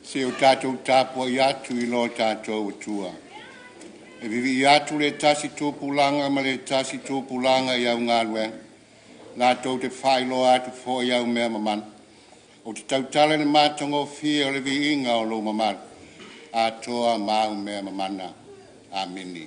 Se o tātou tāpua i atu I lo tātou atua. E vivi I atu le tasi tūpulanga ma le tasi tūpulanga I au ngā luenga. Nā tau te whailo atu fo I au mea mamana. O te tautale ne mātongo fia o le vi inga o lo mamana. A toa mau mea mamana. Amini.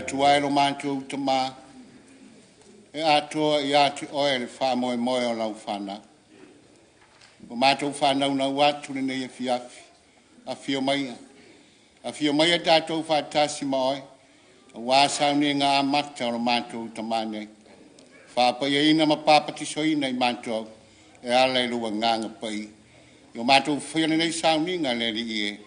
Tuai lo mantu tama e ato I atu oe le wha moe moe o lau whana. O mātou whanau na watu ne nei e fiafi. A fio mai. A fio mai e tātou whātasi moe. A wāsau ne ngā amata o lo mātou tama nei. Whāpai e ina ma pāpati so ina I mātou. E ala I lua nganga pai. O mātou whiane nei sau ni ngā le li e.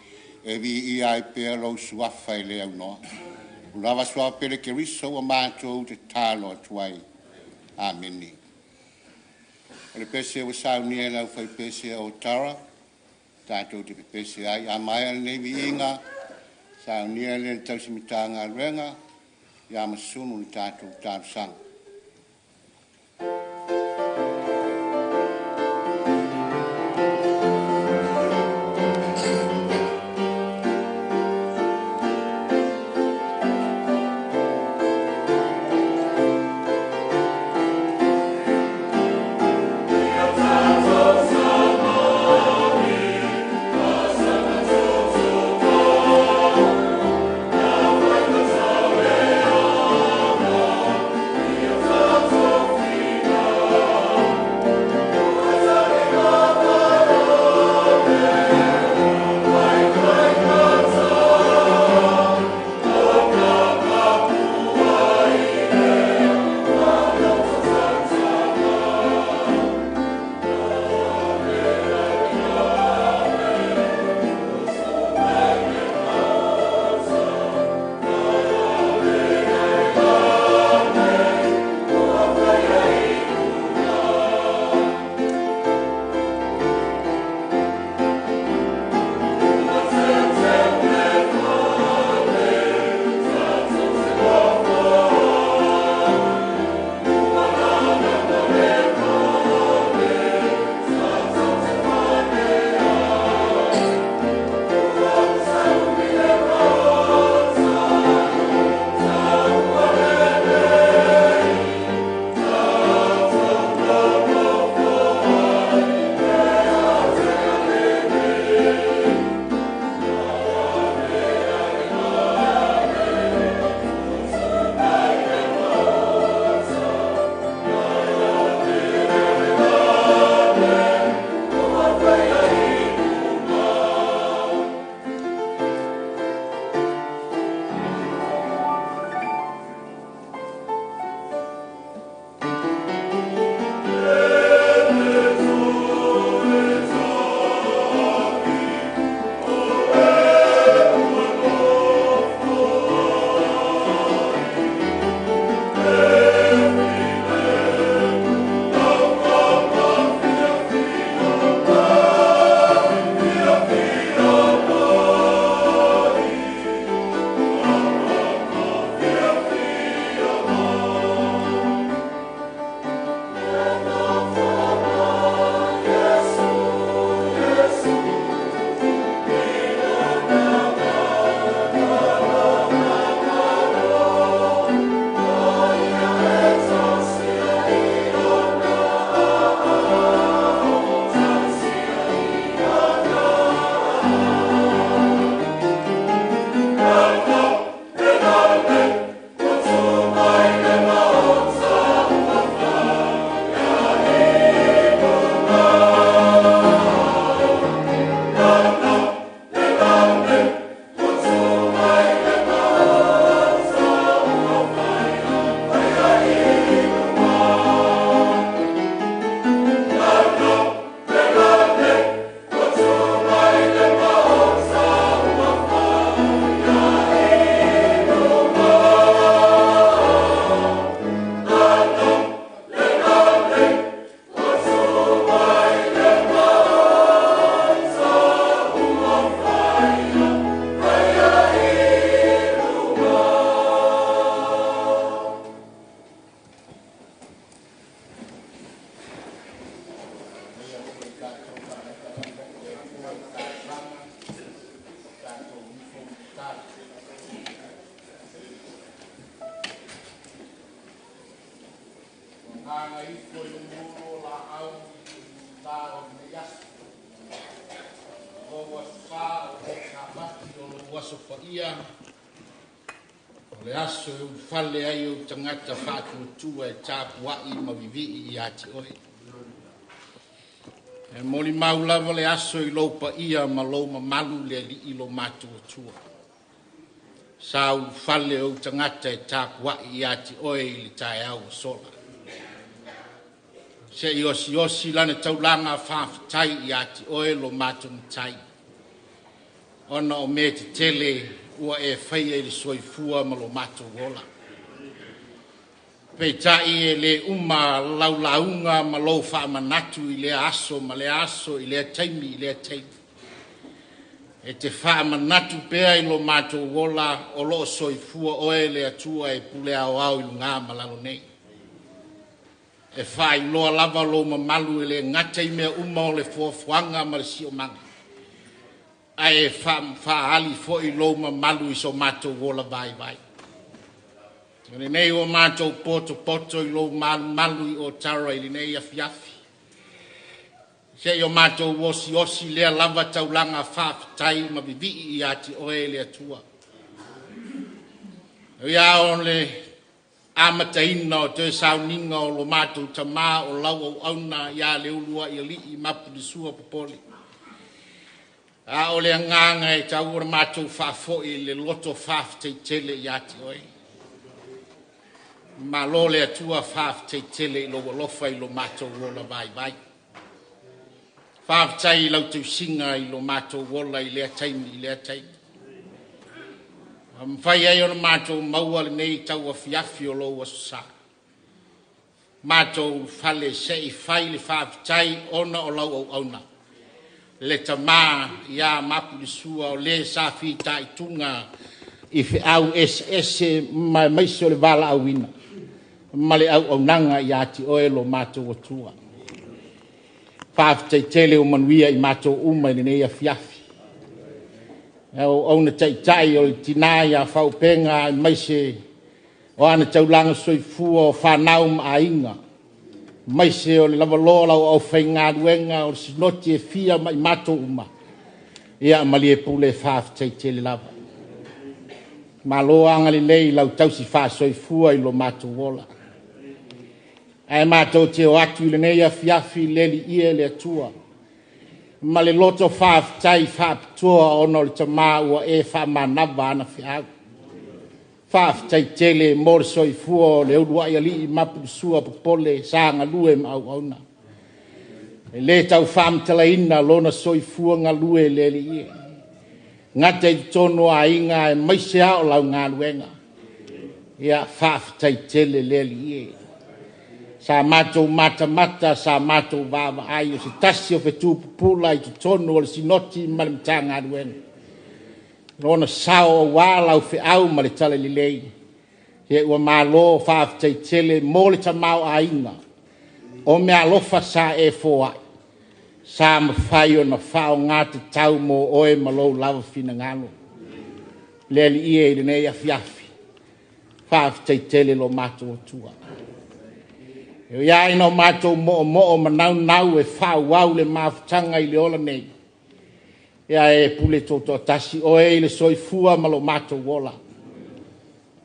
E vi I ai pēr lo suafa I le au noa. Lava soa pele ke riso o mātou te tālo tuai. Amini. Le pese o sau ni e lau whai pese o tara. Tātou te pese ai. A mai al nevi inga. Sau ni e le tausimitanga renga. Ia masunu ni tātou tātou sang. Yeah. Le aso fale ai o tangata whātu tua e tāpuai mavivi I ati oi. E moli maulawa le aso I lopa ia ma lo ma malu le li I lo mātua tua. Sau fale o tangata e tāpuai ati oi li tae au sola. Se I osi lana taulanga whāwhitai I ati oi lo mātua tai. Ona o me te tele ua e whai e le soifua ma lo mato wola. Peitai e le uma laulaunga ma lo wha manatu I le aso ma le aso I le taimi I le taimi. E te wha manatu pea I lo mato wola o lo soifua oe le atua e pule au au I ngā malalo nei. E wha I loa lava lo ma malu I le ngata I mea uma o le fuafuanga ma le sio manga. Ai fa ali fo I lo ma malu I so mato wola vai vai. Ngane nei o mato poto I lo malu I o tara I nei afiafi. Se o mato osi lea lava taulanga whaafitai ma vivi I ati oe le atua. Ia o le amataina o te sauninga o lo mato tamā o lau au auna ia Leuluaiali'i Mapuilesua Popole. A o le nganga e tau ora mātou whafoi le loto whafteitele I ati oi. Ma lo le atua whafteitele I lo walofa I lo mātou wola vai vai. Whaftai I lau tau singa I lo mātou wola I lea taimi I lea taimi. Mwhai ai ona mātou maua le nei tau a fiafi o lo wasa. Mātou whale se I whai le whaftai ona o lau au auna. Le tamā ia Mapuilesua o le safi tai tunga I fe au ese mai se le vala auina. Ma le au nanga I ati oe lo mātou o tua. Whaafitai tele o manuia I mātou uma I nei a fiafi. O auna tai o le tina ia whaupenga I mai se o ana taulanga soifua o whanau ma ainga. Mai se o le lava lola o whainga ruenga o sinoti e fia mai mato uma. Ia mali e pule whaafitai tele lava. Ma loa angali nei lau tausi whaasoifua I lo mato wola. Ai mato te o atu I le nei a fiafi leli ia le atua. Ma le loto whaafitai whaapitua ono le tamā ua e whaamanava ana whiau. Whaafitai tele mor soifua le Eulogyali'i Mapuilesua Popole sanga lue ma au auna. E le tau whaamtalaina lona soifua ngā lue le li ie. Ngata I tono a inga e maise ao lau ngā luenga. ia whaafitai tele leli e. Sa matou mata sa matou vava ai o se tasi o fetu pupula i tu tonu o le sinoti malimtanga aduenga. Rona sao o wala o fe au ma le tala lilei. He ua malo whaafitai tele mo le tamau a inga. O me alofa sa e foa. Sa mawhai o na whao ngāte tau mo oe malo lava fina ngano. Leli ie i nei a fiafi. Whaafitai tele lo matou o tua. E ia ino matou mo manau e whau le mawhtanga i le ola nei. Ia e pule toto tasi o e le soifua ma lo matou wola.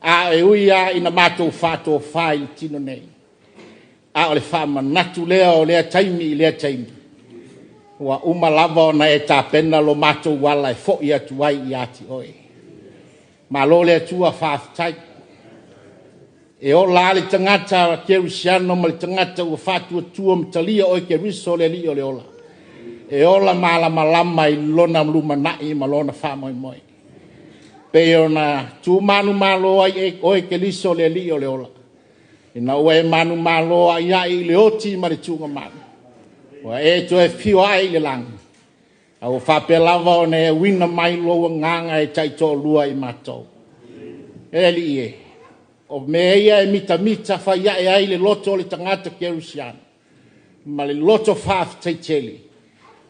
A e uia ina matou whato whai le tino nei. A o le whama natu lea o lea taimi i lea taimi. Ua lava o na e tāpena lo matou wala e fo i atu ai i ati oe. Ma lo lea tua whaafitai. E o la le tangata kerusiano ma le tangata ua whatua tua mtalia o ke riso le li o le ola. E ola malama i lona luma nai ma lona whamoi moi. Pe o na tu manu malo ai o ke riso le li o le ola. E na ua e manu malo ai ai le oti ma le tunga manu. Ua e to e fio ai le lang. A o whapelava o ne wina mai loa nganga e taito lua i matou. E li e. O meia e mita whaia e ai le loto le tangata kerusiano. Ma le loto whaafitai tele.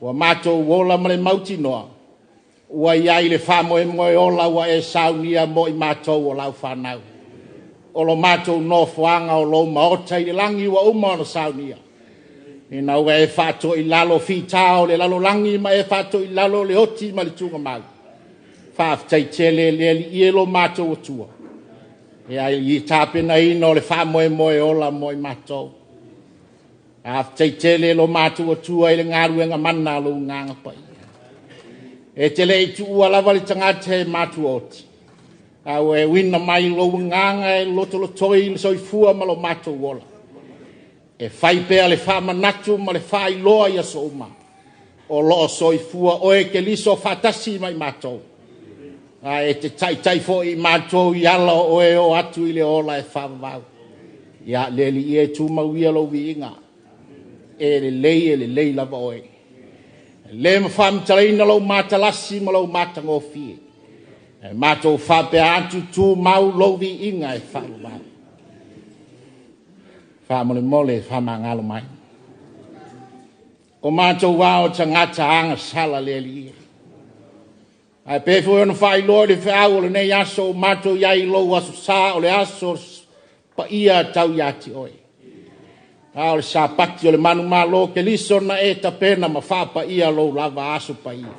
Ua matou wola ma le mauti noa. Ua iai le whamoe moe ola ua e saunia mo i matou o lau whanau. O lo matou no fuanga o lo maota i le langi ua o saunia. Ina ua e whato i lalo fitao le lalo langi ma e whato i lalo le oti ma le tunga mau. Whaafitai tele le li ielo matou o tua. Ia i tāpena ino le whamoe ola moe matou. A teitele lo matou o tua i le ngaruenga mana lo nganga pai. E tele i tua lava le tangata e matou oti. A e wina mai lo nganga e loto lo toi le soifua ma lo matou ola. E whai pea le whamanatu ma le whai loa i aso uma. O loo soifua o e ke liso whatasi mai matou. E te tai fo i matou i ala o e o atu i le ola e whavavau. Ia leli e tu mawia lo vi inga. E le lei lava oe. Le ma whamtalaina lau matalasi ma lau matangofie. E matou whape atu tu mau lo vi inga e whavavau. Whamole mole whamangalo mai. O matou wao tangata anga sala leli e. Ai pefo ona fai lord e fau le nei aso mato iai lo aso sa o le aso pa ia tau yati oi. Au le sa pati o le manu malo ke liso na e tapena ma fa pa ia lo lava aso pa ia.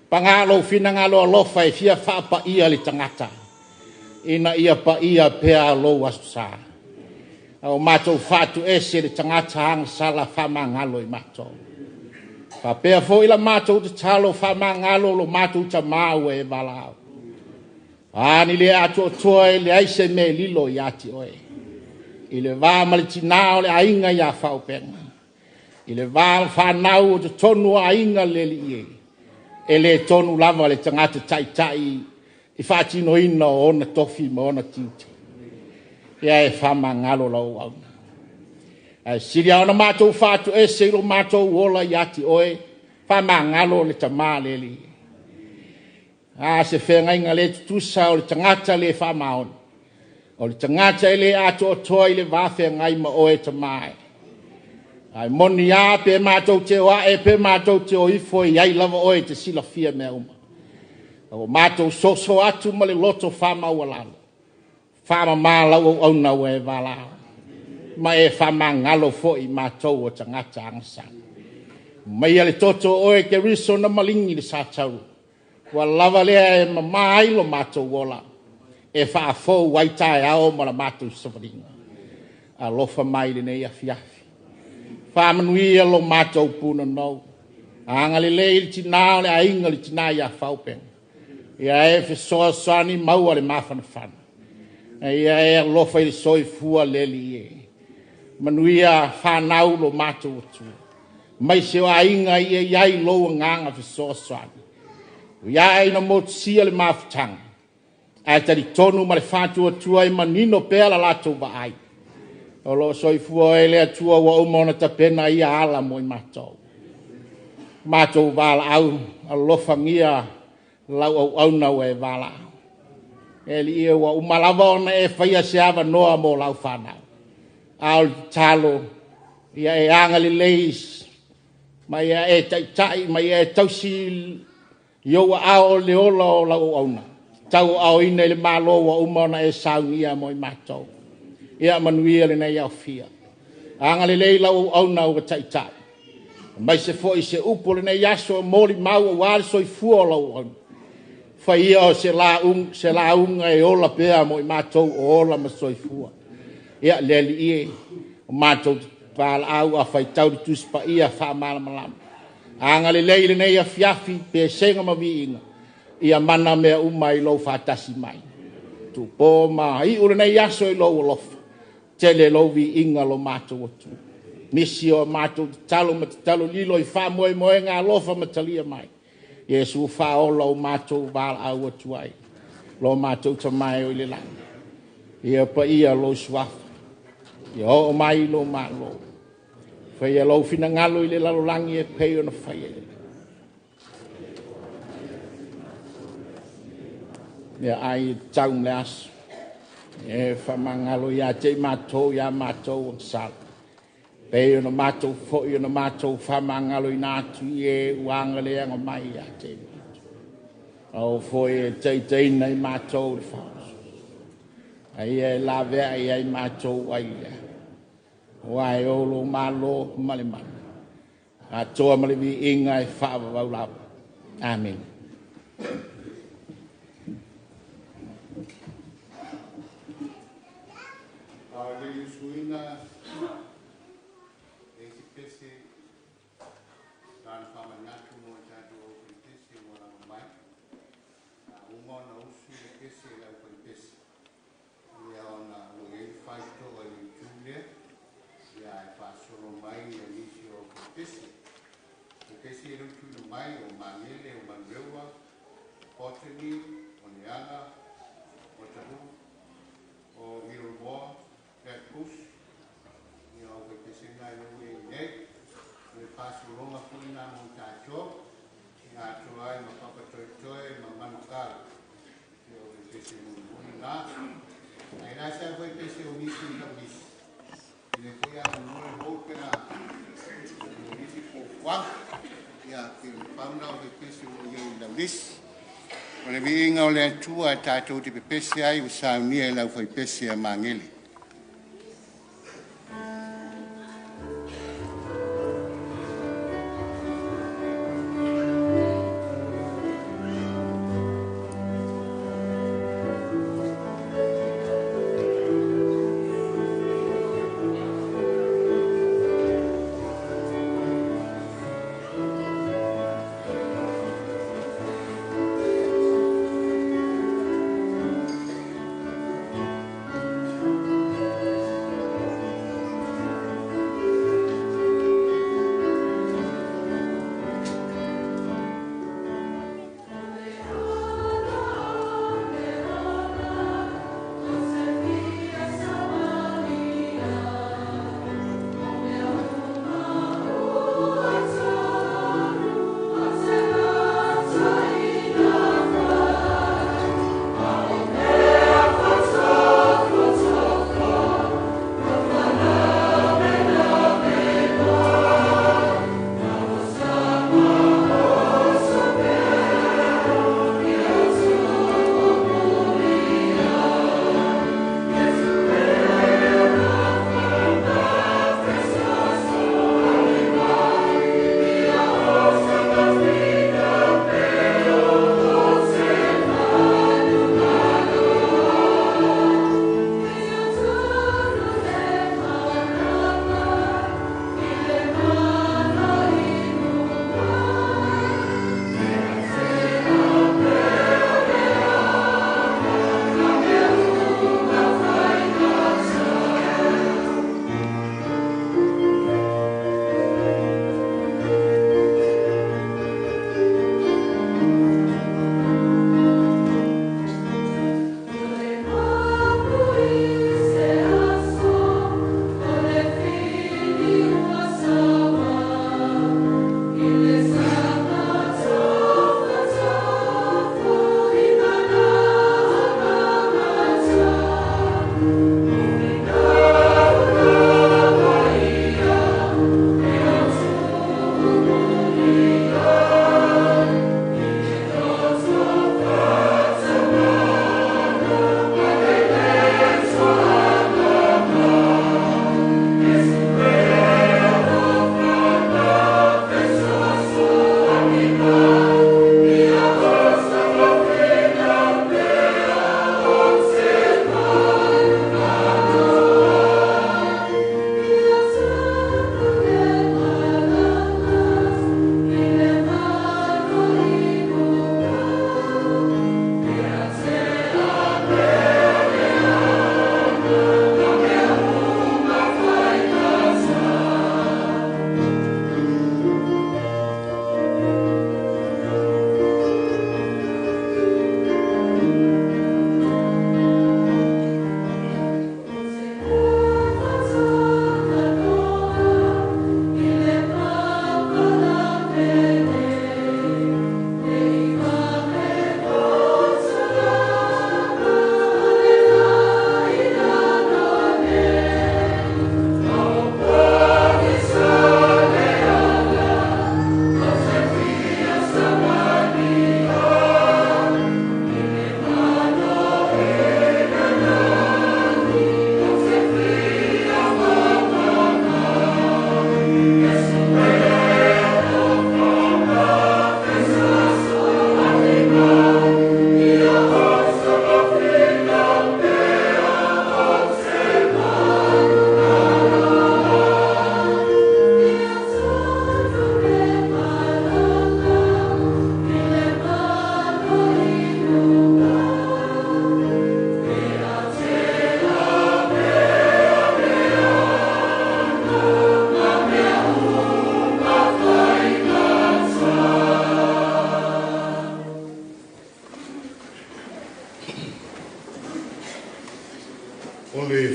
Pangalo fina ngalo alofa e fia fa pa ia le tangata. Ina ia pa ia pea lo aso sa. Au mato fatu ese le tangata hang sala fa mangalo i mato. Pa pea fo ila matou te talo whamangalo lo matou ta mau e valao. Ani le atu o toe le aise me lilo i ati oe. I le vā malitinao le ainga ia whaupenga. I le vā whanau o te tonu ainga le li e. E le tonu lava le tangata tai i whatino ina o ona tofi ma ona tiuti. Ia e whamangalo lau au. Siria ona matou fatu e se lo matou wola yati oe fa mangalo le tama leli. Se whenga inga le tutusa o le tangata le fa maon. O le tangata le ato o toi le wafe ngai ma oe tamae. Ai moni a pe matou te oa e pe matou te o ifo i ai lava oe te sila fia mea uma. O matou soso atu ma le loto fa mawalalo. Fa ma lau au na oe valao. Ma e whamangalo fo i mātou o tangata angasa. Mai ale toto oe ke riso na malingi le sātau. Wa lava lea e mamai lo mātou wola. E whaafo waitai ao ma la mātou savaringa. A lofa mai le nei a fiafi. Whamanuia lo mātou puna nou. Anga le le tinao le ainga le tina ia whaupenga. Ia e whesoa soani maua le mawhanawhana. Ia e lofa i le soifua leli e. Manuia whanau lo mātou atu. Mai se o ainga ia iai loa nganga fi soaswani. Iai na motu sia le mawhatanga. Ai tari tonu ma le whātua tua i manino pēa la lātou wa ai. O lo soifua e lea tua wa umona ta pena ia ala mo i mātou. Mātou wala au, a lofangia lau au au nau e wala au. E li ia wa umalawa ona e whaia se awa noa mo lau whanau. Ao talo, ia e anga li leis, ma ia e tai, ma ia e tausi iowa ao le ola o lau au nau. Tau au ina le malo wa umona e saungia mo i mātou. Ia manuia le nei au fia. Anga le lei lau au nau ka tai. Mai se fo i se upo le nei yaso moli mau o wale so i fua lau au. Fa ia o se la unga e ola pea mo i mātou o ola ma so i fua. Ia le li ie o mātou pāla au a fai tau di tuspa ia wha malama. Anga le lei le nei a fiafi pe senga ma vi inga. Ia mana mea umai lo whatasi mai. Tu pō ma i ure nei yaso i lo lofa. Tele lo vi inga lo mātou atu. Misi o mātou talo lilo i wha moe ngā lofa matalia mai. Iesu wha o lo mātou wala au atu ai. Lo mātou ta mai o i le langa. Ia pa ia lo suafa. Ia o mai lo malo. Whaia lo fina ngalo i le lalolangi e peo na whaia le. Ia ai tau le aso. E whamangalo ia te mātou, ia mātou ang sal. Peo na mātou fōi na mātou whamangalo i nātu i e uanga le anga mai ia te mātou. Au fōi e teitei nei mātou le whaos. Ai e la vea i ai mātou ai ia. Wai olo malo male male. A toa male vi inga e whaava waulau. Amen. O le viinga o le atua tātou te pepese ai o saunia e lau fai pese a mangeli.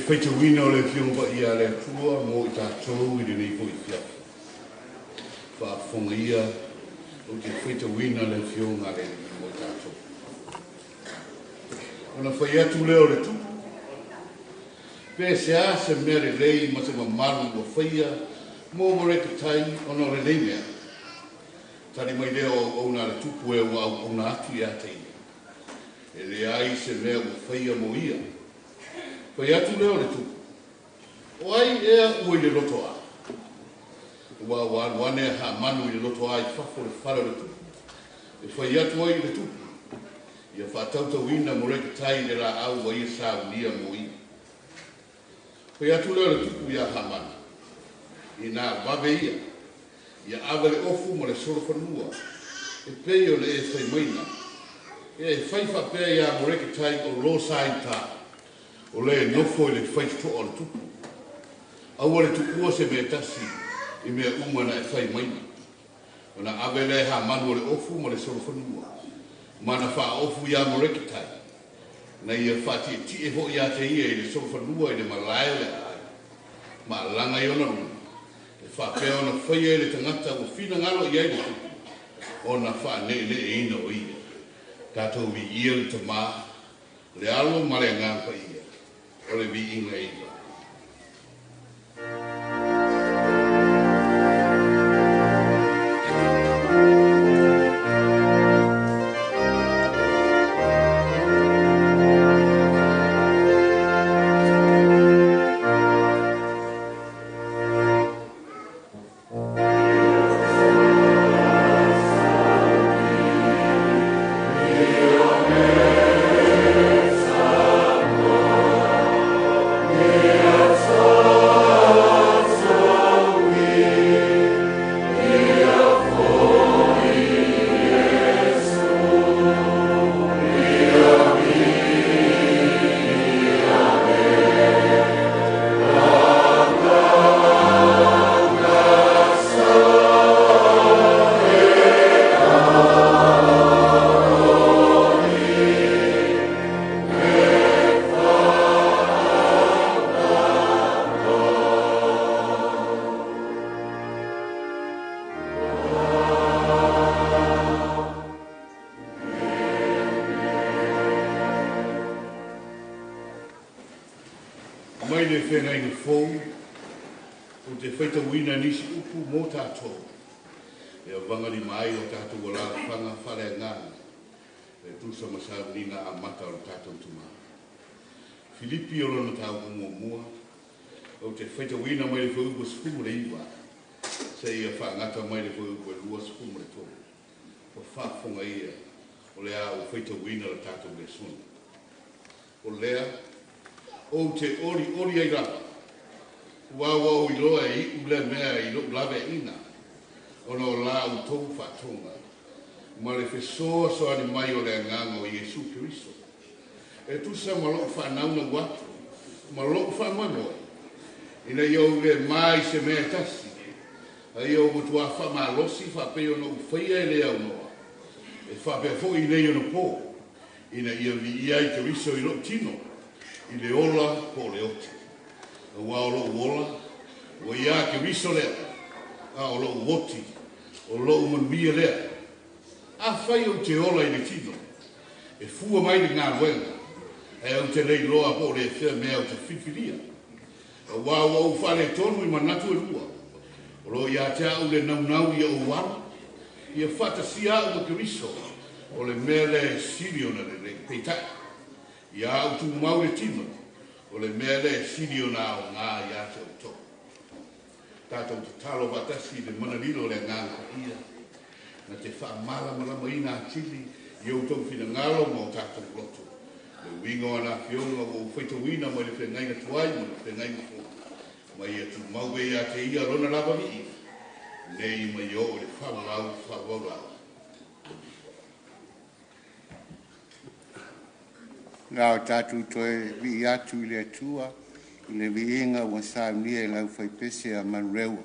feita wina o le fiong pa ia le tua mo i tātou i nei po i fia. Whaafonga ia o te feita wina le fiong a le mo i tātou. Ona whai atu leo le tupu. Pea se a se mea le lei ma se mamaru o whaia mō moreka tai ona le lei mea. Tani mai leo o na le tupu e o na atu i a tei. E le ai se mea o whaia mo ia. Whai atu leo le tupu. O ai ea ui le loto a. Ua wane ha manu i le loto a i whafo le whara le tupu. E whai atu ai le tupu. Ia whātauta wina moreka tai le la au wa ia sa unia mo ia. Whai atu leo le tupu ia ha manu. I nā wawe ia. Ia awa le ofu ma le soro whanua. E peo le e whai maina. Ia e whai whapea ia moreka tai o lo sai tā. O le nofo i le whai toa le tupu. Aua le tupu se me tasi i mea umana e whai maina. O na awa le ha manu le ofu ma le soro whanua. Mana wha ofu ia moreka tai. Na ia whati e ti e ho ia te ia i le soro whanua i le malae le ai. Ma langa i ona runa. E wha pea ona whaia i le tangata o whina ngalo i ai le tupu. Ona wha ne le e ina o ia. Tātou vi ia le ta maa. Le alo ma le ngāpa ia. O le vi inga ia. Mai le whengai ni fōu, o te whaita wina nisi upu mō tātou. E a wangari mai o tātou o la whanga whare ngāna. E tūsa masau nina a mata o tātou tuma. Filipi o lona tāu o mua. O te whaita wina mai le whau ua spumu le iwa. Se ia whangata mai le whau ua lua spumu le tō. O whafonga ia. O lea o whaita wina le tātou le suna. O lea, o te ori ai rapa. Wawa o i loa i ule mea i lo lawe ina. Ono la o tau whatonga. Ma le whesoa soani mai o le nganga o Iesu Kiriso. E tusa ma loko whanauna watu. Ma loko whanamoe. Ina iau le mai se mea tasi. A iau mutua whama losi whapeo no whaia e le au noa. E whapea fo i nei ono pō. Ina ia vi iai Kiriso i lo tino. I le ola po le oti. A wā o lo ola, o ia ke riso lea, a o lo oti, o lo manuia lea. A whai o te ola i le tino, e fua mai le ngā wenga, e au te lei loa po le whia mea o te whiwhiria. A wā o whare tonu i manatu e lua, o lo ia te au le naunau i o wara, i a whata si au o ke riso, o le mea le siriona le peitai. Ia au tu mau le tino, o le mea le sirio nā o ngā ia te o tō. Tātou te talo watasi le manarilo le ngā ia. Na te wha marama ina atili, i au tau whina ngalo mō tātou loto. Le wingo ana whionga o whaita wina mai le whengai na tuai, mai le whengai na fō. Mai e tu mau e a te ia rona lava vi. Nei mai o le whawau. Ngā o tātou toe vi atu i le atua, i le vi inga wa saunia i lau whaipese a manreua.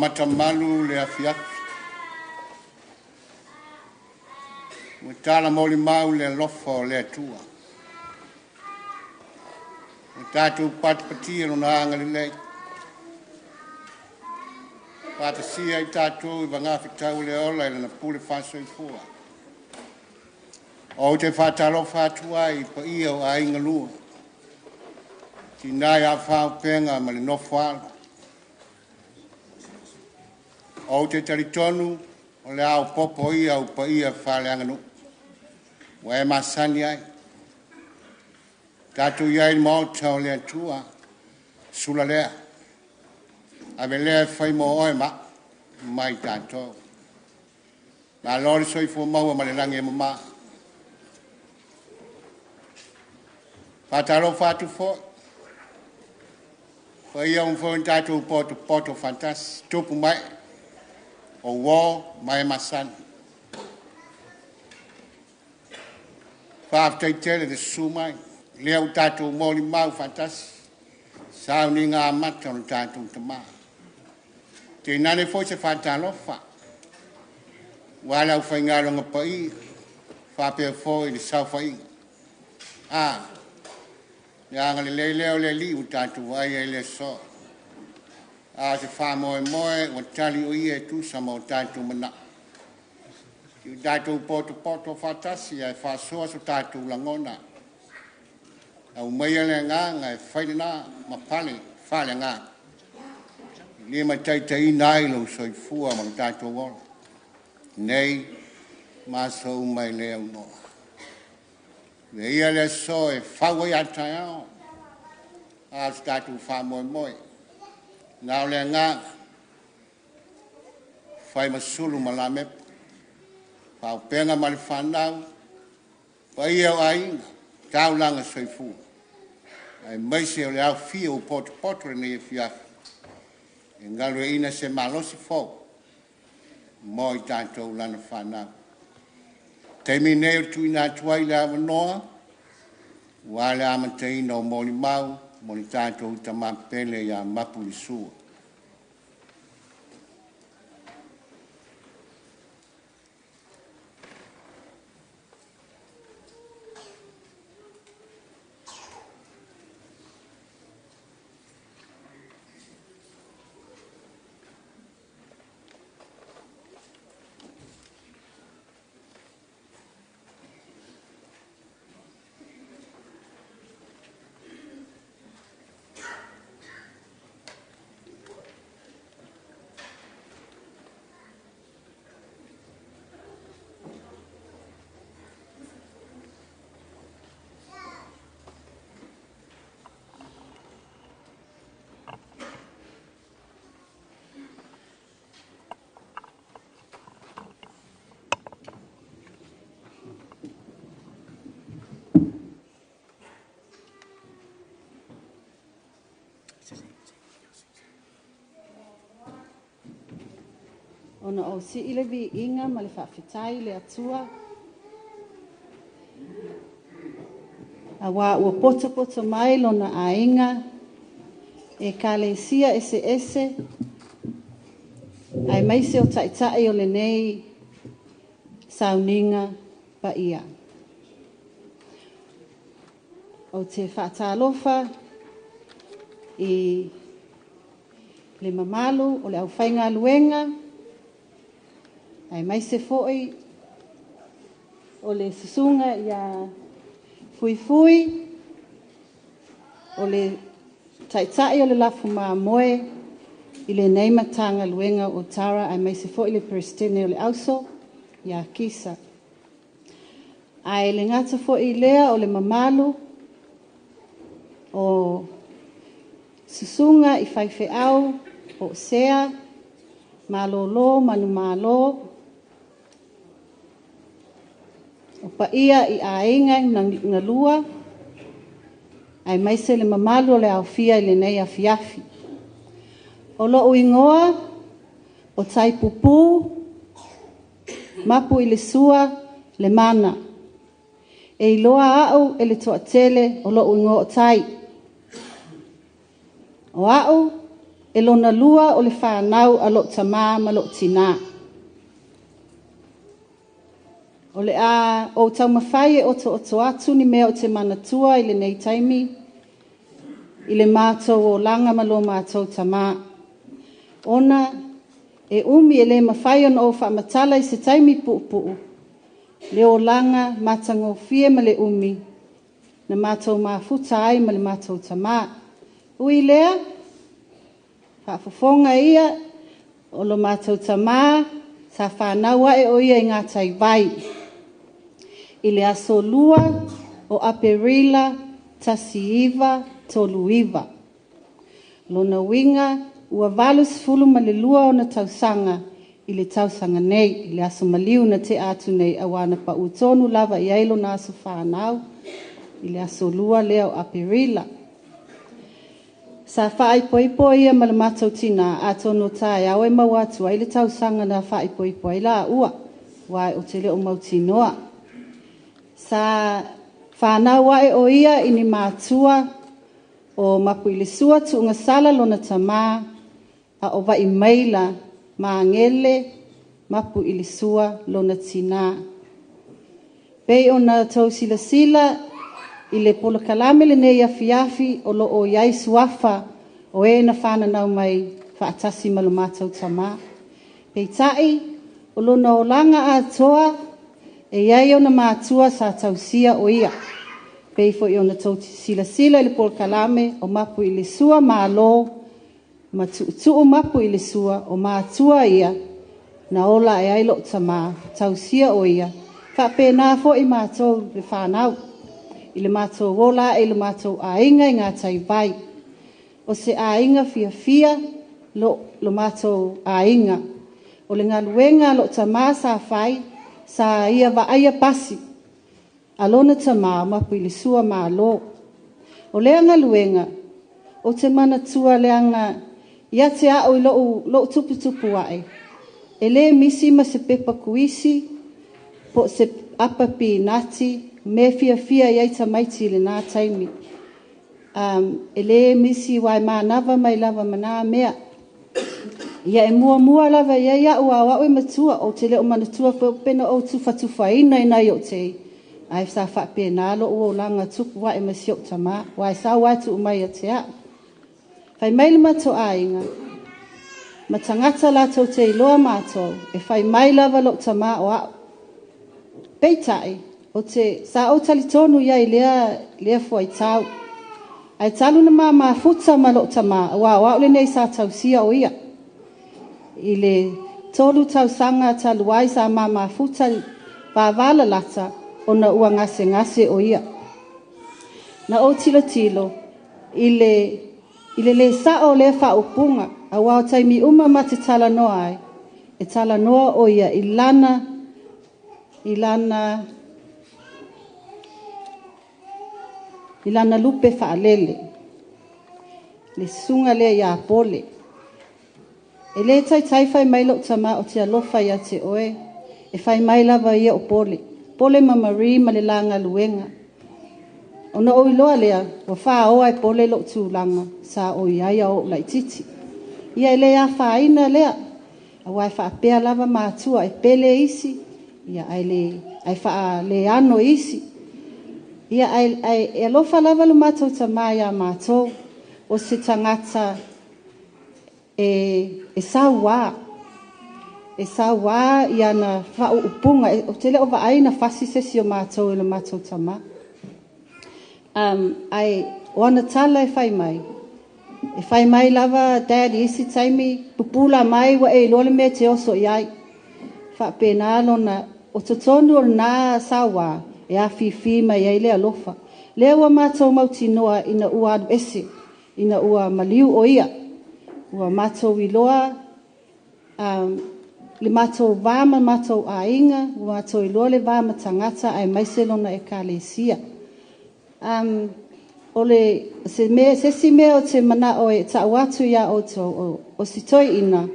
mata malu le afiafi. Mo tala moli mau le lofo le tua. Mo tātou patipati no na anga lei. Pata sia I tātou I vangafi tau le ola I na pule whaso I fua. O te whatalo whatua I pa ia o a inga lua. Ti nai a whao penga ma le nofwala. O te taritonu o le au popo ia o pa ia whale anganu. Wa e masani ai. Tātou iai mauta o le atua. Sula lea. Ave lea whai mo oe ma. Mai tātou. Nā lori soi fua maua ma le rangi e mama. Whatalo whatu fo. Whai au mwhoi tātou poto fantas. Tupu mai. O wō mai masani. Whaaftai tele de sumai. Lea u tātou mōli mau fantas. Sao ni ngā mata o tātou tamā. Te nane fo se whatalo wha. Wala u whai ngāronga pa I. Whapea fo I le sau whai. Nga le leo le li u tātou ai e le so. Se wha moe o tali o I e tu sa mo tātou mana. I tātou poto whatasi e wha soa so tātou langona. Au meia le ngā e whaidena ma pale, whale ngā. Lia mai taitai nai lo soi fua ma tātou wala. Nei, masou mai leo noa. Le ia le so e whaua I atai ao. Se tātou wha moe. Nau le ngā. Whai masulu ma la mepa. Whao penga ma le whanau. Pa ia o ainga. Tau langa soi fua. Ai maise o le au fia o poto nei e fiafi. E ngalu e ina se malosi fo. Mo I tātou lana whanau. Teimi nei o tui nā tuai le awa noa. Wa le amateina o moli mau. Moli tātou tamapele ia Mapuilesua. Ona o si ile vi inga ma le whawhitai le atua. A wā ua pota mai lona a inga. E ka le sia ese. Ai maise o taitai o le nei. Sauninga pa ia. O te whaatalofa. I le mamalu o le au whainga luenga. Ai mai se foi o le susunga ia fui o le taitai o le lafu moe I le nei matanga luenga o Tara ai mai se foi le prestene o le auso ia kisa. Ai le ngata foi lea o le mamalu o susunga I whaifeau o sea malolo manu malo o pa ia I ainga na lua ai mai se le mamalu le au fia I le nei a fiafi o lo uingoa o tai pupu Mapuilesua le mana e iloa au e le toa tele o lo uingoa o tai o au e lona lua o le whanau a lo tamā ma lo tina. O le a o tau mawhai e oto atu ni mea o te manatua i le nei taimi, i le mātou o langa ma lo mātou tamā. Ona e umi e le mawhai on o whaamatala i se taimi pu'u. Le o langa matango fie ma le umi, na mātou mafuta ai ma le mātou tamā. Ui lea, whaafofonga ia, o lo mātou tamā, sa whānaua e o ia i ngā tai vai. I le aso lua o aperila tasiiva toluiva. Lona winga ua valu sifulu ma le lua o na tausanga i le tausanga nei, i le aso maliu na te atu nei awana pa utonu lava i ailo na aso whanau, i le aso lua leo aperila. Sa whaai poipo ia ma le mātou tina ato no tae au e mau atu ai le tausanga na whaai poipo ai la ua, wai o te leo mautinoa. Sa whanau wae o ia ini mātua o Mapuilesua tuunga sala lona tamā a o vai maila ma ngele Mapuilesua lona tina. Pei o na tau sila i le polo kalame le nei afiafi o lo o iai suafa o e na whananau mai whaatasi ma lo mātou tamā. Pei tai o lona o langa a toa e iai o na mātua sa tausia o ia. Pei fo i o na tau sila i le polo kalame o Mapuilesua mālo ma tuutuu Mapuilesua o mātua ia na ola e ailo tamā tausia o ia. Whapena fo i mātou le whanau. I le mātou wola e le mātou ainga i ngā tai vai. O se ainga fia lo mātou ainga. O le ngā luenga lo tamā sa whai, sa ia wa aia pasi. Alona tamā Mapuilesua mālo. O lea ngā luenga, o te mana tua leanga, ia te au i lo tupu ai. E le misi ma se pepa kuisi, po se apapi nati, me fia iai tamaiti le nā taimi. E le misi wai mānava mai lava mana mea. Ia e mua lava ia ua e matua o te leo manatua pena o tufa ina o te. Ai sa whapena lo o langa tupu wa e masio tamā. Wai sa watu umai a te au. Whai maile mato ainga. Ma tangata la tau te iloa mātou. E whai mai lava lo tamā o au. Peitai. O te sa o talitonu ia i lea fua i tau. Ai talu na mā futa ma lo tamā. Wa le nei sa tausia o ia. I le tolu tausanga taluai sa mā futa wāwala lata o na ua ngase o ia. Na o tilo i le sa o le whaupunga a wao taimi ma te tala noa ai. E tala noa o ia i lana lupe whaalele. Le sunga le ia pole. E le tai whai mai lo tamā o te alofa ia te oe. E whai mai lava ia o pole. Pole ma Marie ma le langa luenga. O na oi loa lea, wa wha oa e pole lo tūlanga, sa o iaia o lai titi. Ia e lea whaina lea, a wai wha pēa lava mātua e pele isi, ia ai wha le ano isi. Ia e alofa lava lo mātou tamā ia mātou, o se tangata e saua. E saua ia na wha upunga, o te leo wa aina whasi sesi o mātou e lo mātou tamā. Ai wana tala e whai mai. E whai mai lava daddy isi taimi pupula mai wa e lole me te oso iai. Wha pēnā lona o totonu o nā sawa e a fifi mai ei lea lofa. Lea ua mātou mauti noa ina ua adu ese, ina ua maliu o ia. Ua mātou iloa, le mātou vāma mātou a inga, ua mātou iloa le vāma tangata ai maise lona e ka le sia. Ole se si me o te mana o e ta watu ia o to o si toi ina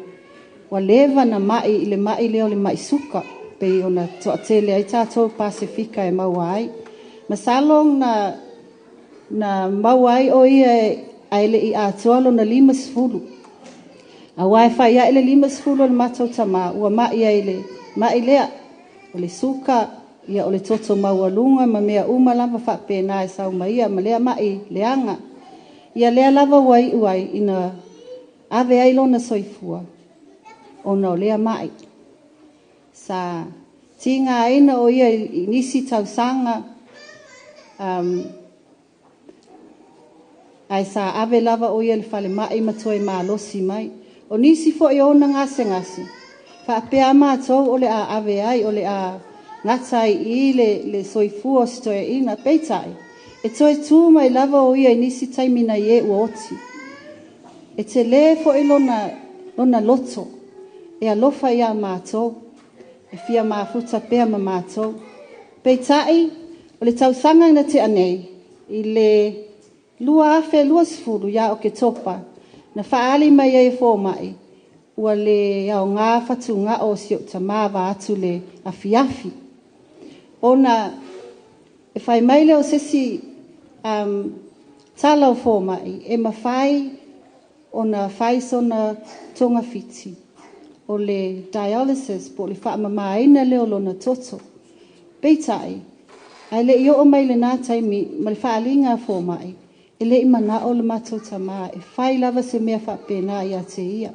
wa leva na mai le mai leo le mai suka pe ona to atele ai tato Pasifika e Mauai masalong na Mauai o ia ai le i atoalo na 5 A wai whai a ele 50 le matau tama, ua mai a ele, mai lea, o le suka, ia o le toto maualunga, ma mea uma lava whapena e sau maia, ma lea mai leanga. Ia lea lava uai ina ave ai lona soifua, ona o lea mai. Sa tinga aina o ia nisi tausanga, ai sa ave lava o ia le fale mai matua i malosi mai. O nisi fo i ona ngase. Whapea mātou o le a ave ai, o le a ngatai i le soifua o stoia ina peitai. E toi tū mai lava o ia i nisi taimina i e uoti. E te le fo i lona loto. E alofa i a mātou. E fia mafuta pea ma mātou. Peitai, o le tausanga ina te anei. I le lua afe lua sifuru ia o ke topa. Na whaali mai e fō mai. Ua le au ngā whatunga o sio tamava atu le afiafi. Ona e whai maile o sesi talau fō mai. E mawhai ona whai sona tonga fiti. O le dialysis po le wha mamaina leo lona toto. Peitai, ai le i o mai le nā taimi ma le whaalinga fō mai. E le imana o le matou tama e whai lava se mea whapena i a te ia.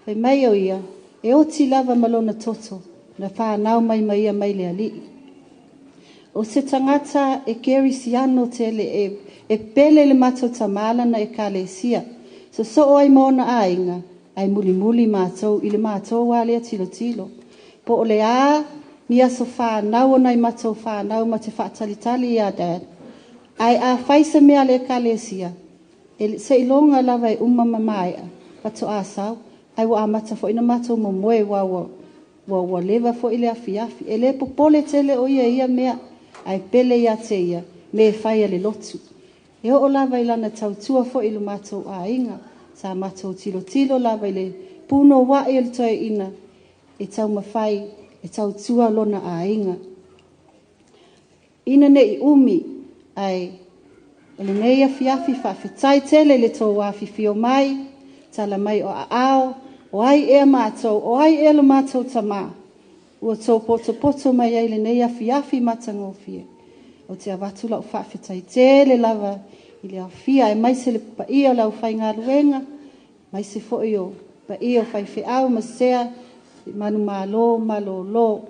Whai mai o ia, e oti lava malona toto na whanau mai ia mai le ali. O se tangata e keri siano te le e pele le matou tamala na e kale sia. So ai mona ainga, ai muli matou i le matou wale a tilo. Po o le a, ni aso whanau o nai matou whanau ma te whaatalitali i a dad. Ai a whaisa mea le kalesia. Se ilonga lava e mamaya. Pato a sau. Ai wa amata fo ina mato mo moe wa leva fo ile afiafi. E le popole tele o ia mea. Ai pele ia te ia. Me whaia le lotu. E o lava ilana tautua fo ilu mato a inga. Sa mato tilo lava ile puno wa e le toe ina. E tau mawhai. E tautua lona a inga. Ina ne i umi. Ai, le nei afiafi whawhetai tele le tō wafifi o mai, tala mai o ao, o ai e mātou, o ai e lo mātou tamā. Ua tō poto mai ai le nei afiafi matangofie. O te awatu lau whawhetai tele lava i le awhia, e mai se le paia lau whai ngā ruenga, mai se fo i o paia o whai whiau masea, manu malo,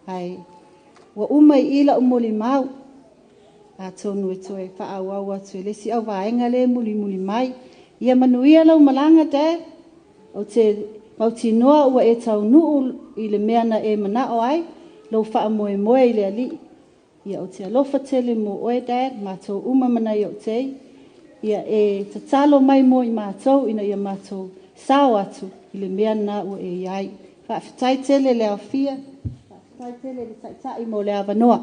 ai, ua umai ila umoli mau, a tonu e toe whaau atu e lesi au vaenga le muli mai. Ia manuia lau malanga te, o te mauti noa ua e tau nuu i le meana e mana o ai, lau wha moe i le ali. Ia o te alofa tele mo oe dad, mātou manai o te, ia e tatalo mai mo i mātou, ina ia mātou sao atu i le meana ua e iai. Whawhetai tele le awhia, whawhetai tele le taitai mo le awanoa.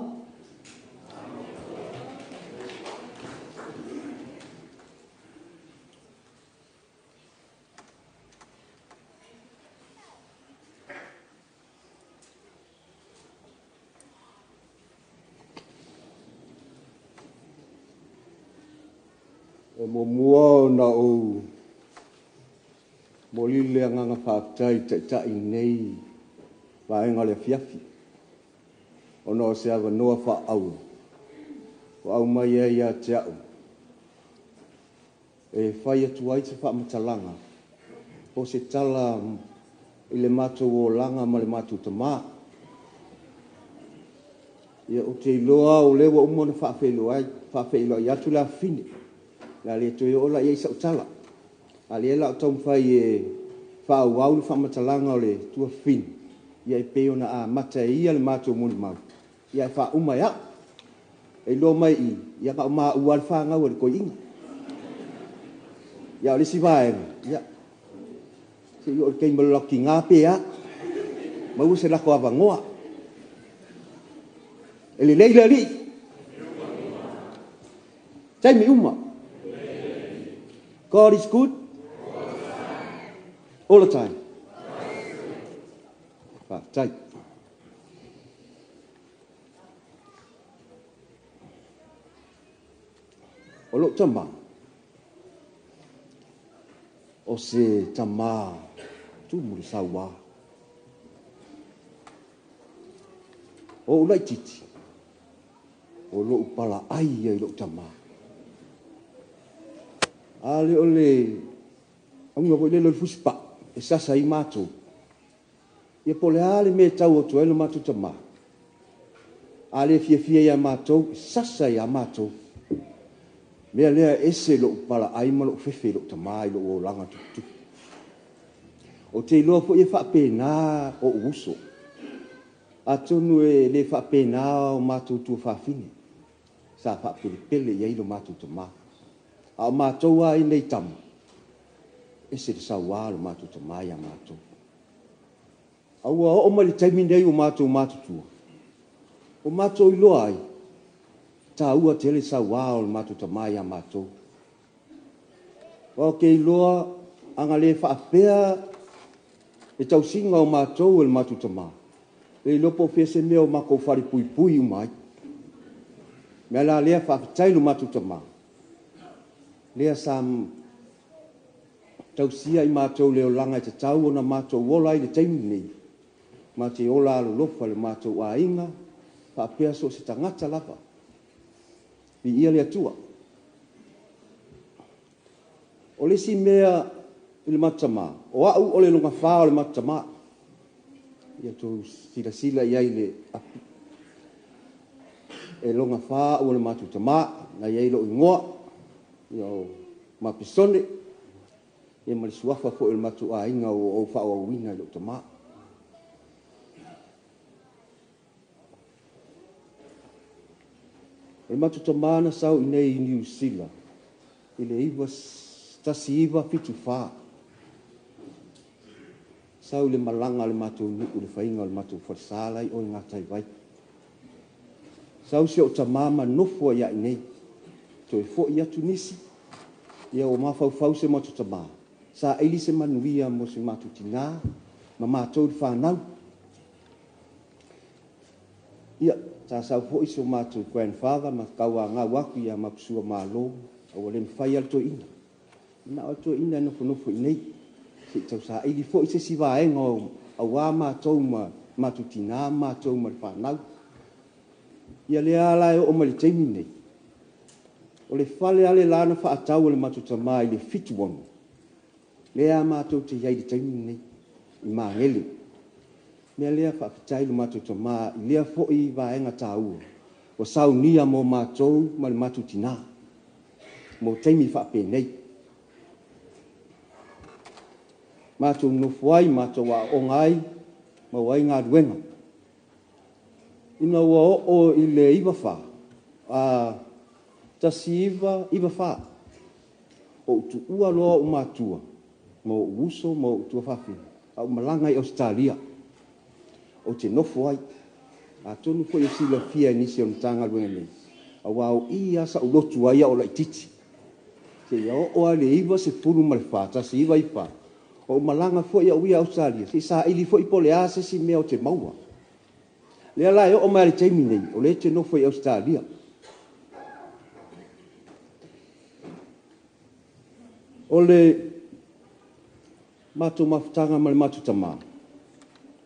E mo mua na o mo lile nganga whaatai tai nei vaenga le fiafi. O no se ava noa wha au. O au mai e ia te au. E whai atu ai te wha matalanga. O se tala i le mātou o langa ma le mātou tamā. Ia o te iloa o lewa umona whaafeilo ai atu la fini. La le toi ola ia isa utala. Ali ela o tau mwhai e whaau le whamatalanga o le tua fin. Ia e peo na a mata e ia le mātou muni mau. Ia e wha umai a. E lo mai i. Ia ka o maa uar whaangau e koi inga. Ia o lisi vaenga. Ia. Se i o kei malaki ngā pe a. Mau se lako avangoa. E le leila li. Taimi uma. God is good all the time. Right. O lo tama. O o se tama tu muli sawa. O ulai titi. O lo upala ai ai lo tama. Ale ole ang ngabo le lo fuspa e sasa i mato. Ia pole ale me tau o tuelo mato tama. Ale fia ia mato sasa ia mato. Mea lea ese lo upala ai ma lo fefe lo tama i lo o langa tutu. O te iloa po ia whapena o uso. Atonu e le whapena o mato tu whawhine. Sa whapele ia ilo mato tama. A o mato ai nei tama. Ese de sa walo mato tama ia mato. Aua o mali taimi nei o mato tua. O mato iloa ai. Ta ua tele sa walo mato tama ia mato. O ke iloa anga le whapea e tau singa o mato el mato tama. E lopo fese meo mako whare pui pui umai. Mea la lea whapetailu mato tama. Lea sam tau sia i mato leo langa i te tau o na mato wola i le taimi nei. Ma te ola alo lofa le mato a inga, whapea so se tangata lava. I ia lea tua. O le si mea i le matama. O au o le lunga whaa o le matama. Ia tō sila ia i le api. E lunga whaa o le matutama, na ia i lo ingoa, ia o mapisone, ia mali suafa po il matu a inga o wha o wina i lo tama. O le matutama na sau inei i New Zealand, i le iwa tasi iwa fitu whaa. Sau le malanga le matu nuku le whainga le matu wharsala i o ngā tai vai. Sau se o tamama nofua ia inei, to e fo ia tunisi, ia o mawhau se matu tamama. Sa eili se manuia mo se matu tina, ma mātou whanau. Ia, sa sau fo iso matu grandfather, ma kaua ngā waku ia mapusua mālo, o le mwhai al to ina. Ina o to ina nofo inei. Se tau sa ili fo i se siwa e ngō a wā mātou matu tina, mātou ma le whanau. Ia le ala e o mali teimi nei. O le whale ale lana whaatau le matu tamā i le fitu wanu. Le a mātou te iai le teimi nei, i māngele. Mea lea whaafitai le matu tamā i lea fo i vaenga tā ua. O sau nia mo mātou ma le matu tina. Mo teimi whaape nei. Mātou nofuai, mātou a ongai, ma wai ngā ruenga. Ina ua o i le iwa wha. Tasi iwa wha. O tu ua loa o mātua. Mo uso, mo tua whawhi. Au malanga i Australia. O te nofuai. A tonu ko i sila fia nisi o ntanga ruenga nei. A wau i asa o lotu ai o lai titi. Te ia o le iwa se puru male wha. Tasi iwa i wha. O malanga fo ia uia Australia. Se sa ili fo i pole a se si mea o te maua. Lea lai o mai le teimi nei. O le te nofo i Australia. O le matu mafutanga ma le matu tamā.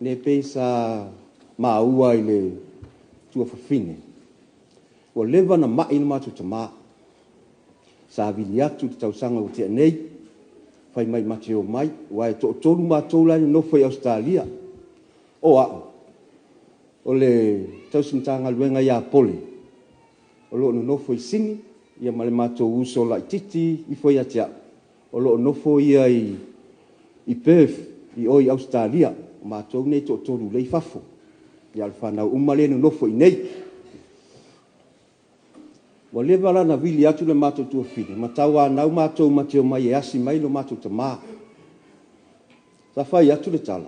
Ne pensa maua i le tua whawhine. O lewa na mai na matu tamā. Sa avili atu te tausanga o te nei. Fai mai mate o mai, wai to tolu mātou lai no foi Australia. O au. O le tausintanga luenga ia pole. O lo no foi sini, ia male mātou uso lai titi, i foi atia. O lo no foi i Perth, i oi Australia. O mātou nei to tolu lei fafo. Ia le whanau umale no foi nei. Wa lewa la na wili atu le mātou tua whine. Ma taua nau mātou mateo mai e asi mai lo mātou tamā. Sa whai atu le tala.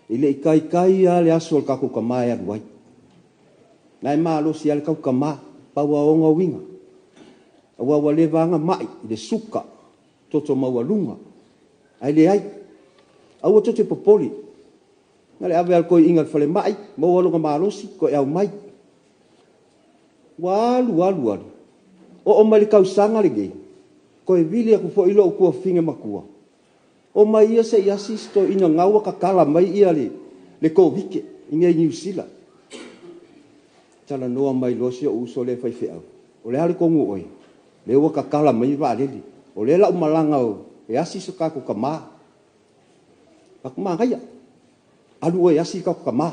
I le ikai a le aso al kako kamā e aruai. Nai mālo si ale kako kamā, paua onga winga. Awa wa lewa anga mai, i le suka, toto maua lunga. Ai le ai. Awa tote popoli. Ngale ave al koi ingal fale mai, maua longa mālosi, ko e au mai. Walu. O mali kau sanga le gei. Ko e vili aku fo ilo ukua finge makua. O mai ia se iasi sto ina ngaua kakala mai ia le kovike inga New Zealand. Tala noa mai losi o uso le fai feau. O le hale kongu oi. Le ua kakala mai wa aleli. O le lau malanga o e asi so kako kama. Pakuma kaya. Alu o e asi kako kama.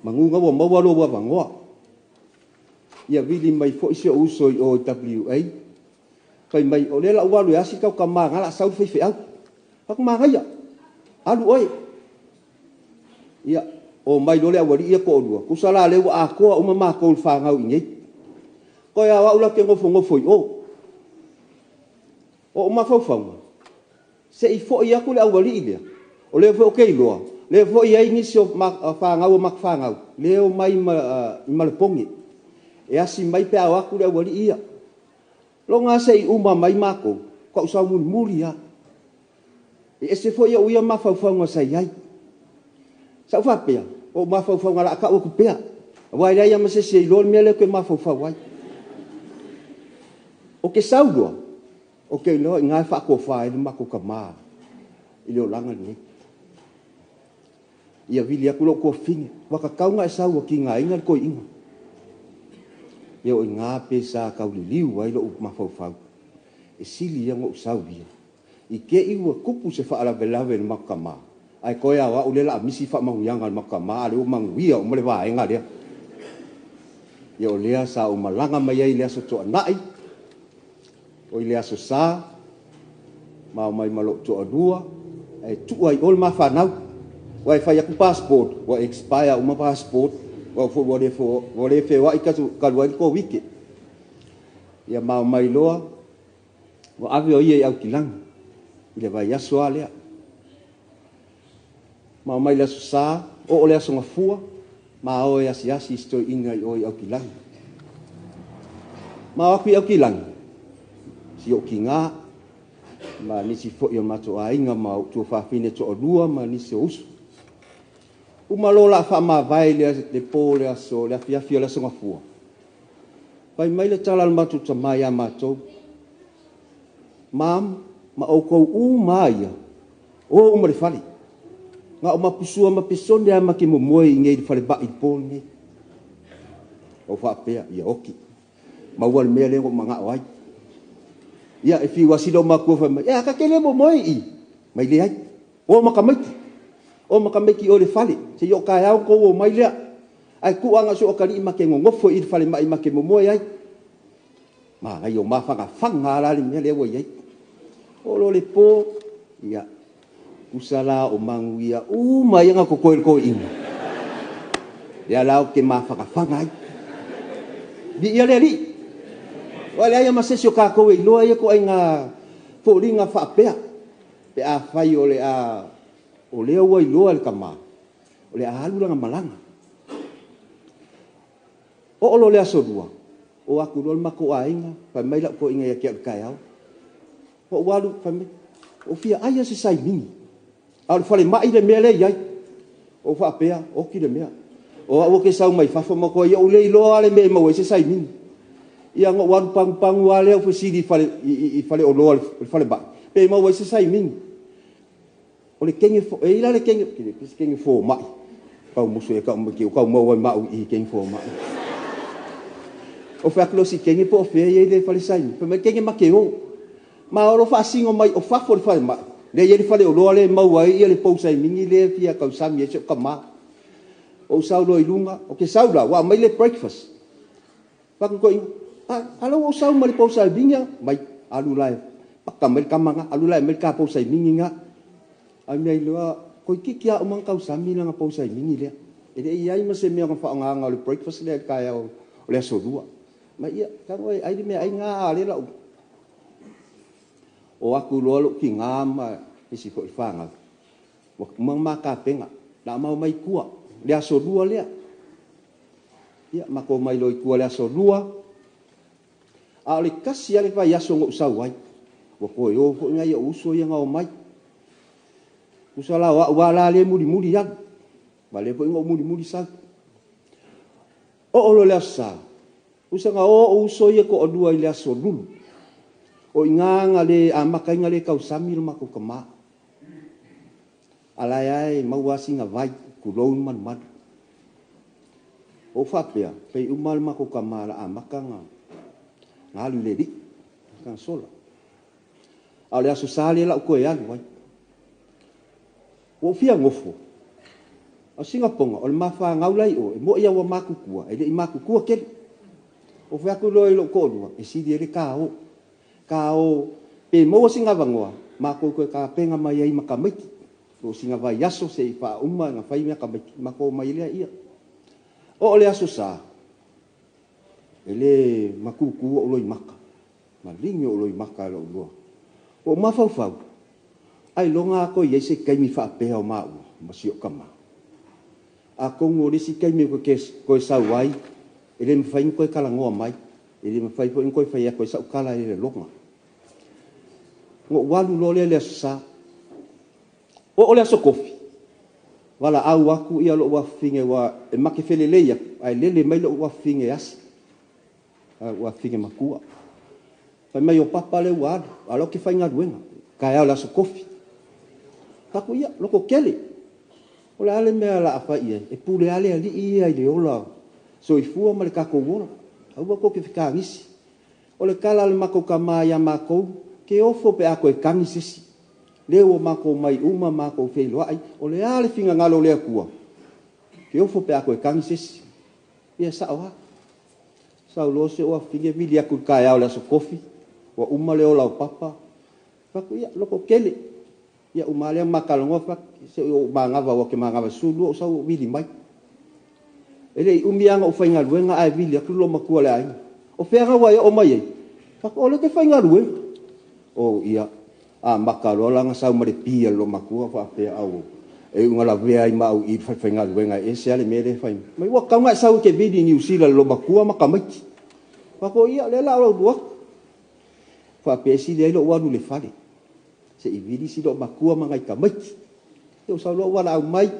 Mangunga wa mawalo wa vangoa. Ia vili mai fo isi o uso i OWA. Kai mai o le lau walu e asi kako kama ngala sau fai feau. Pakuma kaya. Alu oi. Ia o mai dole awari ia ko olua. Kusala le wa akoa uma mako ulfangau ingei. Ko ya wa ula ke ngofo i o. O uma faufaunga. Se i fo ia ku le awari ilea. O le fo okay loa. Le fo ia ingi sio fangau o makfangau. Le o mai ma le pongi. E asi mai pe awaku le awari ia. Lo nga se i uma mai mako. Ko usau muli ya. E se fo ia uia ma faufaunga sa iai. Sa fa pea o ma fa ngala ka o ku pea wa ia ma se lo mele ko ma fa wai o ke saudo o ke no nga fa ko fa ni ma ko kama ile o langa ni ia vili aku lo ko fin wa ka ka nga sa o ki nga inga ko inga ia o nga pe sa ka liu wa lo ma fa e sili yang o sa via i ke i wa kupu se fa ala velave ma kama ai koia wa ulela misi fa mahuyanga makama ale o manguia o mole va enga le yo lea sa o malanga mai ai le so to nai o le so sa ma mai malo to dua e tu ai ol ma fa nau wa fa ya ku passport wa expire o ma passport wa fo le fe wa ikasu kalwa ko wiki ya ma mai loa wa avio ia au kilang ile va ya so ale ma mai la sa o le aso ngafua ma o ya siasi sto inga o au kilang ma aku au kilang si o kinga ma ni si fo yo mato ainga ma tu fa fine to lua ma ni se us o malola fa ma vai le pole aso le fia la so ngafua pai mai le tala ma tu tama ya mato mam ma o ko u mai o mo le fali nga o mapusua mapesonde a maki momoe i ngei fale ba i pone o fa pea ia oki ma wal mea lengo manga oai ia e fi wasilo makua fa ia ka kele momoe i mai le ai o makameki o le fale se yo ka au ko o mai le ai ku anga so o kali make ngofo i fale mai make momoe ai ma ai o mafanga fanga la le mea le o ai o lo le po ia usala o manguia mai nga ko ko ina ya lao ke ma fa ai di ia le li wala ia ma se sio ka ko lo ia ko nga fo linga fa pe a fai o le o lo al kama o le alu nga malanga o lo le aso dua o aku lo ma ko ainga pa mai la ko inga ya ke ka ya o walu fa o fia ai se sai mini al fale mai le mele yai o fa pea o ki le mea o ke sau mai fa mo ko ia o le lo ale me mo se sai min ia ngo wan pang wale o fisi di fale i fale o lo fale ba pe mo se sai min o le kenge fo e ila le kenge fo mai ka mo se ka mo ki ka mo wa ma i kenge fo mai o fa close kenge po fe ye le fale sai pe me kenge ma ke o ma o fa singo mai o fa fo fale mai le ye fale o lo le mau ai ia le pousa i mingi le fia ka usami e se kama o sau lo ilunga o ke sau la wa mai le breakfast pa ko alo o sau mai pousa i minga mai alu lai pa mai kamanga alu lai mai ka pousa i mingi nga ai mai lo ko ki o man ka usami nga pousa i mingi le e ai ma se me nga fa nga le breakfast le ka o le so dua mai ia ka ai me ai nga le la o aku lo ki ngama isi ko fanga wa mama ka penga la mau mai kua le aso dua le ia mako mai lo kua le aso dua a le kasi ale va yaso ngo usawai wa ko yo ko ngai uso yang o mai usala wa la le muri ya vale ko ngo muri sa o lo le asa usanga o uso ye ko dua le aso dulu o inganga le amaka ingale ka usami lo mako kama Alai ai maua singa vai kulou man. O whapea, pei umal mako kamara a makanga. Ngalu le di, kang sola. Au le aso sali la uko e alu wai. O fia ngofo. O singa ponga, o le mawha ngaulai o, e mo ia wa makukua, e le i makukua kele. O whiaku loi lo kodua, e sidi ele ka o. Ka o, pe mo singa vangoa, mako koe ka penga mai ai makamiti. O singa vai yaso se i wha uma nga whai mea kamiti, mako mai lea ia. O le aso sa, e le makukua o loi maka. Malingi o loi maka lo ulua. O mawhau. Ai longa ko ye se kaimi fa pe o mau masio kama. A kongo risi kaimi ko sauai, ele me fai ko kala ngoa mai, ele me fai ko fai ko sa kala ele longa. Ngo walu lo le sa. O le so kofi. Wala au aku ia lo wa finge wa e make fele leia, ai lele mai lo wa finge as. Wa finge makua. Fai mai o papa le wa, alo ki fai ngaduenga. Kai ala so kofi. Taku ia, loko kele. O le ale mea la apa ia. E pule ale ali ia i le ola. So i fua ma le kako wora. Au wako ke whika ngisi. O le kala le mako ka maa mako. Ke ofo pe ako e kangi sisi. Leo mako mai uma mako Eulogy. O le ale finga ngalo lea kua. Ke ofo pe ako e kangi sisi. Ia sao ha. Sao lo se oa finge vili aku kai au le aso kofi. Wa uma le ola o papa. Taku ia, loko kele. Ia umalea makalongo fak se o mangava o ke mangava sulu o sau vili mai. Ele umianga o fainga luenga ai vili aku lo makua le ai. O fega wa o mai. Fak o le ke fainga luenga. O ia a makalo langa sau mare pia lo makua fa pe au. E ngala vea i mau i fainga luenga e se ale mere fai. Mai wa kanga sau ke vili New Zealand lo makua makamai. Fak o ia le la o dua. Fa pe si le lo wanu le fale. Se i vidi si do makua mangai ka mai. Teo sa lo wala au mai.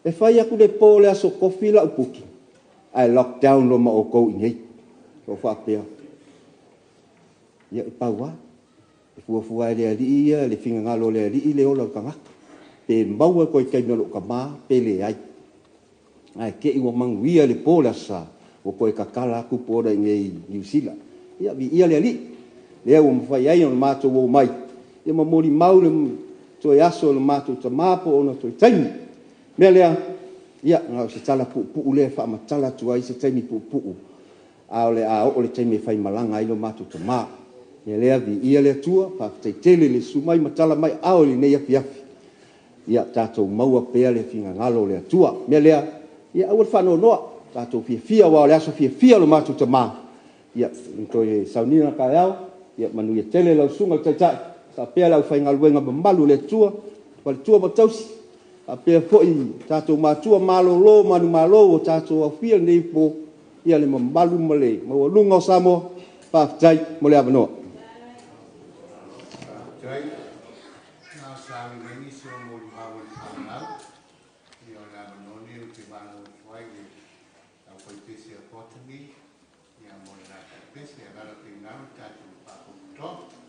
E fai aku le pole aso kofi la upuki. Ai lockdown lo ma o kou inhei. So fa pea. Ia i paua. E fua le ali ia, le finga ngalo le ali le ola kanga. Pe maua koe kai nolo ka maa, pe le ai. Ai ke iwa manguia le pole asa. O koe kakala aku pora ngei New Zealand. Ia vi ia le ali. Le au mawhai ai on mato o mai. Ia mamori maule toi aso le mato ta mapo ona toi taimi. Mea lea, ia ngau se tala pu'u lea wha matala tuai se taimi pu'u. Ao le a o le taimi whai malanga ilo mato ta maa. Mea lea vi ia lea tua, wha teitele le sumai matala mai ao le nei afi afi. Ia tātou maua pea le finga ngalo lea tua. Mea lea, ia au le whanau noa, tātou fia wa le aso fia lo mato ta maa. Ia, toi saunina ka ao, ia manu ia tele lau sunga taitai. Sa pea lau whainga luenga malu le tua, wale tua matausi. A pea foi, tātou mātua malo lo, manu malo, o tātou au fia nei po, ia le malu male, maua lunga o Samoa, pāwhitai, mo le avanoa. Pāwhitai, nā sāwi neni se o mori hawa i whanau, i o le avanoni o te wāna o tuai, au koipese a potani, i a mori nā koipese, a rara te ngau, tātou pākoputo.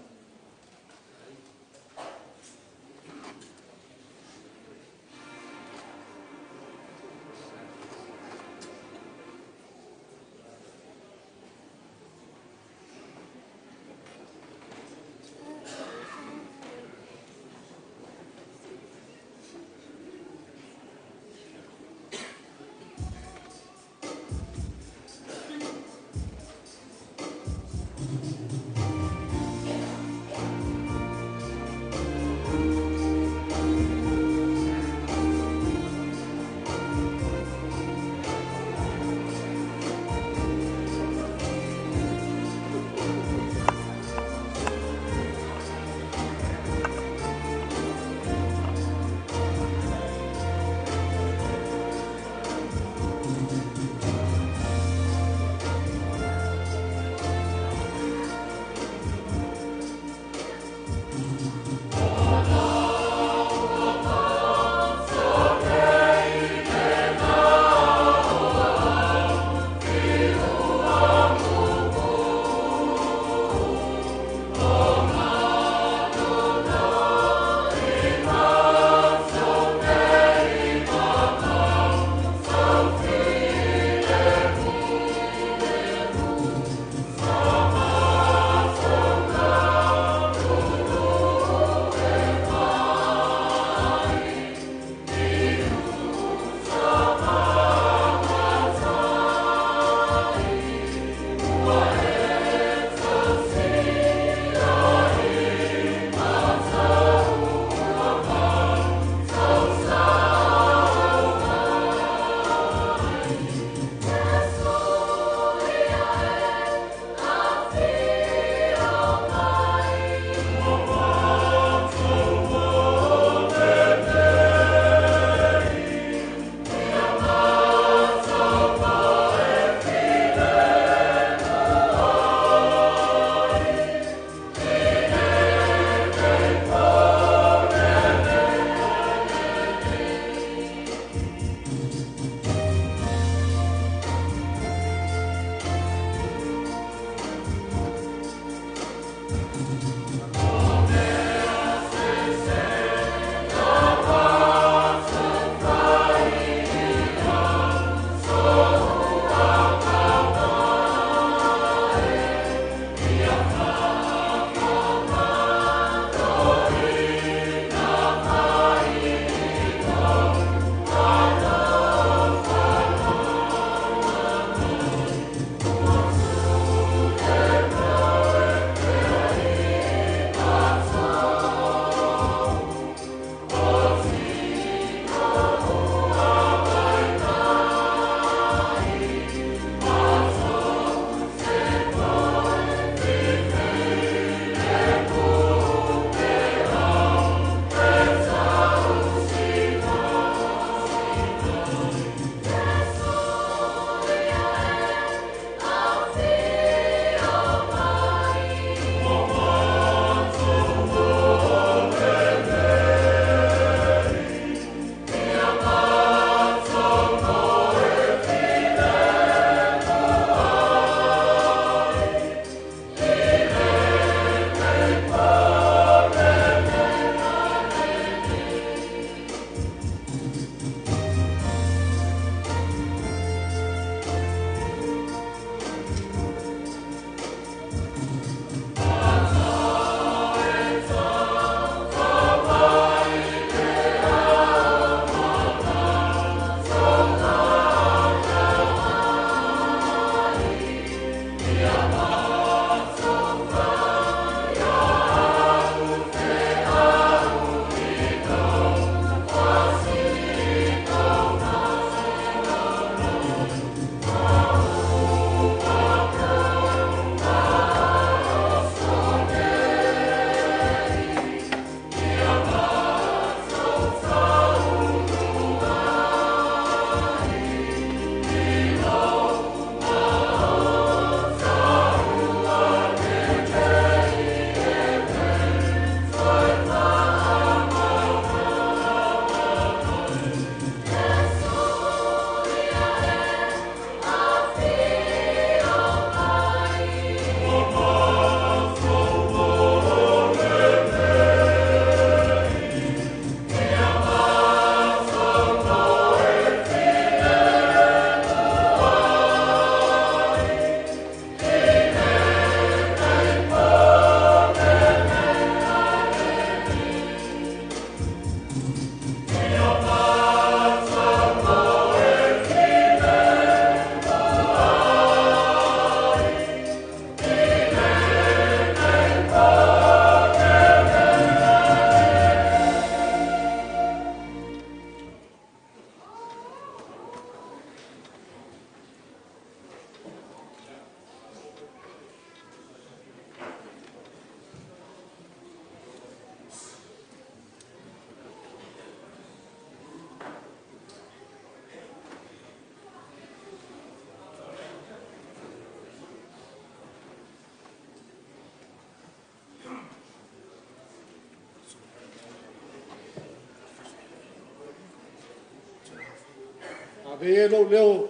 e lo leo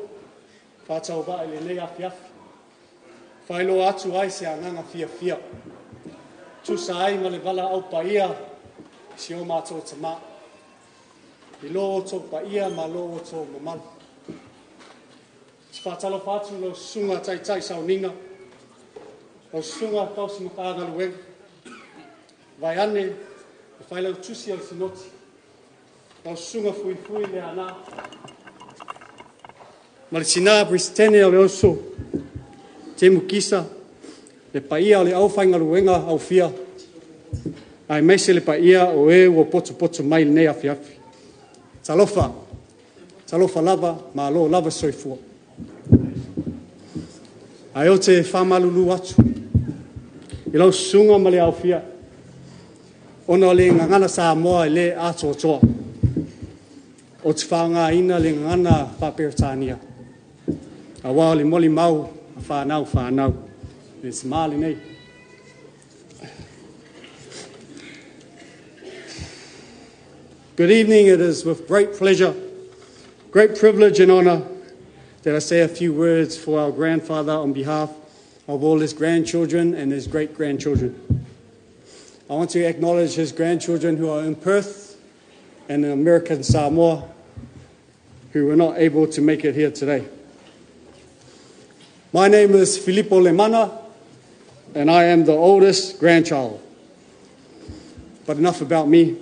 whātau ba ele nei afiafi. Whaelo atu ai se anganga fia. Tu sa ai ma le wala au paia si o mātou tama. I lo o tō paia ma lo o tō mamalu. Si whātalo whātu lo sunga tai sauninga. Lo sunga tausi mawhanga luenga. Vai ane, e whailau tusi al sinoti. Lo sunga fui le ana. Ma le sina bristene o le oso. Te mukisa. Le paia o le au whainga luenga au fia. Ai meise le paia o e ua poto mai nei afiafi. Talofa lava, ma lo lava soifua. Ai o te whamalulu atu. I lau sunga ma le au fia. Ona le ngangana sa moa le ato toa. O te whaanga ina le ngangana whaperitania. A wā le moli mau, a whanau. Le smali nei. Good evening. It is with great pleasure, great privilege and honour that I say a few words for our grandfather on behalf of all his grandchildren and his great-grandchildren. I want to acknowledge his grandchildren who are in Perth and in American Samoa who were not able to make it here today. My name is Filippo Lemana and I am the oldest grandchild. But enough about me.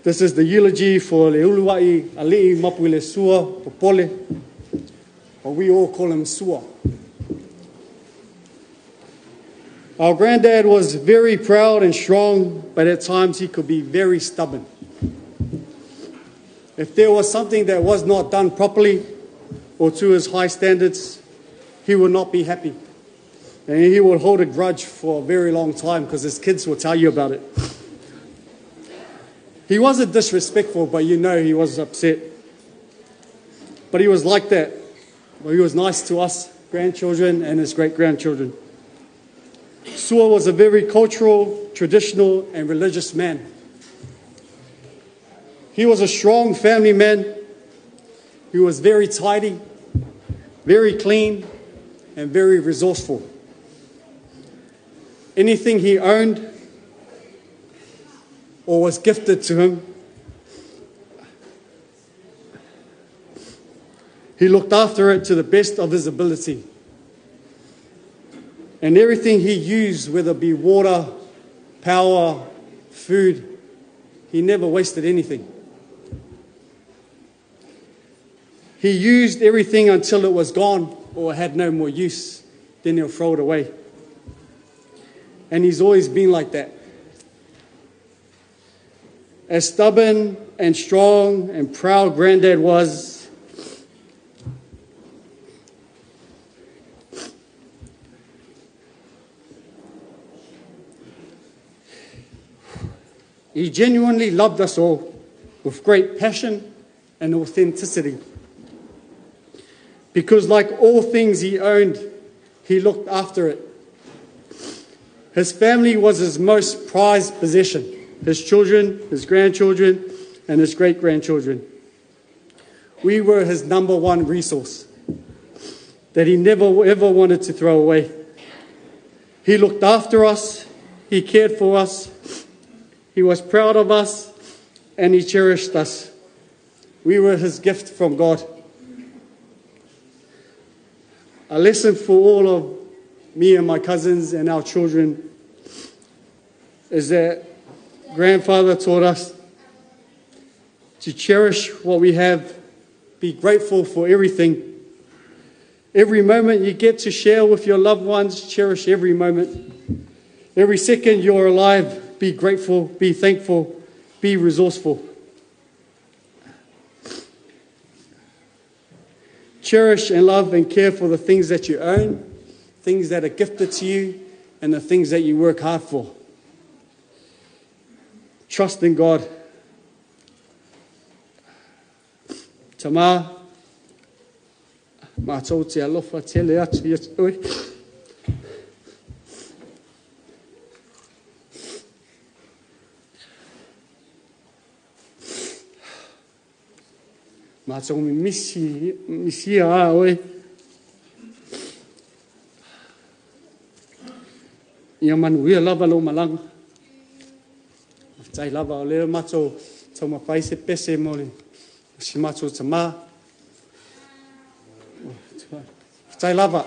This is the eulogy for Leuluaiali'i Mapuilesua Popole, or we all call him Sua. Our granddad was very proud and strong, but at times he could be very stubborn. If there was something that was not done properly or to his high standards, he would not be happy. And he would hold a grudge for a very long time because his kids will tell you about it. He wasn't disrespectful, but you know he was upset. But he was like that. Well, he was nice to us, grandchildren and his great-grandchildren. Sua was a very cultural, traditional, and religious man. He was a strong family man. He was very tidy, very clean, and very resourceful. Anything he owned or was gifted to him, he looked after it to the best of his ability. And everything he used, whether it be water, power, food, he never wasted anything. He used everything until it was gone or had no more use. Then he'll throw it away. And he's always been like that. As stubborn and strong and proud Granddad was, he genuinely loved us all with great passion and authenticity. Because like all things he owned, he looked after it. His family was his most prized possession. His children, his grandchildren, and his great-grandchildren. We were his number one resource that he never ever wanted to throw away. He looked after us, he cared for us, he was proud of us, and he cherished us. We were his gift from God. A lesson for all of me and my cousins and our children is that Grandfather taught us to cherish what we have, be grateful for everything. Every moment you get to share with your loved ones, cherish every moment. Every second you're alive, be grateful, be thankful, be resourceful. Cherish and love and care for the things that you own, things that are gifted to you, and the things that you work hard for. Trust in God. Tama, mātou te alofa tele atu i oi. mātou mi misi a oe. Ia manuia lava lo malanga. Tai lava o leo mātou tau mawhai se pese mo le si mātou tamā. Tai lava.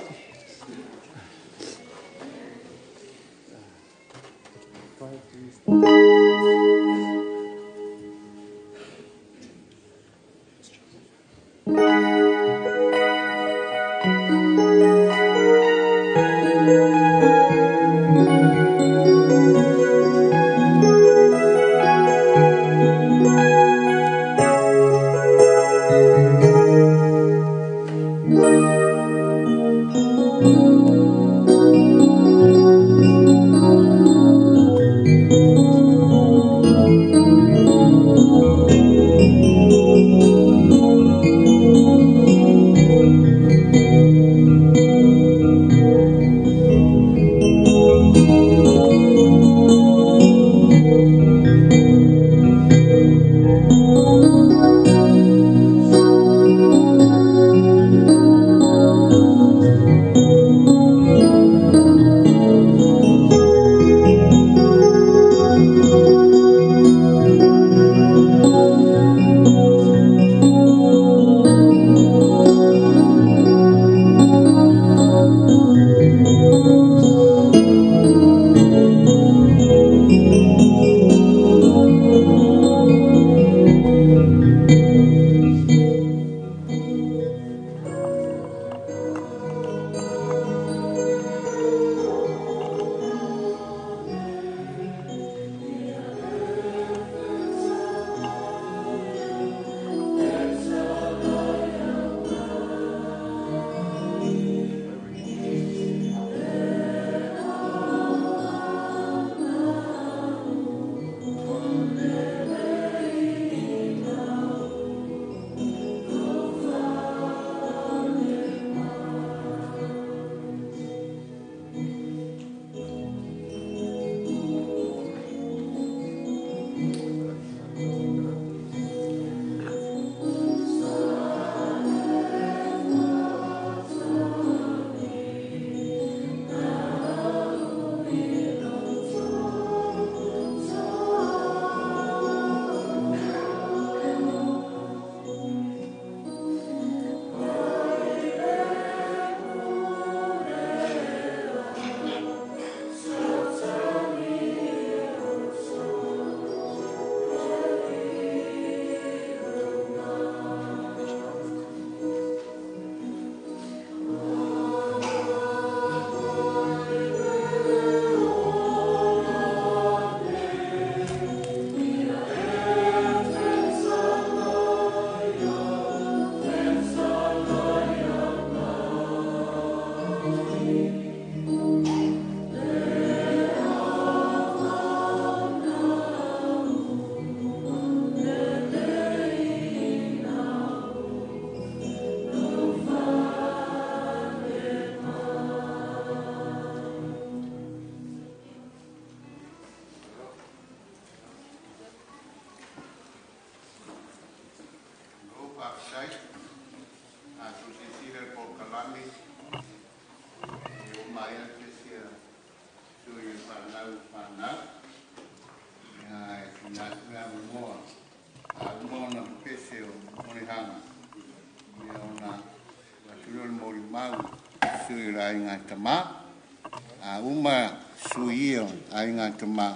Uma suio ai ngā tama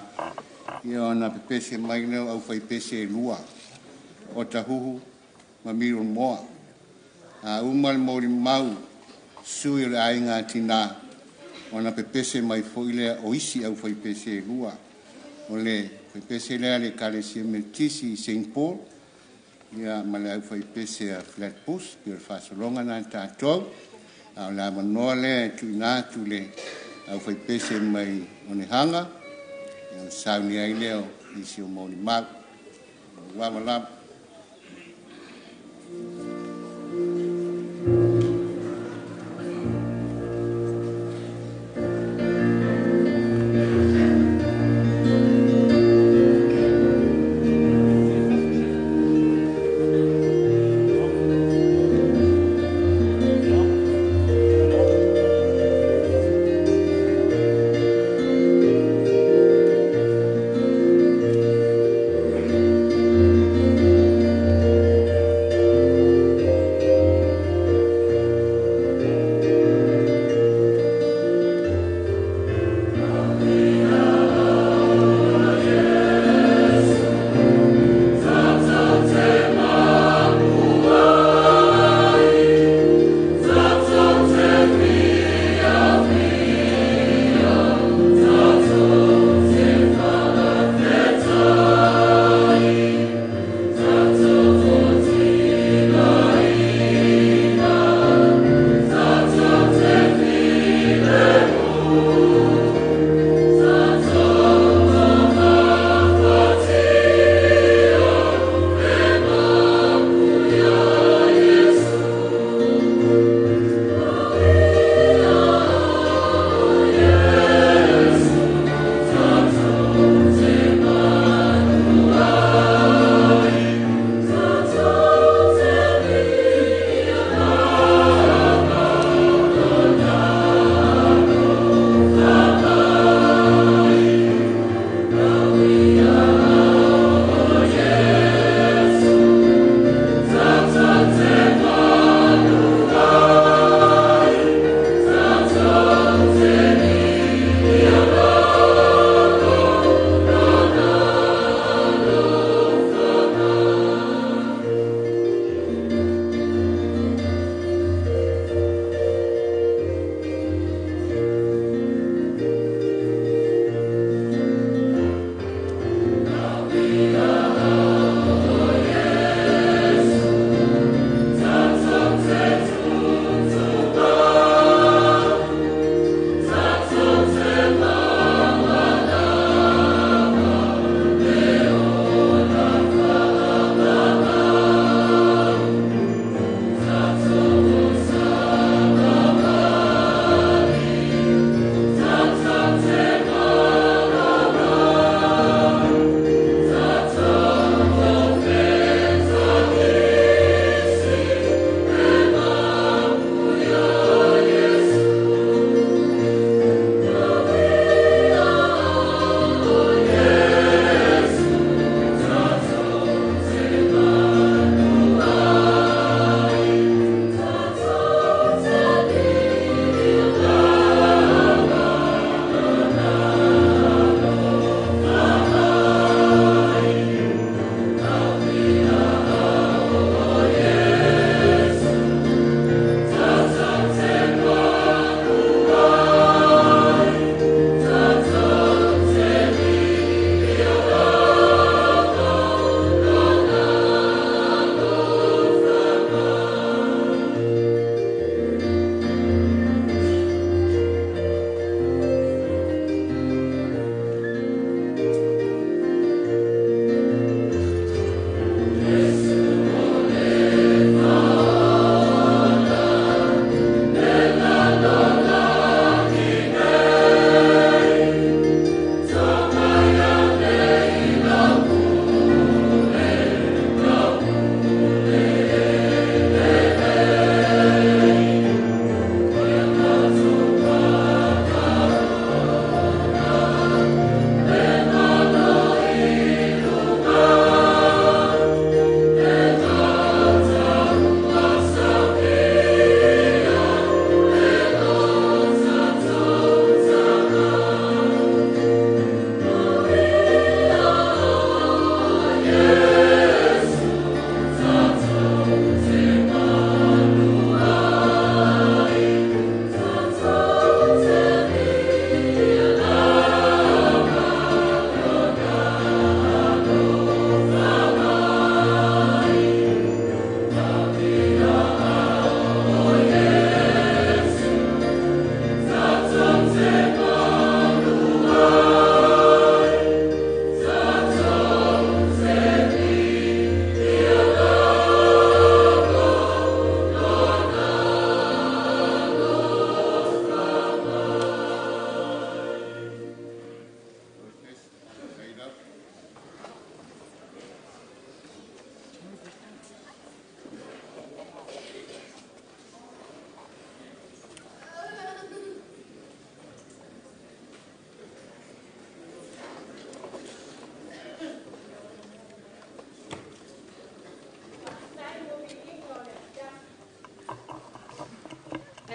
i ona pepese mai leo au whai pese lua o tahuhu ma miro moa. Uma le mori mau sui le ai ngā tina ona pepese mai foile o isi au whai pese lua. O le pepese lea le kare si metisi i St. Paul ia ma le au whai pese a Flatbush ki le whasolonga nā tātou. Au la manoa le tu nā tu le au whai pese mai o ne hanga, sauni ai leo i si o mauni mau. Wawalap.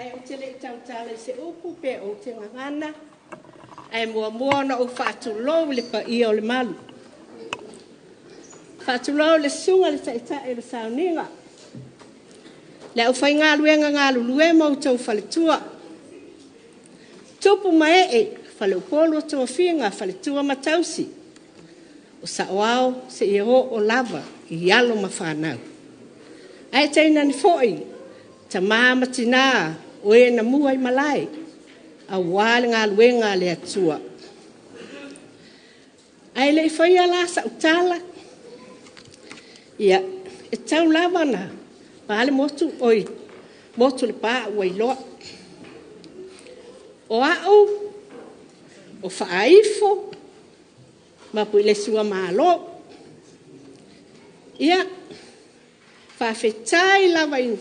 Ai o te le tau tala I se upu pe o te ngangana. Ai mua na o whaatulou le pa ia o le malu. Whaatulou le sunga le tae le sauninga. Le au whai ngā luenga ngā lulue mau tau whaletua. Tupu mai whale upolo tau whianga whaletua matausi. O sa oao se I o lava I alo ma whanau. Ai teina ni foi, ta mama tina o na mua I malai. A wale ngā luenga le atua. Ai le whai ala sa utala. Ia, e tau lava na. Pale motu oi, motu le paa ua iloa. O au, o whaaifo, Mapuilesua malo. Ia, whawhetai lava I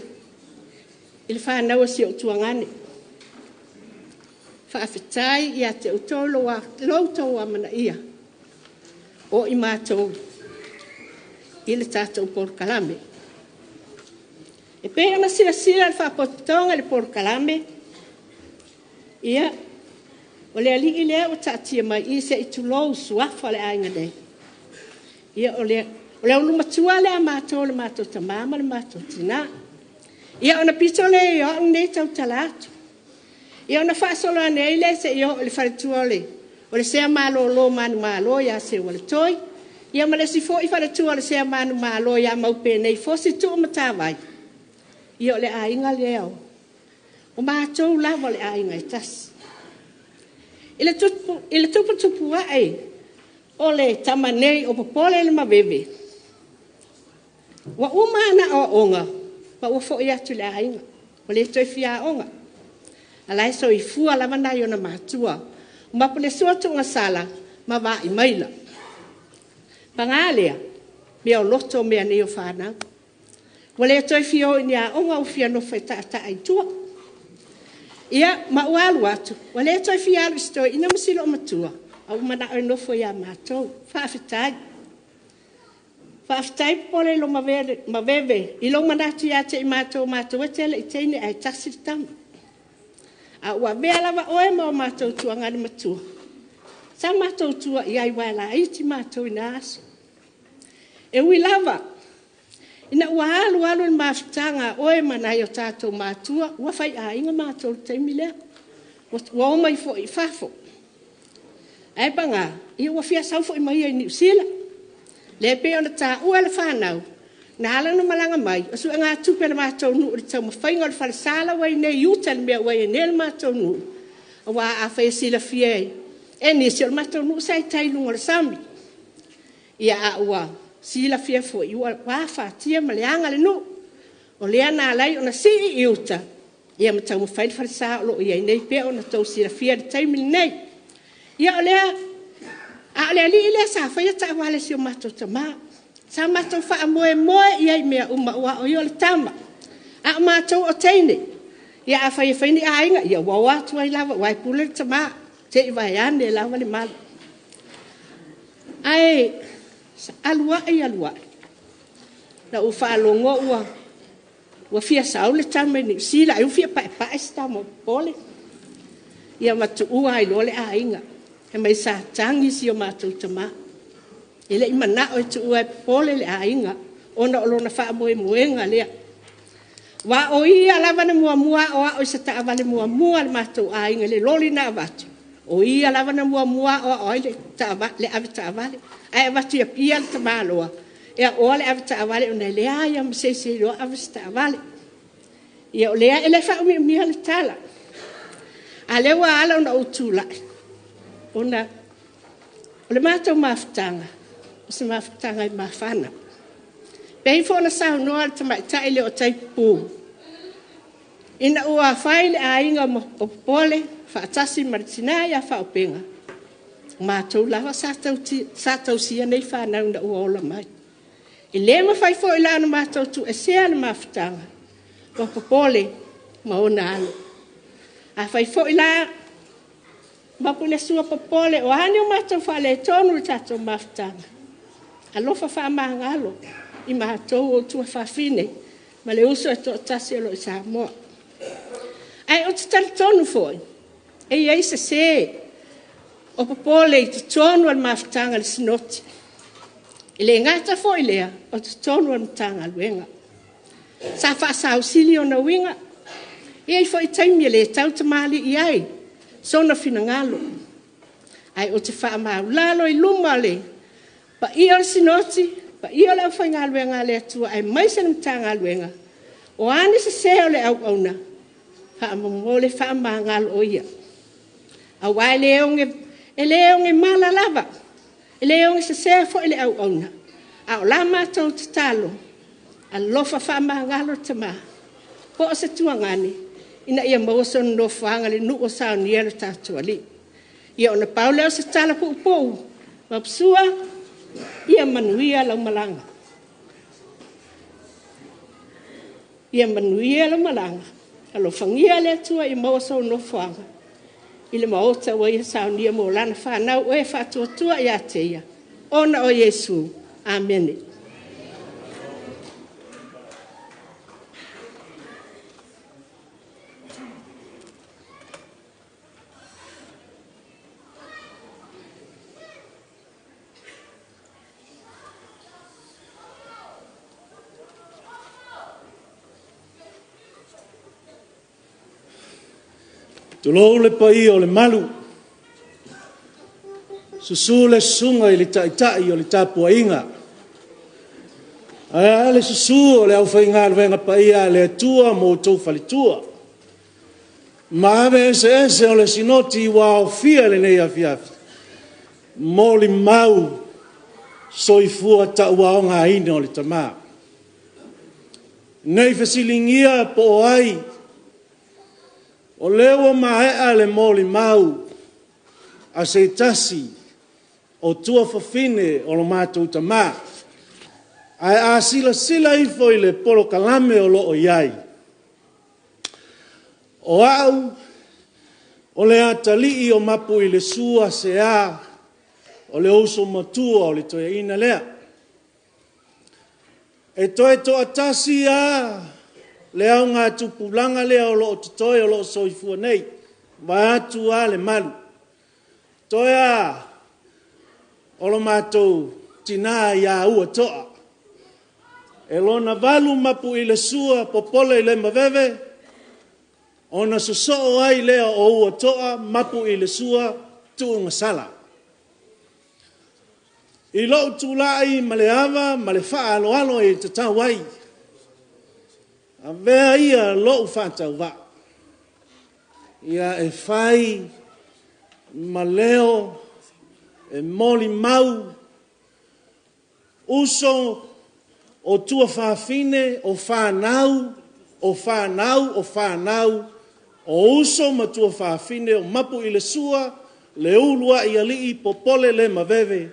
le whanau si o tuangane. Whawhetai ia te utolo a lautou a mana ia. O I mātou, I le tātou porkalame. E pēra na sira le whapotonga le porkalame. Ia, o le ali'i lea o tātia mai I se I tulou suafa le ainga nei. Ia, o le ulumatua le a mātou le mātou tamama le mātou tina. Ia, o na pito le I o nei tau talatu. Ia, o na whaasolo nei le se I o le whaletua le. O le sea malo lo manu malo ia se wale toi. Ia, ma le si fo I whaletua le sea manu malo ia maupe nei fo si tu o matawai. Ia, o le ainga leo. O mātou lava le ainga I tas. Ile tupu wae, o le tamanei o popole le mawebe. Wa umana o onga, wa ufo I atu le ainga, o le toi fia onga. Alai so I fua lava nai o na mātua, o Mapuilesua tunga sala, ma wa I maila. Pangalea, mea o loto mea nei o whanau. Wa le toi fia o ni a onga o fia no fai ta ai tua. Ia, ma ualu atu. Wa le toi fia alu stoi, ina masilo o matua. Au mana o nofo ia mātou. Whaafitai. Whaafitai pole lo maweve. I lo manatu ia te I mātou e tele I teine ai tasiri tamu. A ua vea lava oe ma o mātou tua ngani matua. Sa mātou tua I ai waila iti mātou ina aso. E ui lava. Ina ua alu le mawhitanga oe manai o tātou mātua, ua whai a inga mātou teimi lea. Ua o mai fo I whafo. Ai panga, I ua fia saufo I mai ai New Zealand. Le pe ona tā ua le whanau. Na ala no malanga mai, o su ngā tupe le mātou nu, o le tau mawhainga o le whalesala wai nei iuta le mea wai ne le mātou nu. A wā a whai sila fia e. E nisi o le mātou nu sai tailunga le sami. Ia a ua. Sila fia fo I wa fatia ma le anga le no. O le ana alai ona si I iuta. Ia matau mo fai farisa o lo ia nei pe ona tau sila fia de taimi nei. Ia o lea a le ali le sa fai ta wale si o mato tama. Sa mato fa moe ia I mea uma wa o yo le tama. A mato o teine. Ia a fai ni a inga ia wa wa tu ai lava wa pule tama. Te vai ane lava le mal. Ai Aluwa'i. Na u whaalongo ua fia saule tama ni sila ai u fia pae sta mo pole. Ia matu ua ai lole a inga. He mai sa tangi si o mātou tama. Ele I mana o tu ua pole le a inga. Ona o lona wha moenga lea. Wa o ia lava na mua o a o sa ta avale mua le mātou a inga le loli na avatu. O ia lava na mua o a le avita avale. Ai watu ia pia le tamaloa. Ea o le avita avale o nei lea ia msese lo avita avale. Ia o lea ele wha umi le tala. A lewa ala ona utula. Ona, o le mātou mawhitanga. O se mawhitanga I mawhana. Pei fōna sau noa le tamai taile o taipu. Ina ua whaile a inga o pole, whaatasi maritina ia whaopenga. Mātou lava sa tau sia nei whanau na ua ola mai. I lema whai fo I lana mātou tu e sea le mawhitanga. Wa popole ma ona alo. A whai fo I la Mapuilesua Popole o hane o mātou whale tonu I tātou mawhitanga. A lofa whamangalo I mātou o tua whawhine. Ma le uso e tō tasi alo I Samoa. Ai te tala tonu foi. E ia isa se. O Popole i te tonu al mafutanga le sinoti. I le ngata foi lea, o te tonu al mtanga luenga. Sa whaasa ausili o na winga. Ia i foi taimia le tau te mali i ai. Sona fina ngalo. Ai o te wha maulalo i luma le. Pa ia o sinoti, pa ia o le au whai ngā luenga le atua, ai maise na mtanga luenga. O ane se seo le au auna. Wha mamole wha maa ngalo o ia. A wai leonge mala lava. E leonge se seo fo ele au auna. A o la mātou te talo. A lofa wha maa ngalo te maa. Po o se tuangani. Ina ia mauson no whaanga le nu o sao ni ele tātua li. Ia ona pauleo se tala pu upou. Mapsua, ia manuia lau malanga. Ia manuia lau malanga. Alo whangia le atua i mauson no whaanga. Ile maota wa ia sao ni mo lana whanau o e whatua tua ia te ia. Ona o Yesu. Amen. Tolo le pai o le malu. Susu le sunga i le taitai o le tapua inga. Ai le susu o le au whainga luenga pai a le atua mo tau whalitua. Maave ese o le sinoti wa o fia le nei a fiafi. Mo li mau soifua ta ua o ngā ine o le tamaa. Nei fasilingia po o ai. O lewa maea le moli mau a se tasi o tua whawhine o lo mātou tamā. Ai a sila i foi le polo kalame o lo o iai. O au, o le atali o Mapuilesua se a, o le oso matua o le toia ina lea. E toe to atasi a, le au ngā tupulanga lea o loo tutoi o loo soifua nei. Vai atu a le malu. Toia o lo mātou tina ia ua toa. E lona valu Mapuilesua Popole le maveve. Ona soso ai lea o ua toa Mapuilesua tuunga sala. I loo tulai ma le ava ma le faa alo e te tawai. A vea ia lo whātau wā. Ia e whai, ma leo, e moli mau, uso o tua whawhine, o whanau, o uso ma tua whawhine, o Mapuilesua, le Uluwaii Popole le maveve.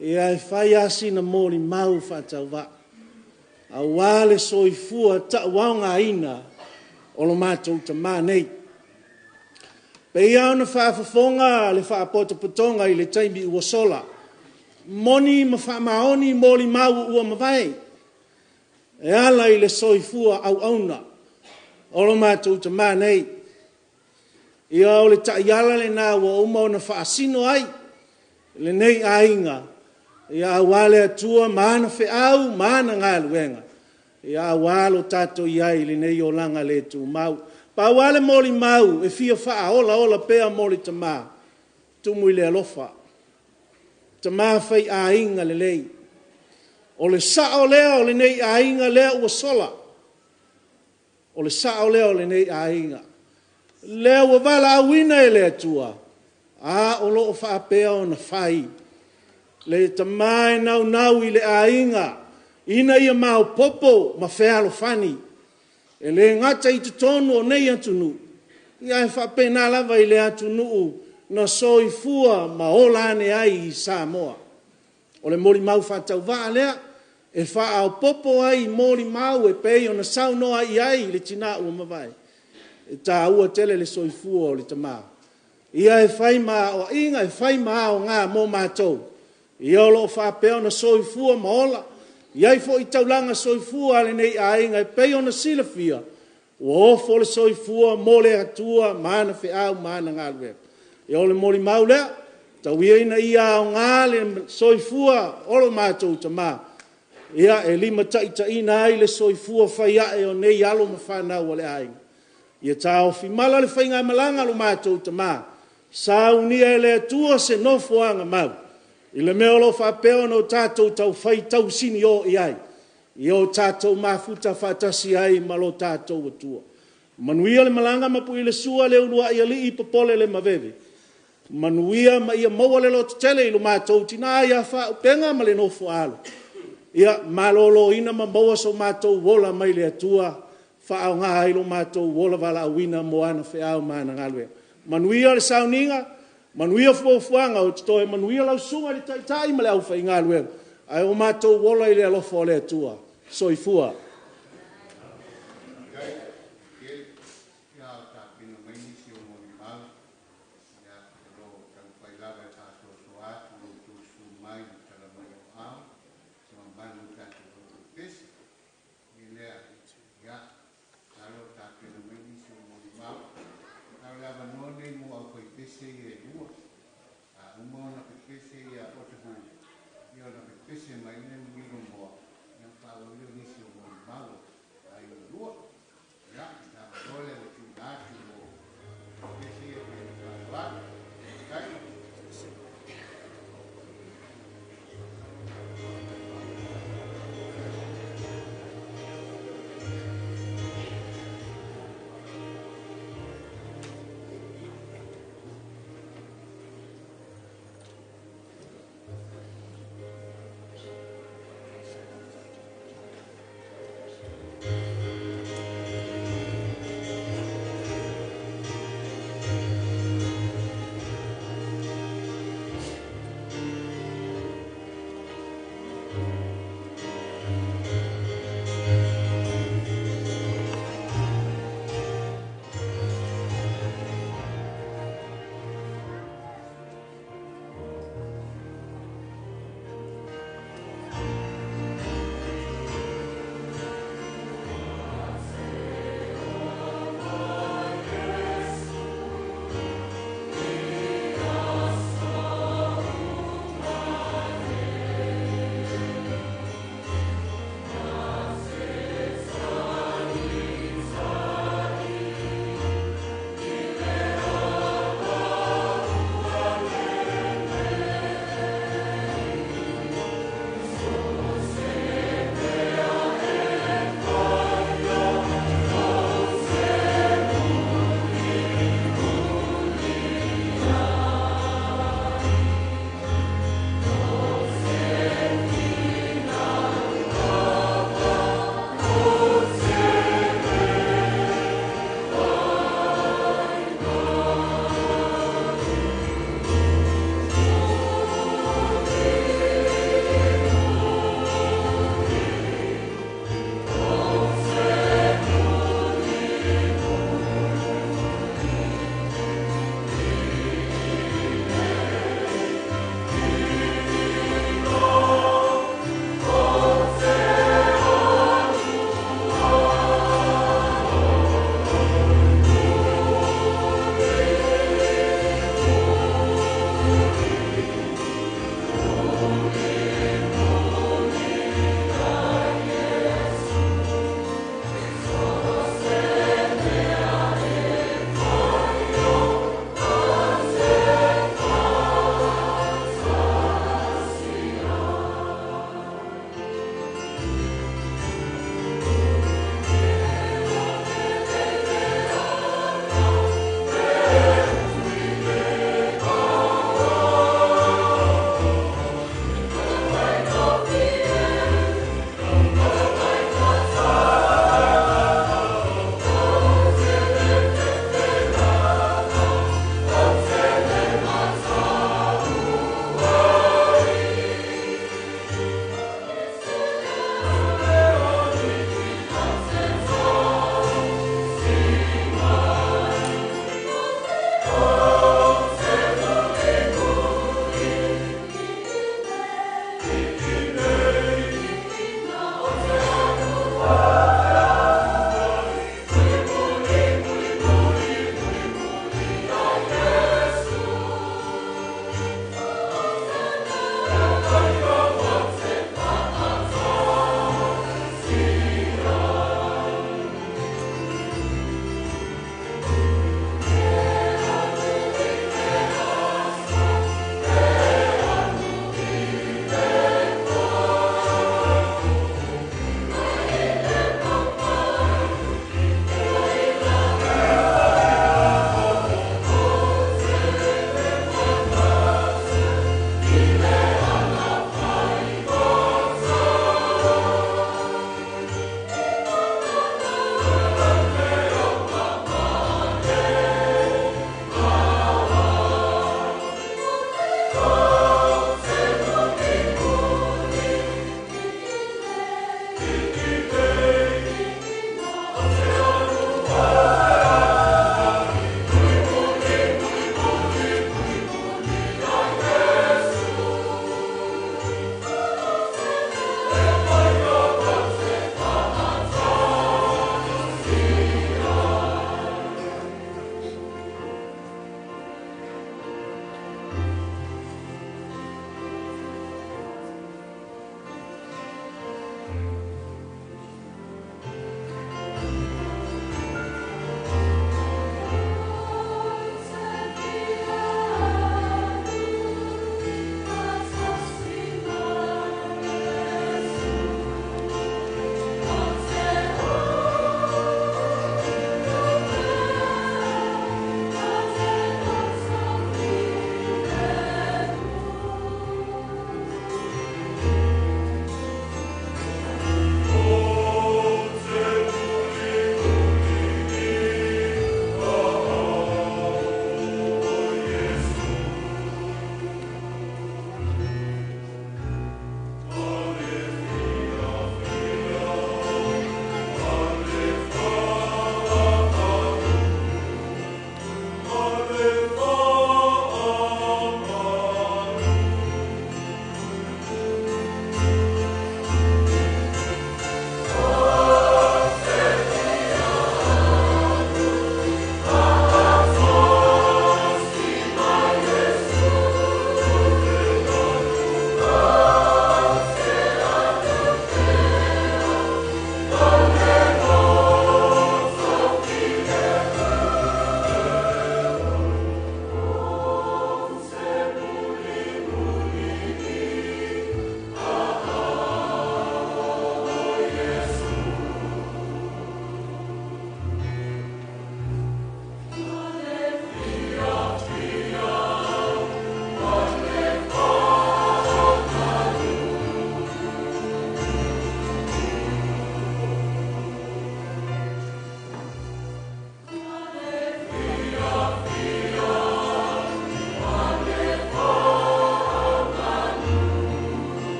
Ia e whai asina moli mau whātau wā. A wale soifua ta waunga ina o lo mātou ta mānei. Pe ia ona whaafafonga le whaapotopotonga i le taimi ua sola. Moni ma whaamaoni moli mau ua mawai. E ala i le soifua au auna o lo mātou ta mānei. Ia o le taiala le nā ua uma ona whaasino ai. Le nei ainga. Ia wale atua maana wheau, maana ngā luenga. Ia walo tato iai le nei o langa le tu mau. Pa wale moli mau, e fia wha ola pea moli tamā. Tumu i le alofa. Tamā whai a inga le lei. O le sao lea o le nei a inga lea ua sola. O le sao lea o le nei a inga. Lea ua wala awina e lea tua. A o loo wha pea o na whai. Le tamai nau i le ainga. Ina ia mau popo ma whealo whani. E le ngata i te tonu o nei atunu. Ia e whapena lava i le atunu na soifua ma olane ai i Samoa. O le mori mau whatau waa lea. E wha au popo ai mori mau e pei o na saunoa i ai le tina ua mawai. E tā ua tele le soifua o le tamā. Ia e whai maa o inga e whai maa o ngā mō mātou. Ia o loo whapeo na soifua maola. Iai fo i taulanga soifua ale nei a inga e pei ona silafia. o fo le soifua mo le atua mana feʻau mana galuega ia o le molimau lea tauiaina ia o gā le soifua o lo matou tamā ia e lima taʻitaʻina ai le soifua faiaʻe o nei alo ma fanau o le aiga ia taofimala le faigamalaga lo matou tamā saunia e le atua se nofo aga mau i le mea o lo faapea ona o tatou taufai tausini o i ai ia o tatou mafuta faatasi ai ma lo tatou atua manuia le malaga mapuilesua le uluaiali'i popole le maveve manuia ma ia maua le lotetele i lo matou tinā ia faaupega ma le nofo alo ia malōlōina ma maua so matou ola mai le atua faaogā ai lo matou ola valaauina mo ana feʻau managaluega manuia le sauniga manuia fuafuaga o totoe manuia lausuga i le taʻitaʻi ma le ʻaufaigaluega ae o matou ola i le alofa o le atua soifua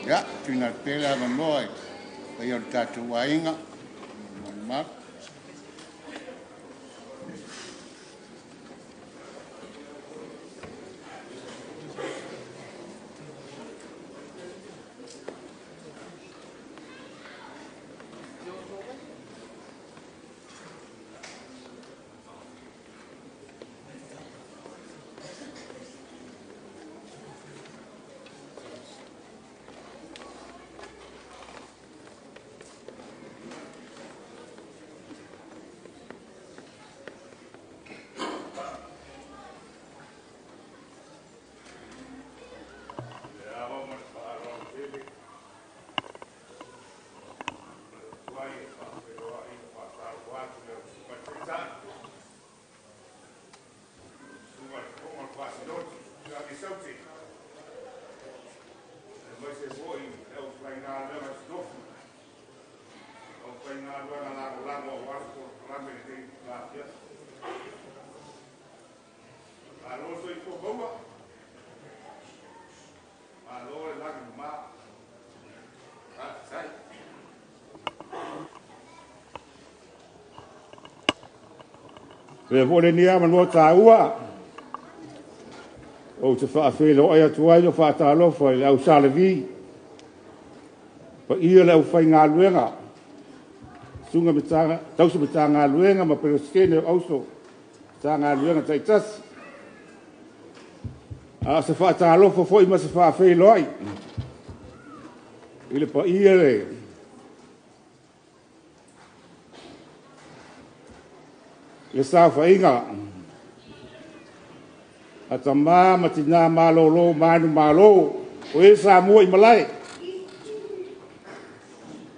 Ya, tuna pela mamoi. Kaya tatu wainga. Mak. Le vole ni ama no taua. O te whaafelo ai atuai no whaatalofa i au salevi. Pa ia le au whai ngā luenga. Sunga mitanga, tausa mitanga ngā luenga ma pero skene au so. Tā ngā luenga taitas. A se whaatalofa fo i ma se whaafelo ai. Ile pa ia le. Le sa whainga. A ta mā matina mālolo, mānu mālo. O e sa mua i malai.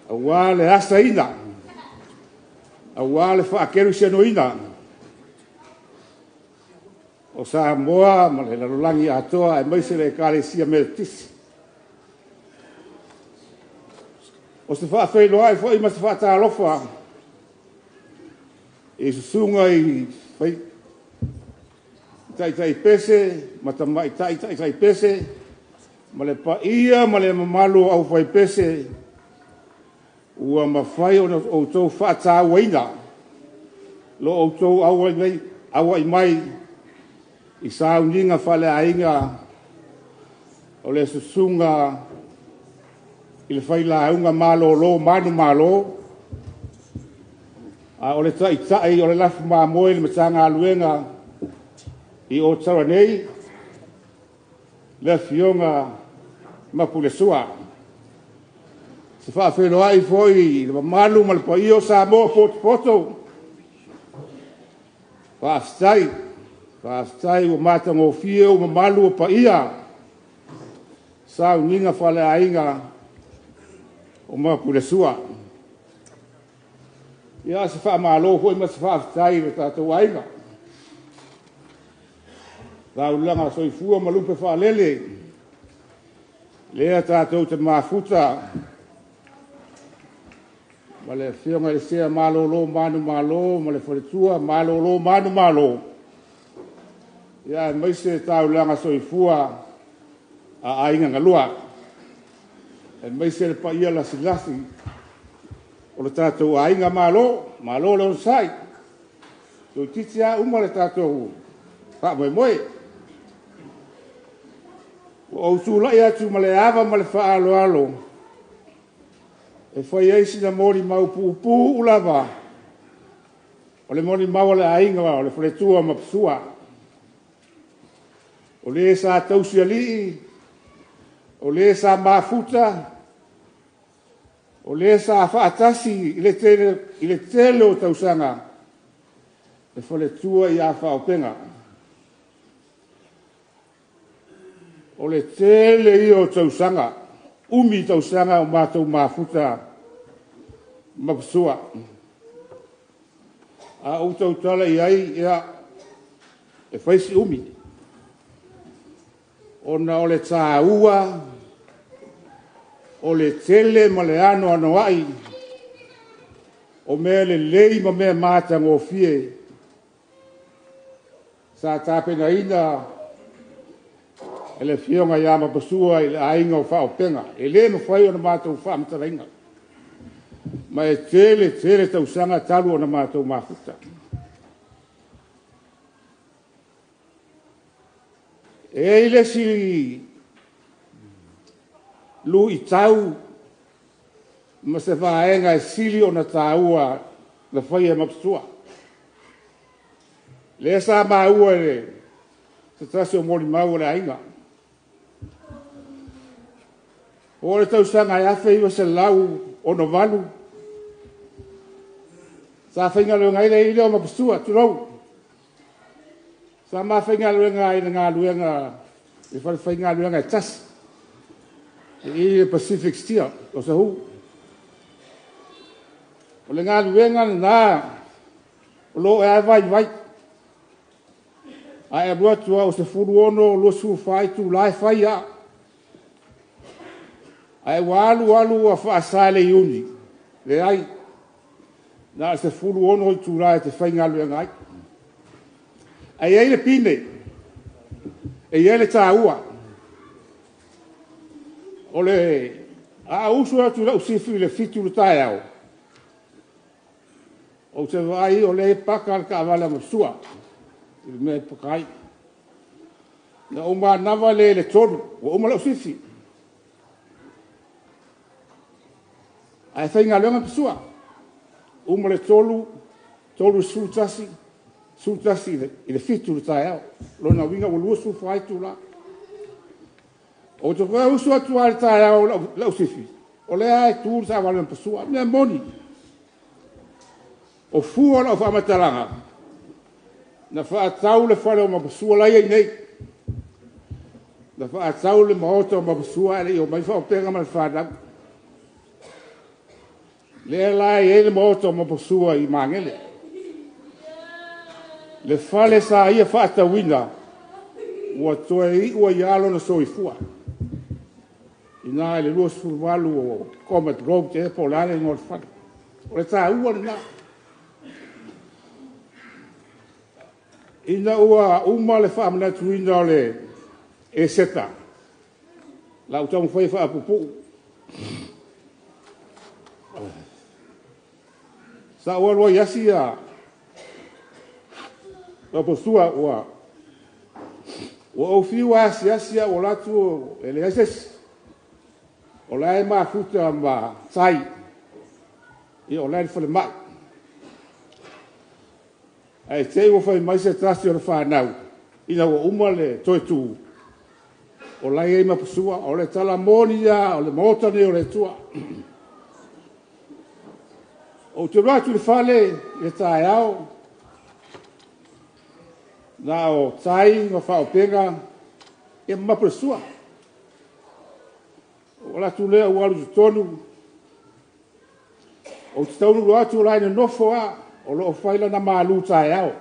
A wā le asa ina. A wā le whaakeru siano ina. O sa moa ma le larolangi atoa e maise le kare sia me tisi. O se whaafeilo ai fo i ma se whaatalofa. E susunga i whai tai pese, ma tamai tai pese, ma le paia, ma le mamalu au whai pese, ua ma whai o tau whaata waina, lo o tau awa i mai, i sāu ninga whale ainga, o le susunga, i le whai launga malo lo, manu malo, o le tai o le lafu māmoe le matanga aluenga i o tara nei le fionga Mapuilesua. Se whaafelo ai foi le mamalu ma le paio sa moa poto. Whaaftai o matanga o fie o mamalu o paia. Sa uninga whale ainga o Mapuilesua. Ia se whaamalo hoi ma se whaaftai le tātou ainga. Laulanga soifua ma lupe whaalele. Lea tātou te mafuta. Ma le whionga le sea malolo manu malo, ma le wharetua malolo manu malo. Ia maise taulanga soifua a ainga ngalua. E maise le paia la silasi. O le tātou ainga malo le on sai. So titia uma le tātou pa moe. O tūla ia tu ma le ava ma le whaalo. E whai eisi na mori mau pupu ulava. O le mori mau le ainga o le wharetua ma psua. O le sa tausia lii. O le sa mafuta. O le sa whaatasi i le tele o tausanga. E wharetua i a whaopenga. O le tele i o tausanga, umi tausanga o mātou mafuta mapsua. A o tautala i ai ia e whaisi umi. Ona o le tāua, o le tele ma le ano ai, o mea le lei ma mea mātanga o fie. Sa tāpena ina ele fionga ia mapasua i le ainga o whaopenga. E le mawhai o na mātou whaamataringa. Ma e tele tausanga talu o na mātou mafuta. E ile si lu i tau ma se whaenga e sili o na tāua na whai e mapasua. Le sa maua le se tasi o mori mau le ainga. O le tausanga e awhi iwa se lau o no walu. Sa whainga lua ngai le ile o mapasua, turau. Sa ma whainga lua ngai le ngā luenga, e whainga lua ngai tas. E i Pacific Steel, o sa hu. O le ngā luenga na, o lo e vai. A e bua tua o se furu ono o lo su whai tu lai whai a. A e walu a whaasai le iuni. Le ai. Na se furu ono i tu lai te whainga lua ngai. A e le pine. E le tā ua. O le a usu atu lau sifu le fitu le tai au. O te vai o le paka ka avala masua. Me pakai. Na uma nava le tonu. O uma lau sifi. A e whainga leonga pasua. Uma le tolu sultasi i le fitu le tai au. Lona winga o lua sufu aitu la. O te koe usu atu a le tai au lau sifi. O le ai tūru sa wale pasua. Mea moni. O fua la o whamatalanga. Na whaatau le whare o mapasua lai ei nei. Na whaatau le maota o mapasua ele i o mai whaopenga ma le whanau. Le lai e le maota o mapasua i mangele. Le whale sa ia whaatawina ua toe i ua ialo na soifua. I nā le lua surwalu o Comet Grove te e polane ngor whana. O le tā ua na. Ina ua uma le whaamana tuina o le e seta. Lau tamu whai whaapupu. Sa ua roa yasi a postua ua o fiu asi o latu e le ases. O la e mafuta ma tai. I o la e whale mai. Ai te ua whai mai se tasi o le whanau. Ina ua uma le toi tū. O lai e mapasua, o le tala monia, o le motane, o le tua. O te ratu le whale, e tae au. Na o tai, ma whaopenga, e mapasua. O la tu lea ualu tu tonu. O te taunu ratu o lai na nofo a. O lo whaila na maalu tae au.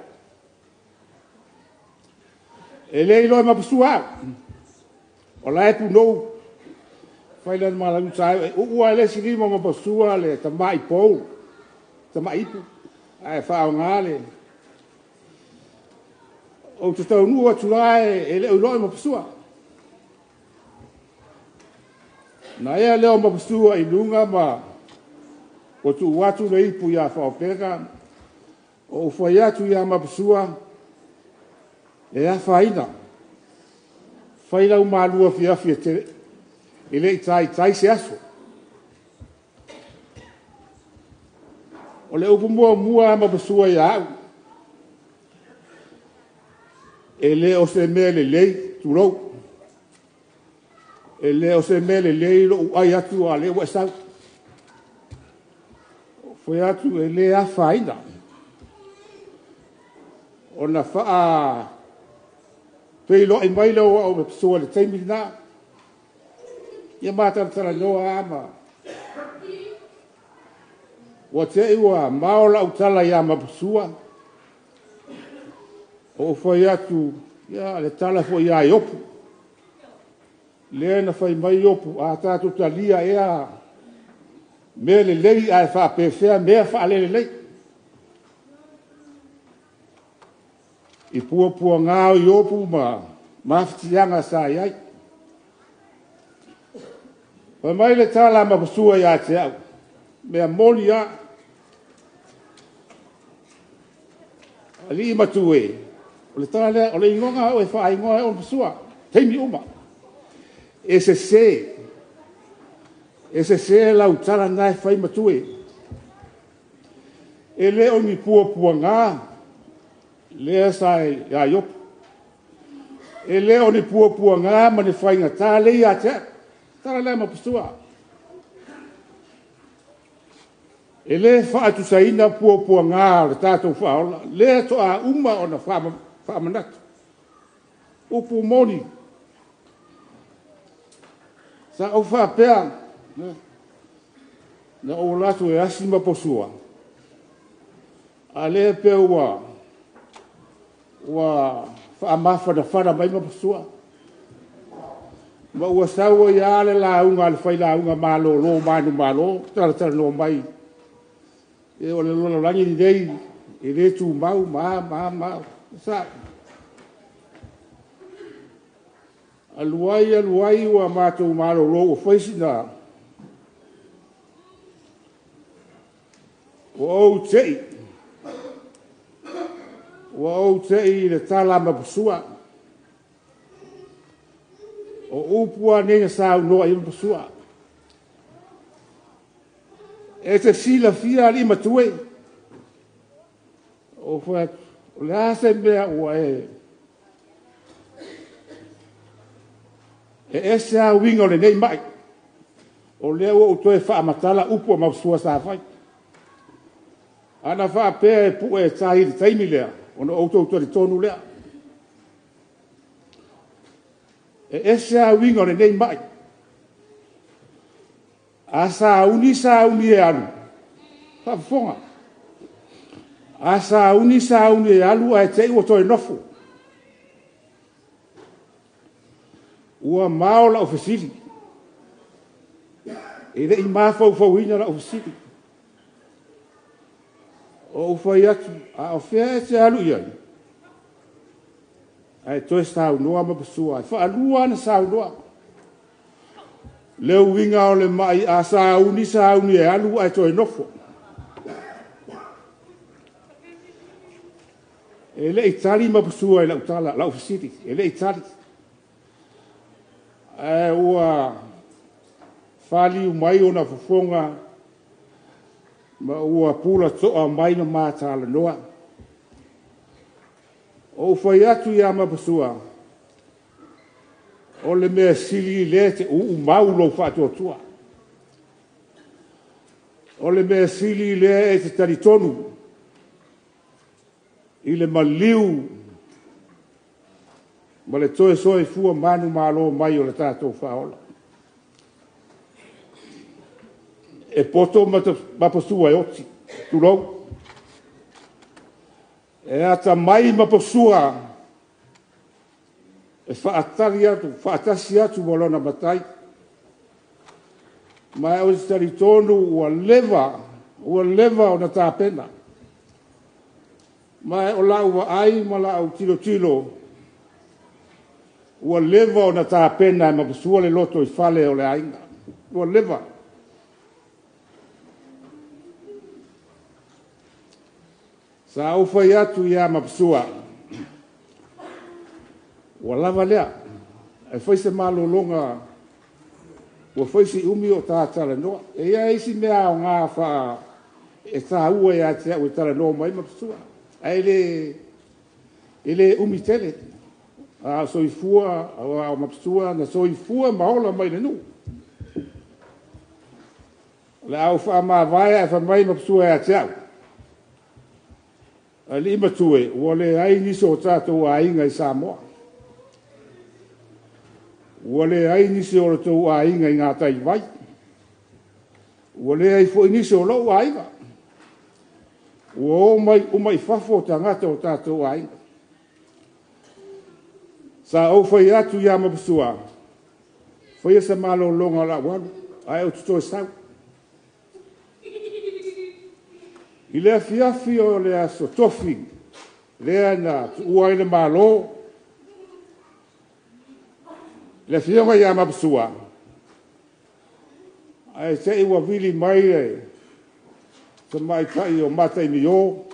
E le ilo e mapasua au. O la e punou. Whaila na maalu tae au. Ua e le sinima mapasua le tamai pou. Tamai ipu. Ai whao ngale. O te taunu atu lae e le ilo e mapasua. Na ea leo mapasua i lunga ma. O tu watu le ipu ia whaopeka. O whai atu ia mapasua, e a whaina. Whaina u maalua whiawhia te, e le tai se aso. O le upu mua mapasua ia au. E le o se mea le lei, turou. E le o se mea le lei, lo uai atu a le ua sau. Whai atu e le a whaina. O na wha peilo i mai loa o me pasua le teimi na. Ia mātara loa ama. Wa te iwa maola utala ia mapasua. O whai atu, ia le tala fo ia i opu. Lea na whai mai opu, a tātou talia ea. Mea le lei ai wha pefea, mea wha le lei. I pua ngāo i opu ma mawhitianga sa iai. Pa mai le tala mapasua ia te au. Mea moli a. Ali matue. O le tala lea, o le ingonga o e wha ingoa e o pasua. Teimi uma. E se lau tala nai whai matue. E le o mi pua ngā. Lea sai ia iopu. E le o ni pua ngā ma ni whai ngā tā le ia te au. Tala lea mapasua. E le whaatu saina pua ngā le tātou whaola. Le to a uma o na whamanatu. Upu moni. Sa au whaapea. Na o latu e asi mapasua. A le pe ua whaamafa na whara mai mapasua. Ma ua saua ia le launga le whai launga malo lo manu tala no mai. E o le lola langi ni dei e le tu mau ma sa aluai ua mātou malo lo o whaisina o au tei le tala mapasua o upua nenga sa noa i mapasua e te sila fia li matue o fa le ase mea ua e ese a winga o le nei mai o lea ua utoe wha amatala upua mapasua sa fai ana wha apea e pu e tahi te taimi lea ona outou le tonu lea e ese a winga o le nei mai a sa uni e alu whafonga a sa uni e alu a te ua toi nofu ua mao la ofisili e le i mafau ina la ofisili o ufai atu a ofea e te alu iai ai toi sau noa mapasua ai whaalua na sau noa leu winga o le mai a sa uni e alu ai toi nofo e le itali mapasua e la utala la ofisili e le itali e ua fali umai o na fofonga ma ua pula toa mai na mātala noa o fai atu ia mapasua o le mea sili le te mau lo whaatotua o le mea sili le e te taritonu i le maliu ma le toe soe fua manu malo mai o le tātou whaola e poto mapasua e oti turou e ata mai mapasua e whaatasi atu molona matai mai o te taritonu ua leva o na tāpena mai o lau wa ai ma lau tilo ua leva o na tāpena e mapasua le loto i fale o le ainga ua leva sa au fai atu ia mapasua ua lava lea e fai se malolonga ua fai se umi o tātala noa e ia isi mea o ngā wha e tā ua ia te au e tala noa mai mapasua e le umi tele a soifua a mapasua na soifua maola mai le nu le au wha mawaya e wha mai mapasua ia te au ali matue ua le ai niso o tātou a inga i Samoa ua le ai nisi o tau a inga i ngā tai vai. Ua le ai fo nisi o lau a inga. Ua o mai fafo ta ngata o tātou a inga. Sa au fai atu ia mapasua. Fai asa malo longa la wanu. Ai o tuto stau. I lea fiafi o lea so tofi. Lea na uai le malo. Le fionga ia mapasua. Ai se iwa vili mai e. Te mai kai o matai ni o.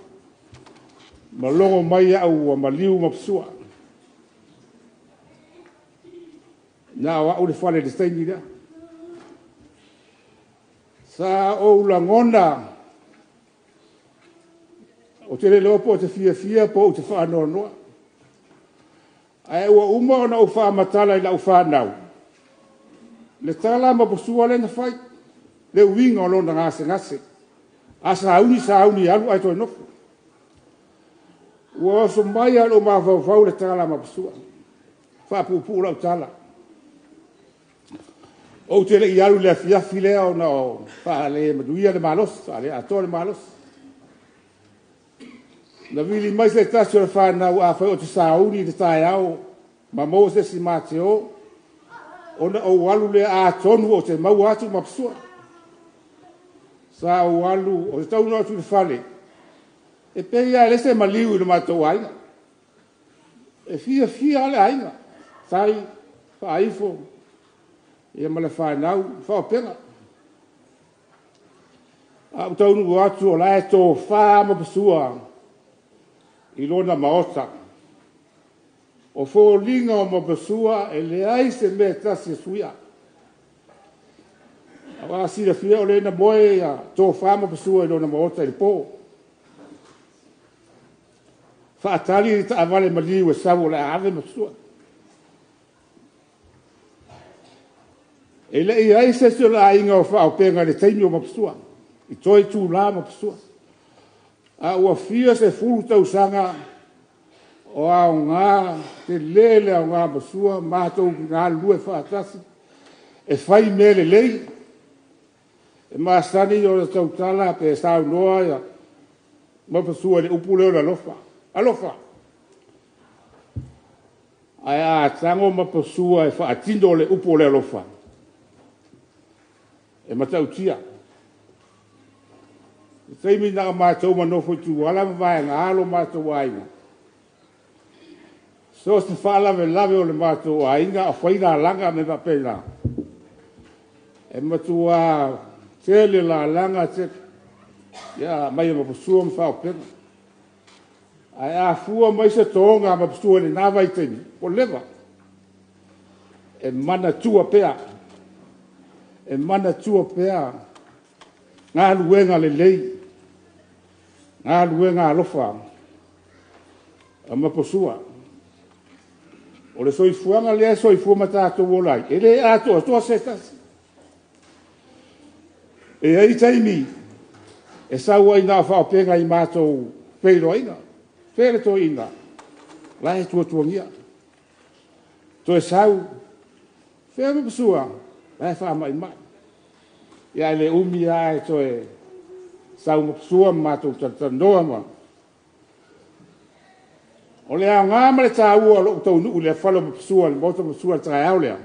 Malongo mai au ma liu mapsua. Na wa ule fale de steini da. Sa o la ngona. O te leo po te fia po te wha noa noa. Ai ua uma o na u wha matala i la u wha nau. Le tala ma posua le na whai. Le uinga o lona ngase. Asa hauni alu ai toi nofu. Ua oso mai alo ma vau le tala ma posua. Wha pupu lau tala. O te le i alu le afiafi lea o na o wha le maduia le malos. Ale ato le malos. Na vili mai se tasi o le whanau a whai o te sauni te tae au. Ma Moses i Mateo. O na o walu le a tonu o te mau atu mapsua. Sa o walu o te taunu atu le whale. E peia e lese maliu i le matou ainga. E fia ale ainga. Tai, whaifo. E ma le whanau, whaopenga. A o taunu atu o lae tō wha mapsua. I lona maota. O fōlinga o mapasua e le ai se me tasi suia. A sira fia o le na moe a tō wha mapasua i lona maota i pō. Whaatari i ta avale maliu e sawo le ave mapasua. E le i ai se se la inga o wha o penga le teimi o mapasua. I toi tū la mapasua. A ua fia se furu tau sanga o au ngā te lele au ngā masua mātou ngā lue whaatasi e whai mele lei e māstani o le tautala pe sau noa ia mapasua le upu leo la alofa ai a tango mapasua e whaatindo le upu le alofa e matautia e teimi nga mātou manofo tu wala mawai ngā alo mātou ainga. So se fala me lave o le matou ainga a whaira langa me papela. E matua tele la langa te ya mai mapasua me whao pena. Ai a fua mai se tonga mapasua le nawa i teni. O lewa. E mana tua pea. E mana tua pea. Ngā luenga le lei. Ngā luenga alofa. A mapasua. O le soifuanga lea soifua matato wolai. E le ato ato se tasi. E ai taimi. E saua ina whao penga i mātou peiro ina. Pere to ina. Lai tua ngia. To e sau. Pere pasua. Lai wha mai mai. Ia le umi ai to e sau mapsua mātou tatanoa ma. O le au ngā mare tā ua lo tau nuu le whalo mapsua, le mota mapsua le tae au lea.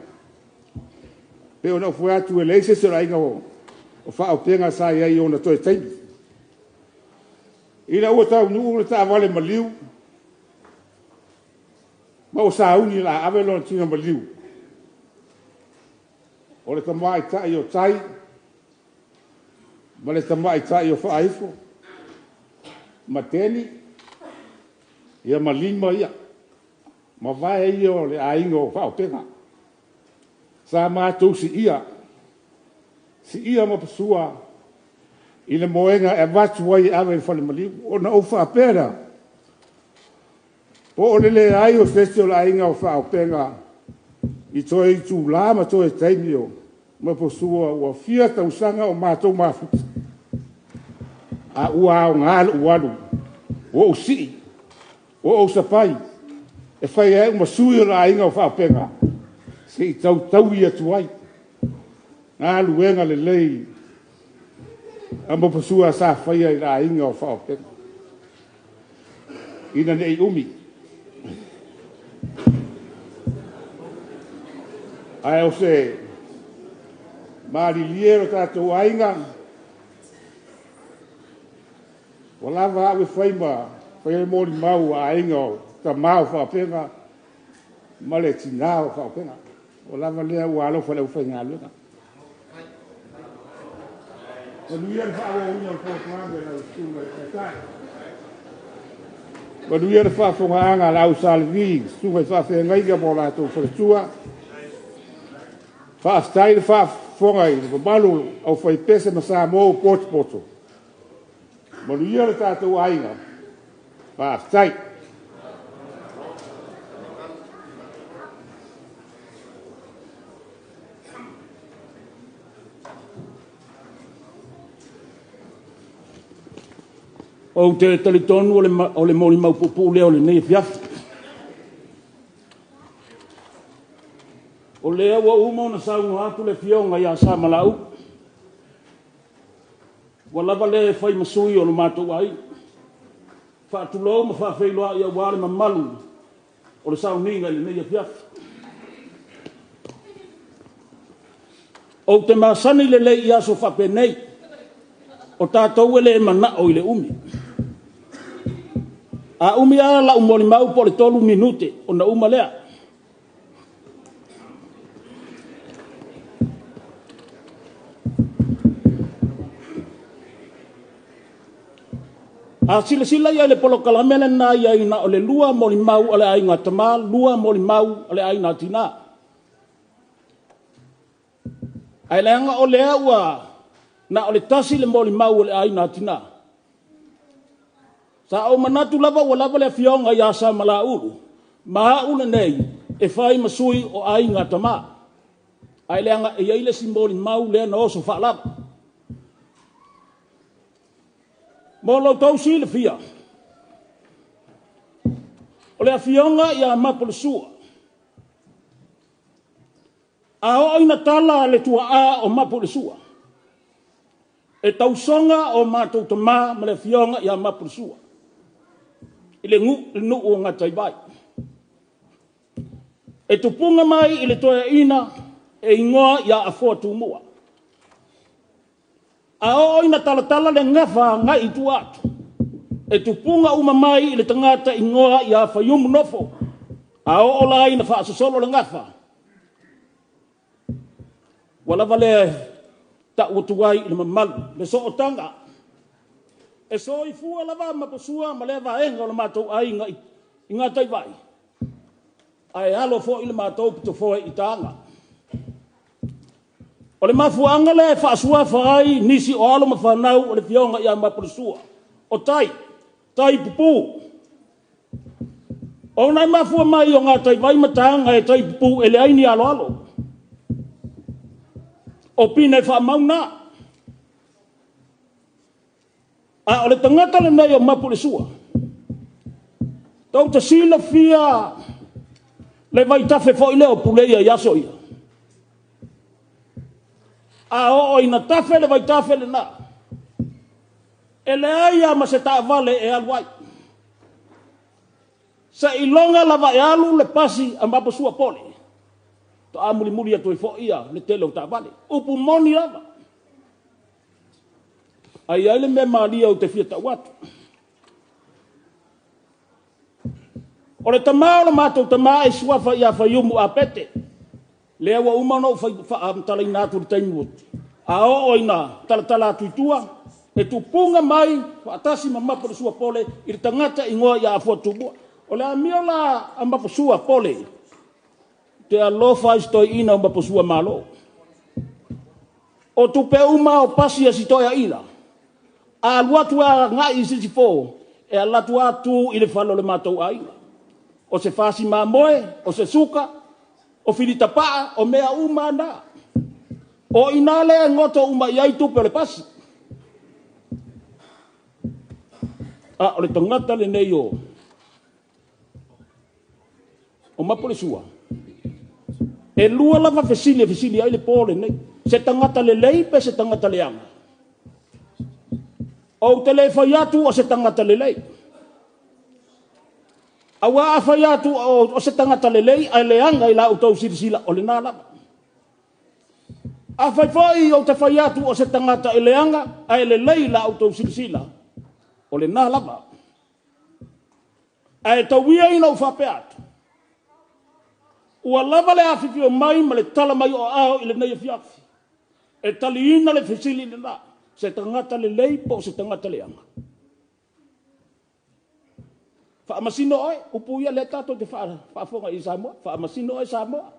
Pe o na ufue atu e leise se la inga o whao penga sa iai o na toi taimi. Ina ua tau nuu le tā wale maliu. Ma o sa uni la ave lo na tina maliu. O le tamai tai o tai. Ma le tamai tai o whaifo. Ma teni. Ia malima ia. Ma vai ia o le ainga o whao penga. Sa mātou si ia. Si ia mapasua. I le moenga e watu wai awe whale maliu. O na o wha pera. Po o le ai o sese o le ainga o whao penga. I toi i tū lama toi taimi o. Mapasua ua fia tausanga o mātou mafuta. A ua au ngālu ualu. O o si. O sapai, e whai e masui o la inga o whapenga. Se i tau i atu ai. Ngā luenga le lei. A mapasua sa whai ai la inga o whapenga. Ina nei umi. Ai o se, maari liero tātou ainga. Wala wa awe whai maa. Păi mori mau a inga o ta mau whapenga ma le tina o whapenga. O lava lea ua alo whale uwhai ngā luna. Manuia le whaawaunga o Portland e lau sunga e tai. Manuia le whaafongaanga lau salvi, sunga i whaafengainga mo lātou wharetua. Whaastai le whaafonga i le malu au whaipese ma sa mō poto. Manuia le tātou ainga. Whaastai. O te talitonu o le moli Maupupule o le nei fiafi. O lea ua uma na saunga atu le fionga ia sa malau. Wa lava le fai masui o le mātou ai. Whaatulou ma whaafeiloa ia wale ma malu o le sauninga i le nei fiafi. O te masani le lei ia so whapenei. O tātou ele mana o i le umi. A umi ala la umoli mau po le 3 minute o na uma lea. A sila ia le polo kalamele na ia ina o le lua moli mau o le ainga tama, lua moli mau o le ainga tina. Ai leanga o lea ua na o le tasi le moli mau o le ainga tina. Sa o manatu lava o lava le fionga ia sa malauru. Maha ule nei e fai masui o ainga tama. Ai leanga e iaile simboli mau lea na oso whaalava. Molo tau si le fia. O le fionga ia Mapuilesua. A o ina tala le tua a o Mapuilesua. E tau songa o mātou tama ma le fionga ia Mapuilesua. Ile ngu o ngatai vai. E tupunga mai ile toa ina e ingoa ia afoa tumua. A o ina talatala le ngafa ngai tu atu. E tupunga uma mai ile tangata ingoa ia fayumu nofo. A o la ina fa solo le ngafa. Wala vale ta utuai ile mamalu le so otanga. E so i fua lava mapusua ma leva enga o le mātou ainga inga tai vai. Ai halo fo i le mātou pito fo i tanga. O le mafuanga le whaasua whaai nisi o alo ma whanau o le fionga ia Mapuilesua. O tai pupu. O nai mafua mai o ngā tai vai matanga e tai pupu e le aini alo alo. O pine wha mauna. A o le tangata le nei o Mapuilesua. Tau te sila fia le vai tafe fo i leo puleia i aso ia. A o ina tafe le vai tafe le na. E le aia ma se ta vale e Uluwaii. Sa ilonga lava e alu le pasi a Mapuilesua Popole. To a muli atu i fo ia le tele o ta vale. Upu moni lava. Ai ai le me malia o te fia ta watu. O le tamao le mātou tamaa e suafa ia whaiumu a pete. Lea wa umano whaamtalai nātu le taimu otu. A o ina talatala tuitua e tupunga mai whaatasi ma Mapuilesua Popole i le tangata ingoa ia afua tubua. O le amiola a Mapuilesua Popole te alofa istoi ina o Mapuilesua malo. O tupe uma o pasi a sitoia ina. A luatu a ngai i sisifo e a latu atu i le whalo le mātou aina. O se fasi mamoe, o se suka, o filitapaa, o mea umana. O inale ngoto uma iai tupe o le pasi. A o le tangata le nei o Mapuilesua. E lua lava fesili ai le pole nei. Se tangata le lei pe se tangata le anga. O te le whaiatu o se tangata le lei. Awa a whaiatu o se tangata le lei ai le anga i la utau sirisila o le nā lava. A whai o te whaiatu o se tangata i le anga ai le lei la utau sirisila o le nā lava. Ai tau ia ina u whapeatu. Ua lava le awhiwhi o mai ma le tala mai o ao i le nei fiafi. E tali ina le fesili le nā. Se tangata le lei po se tangata le anga. Whaamasino oi, upuia le tato te whaafonga i Samoa. Whaamasino oi Samoa.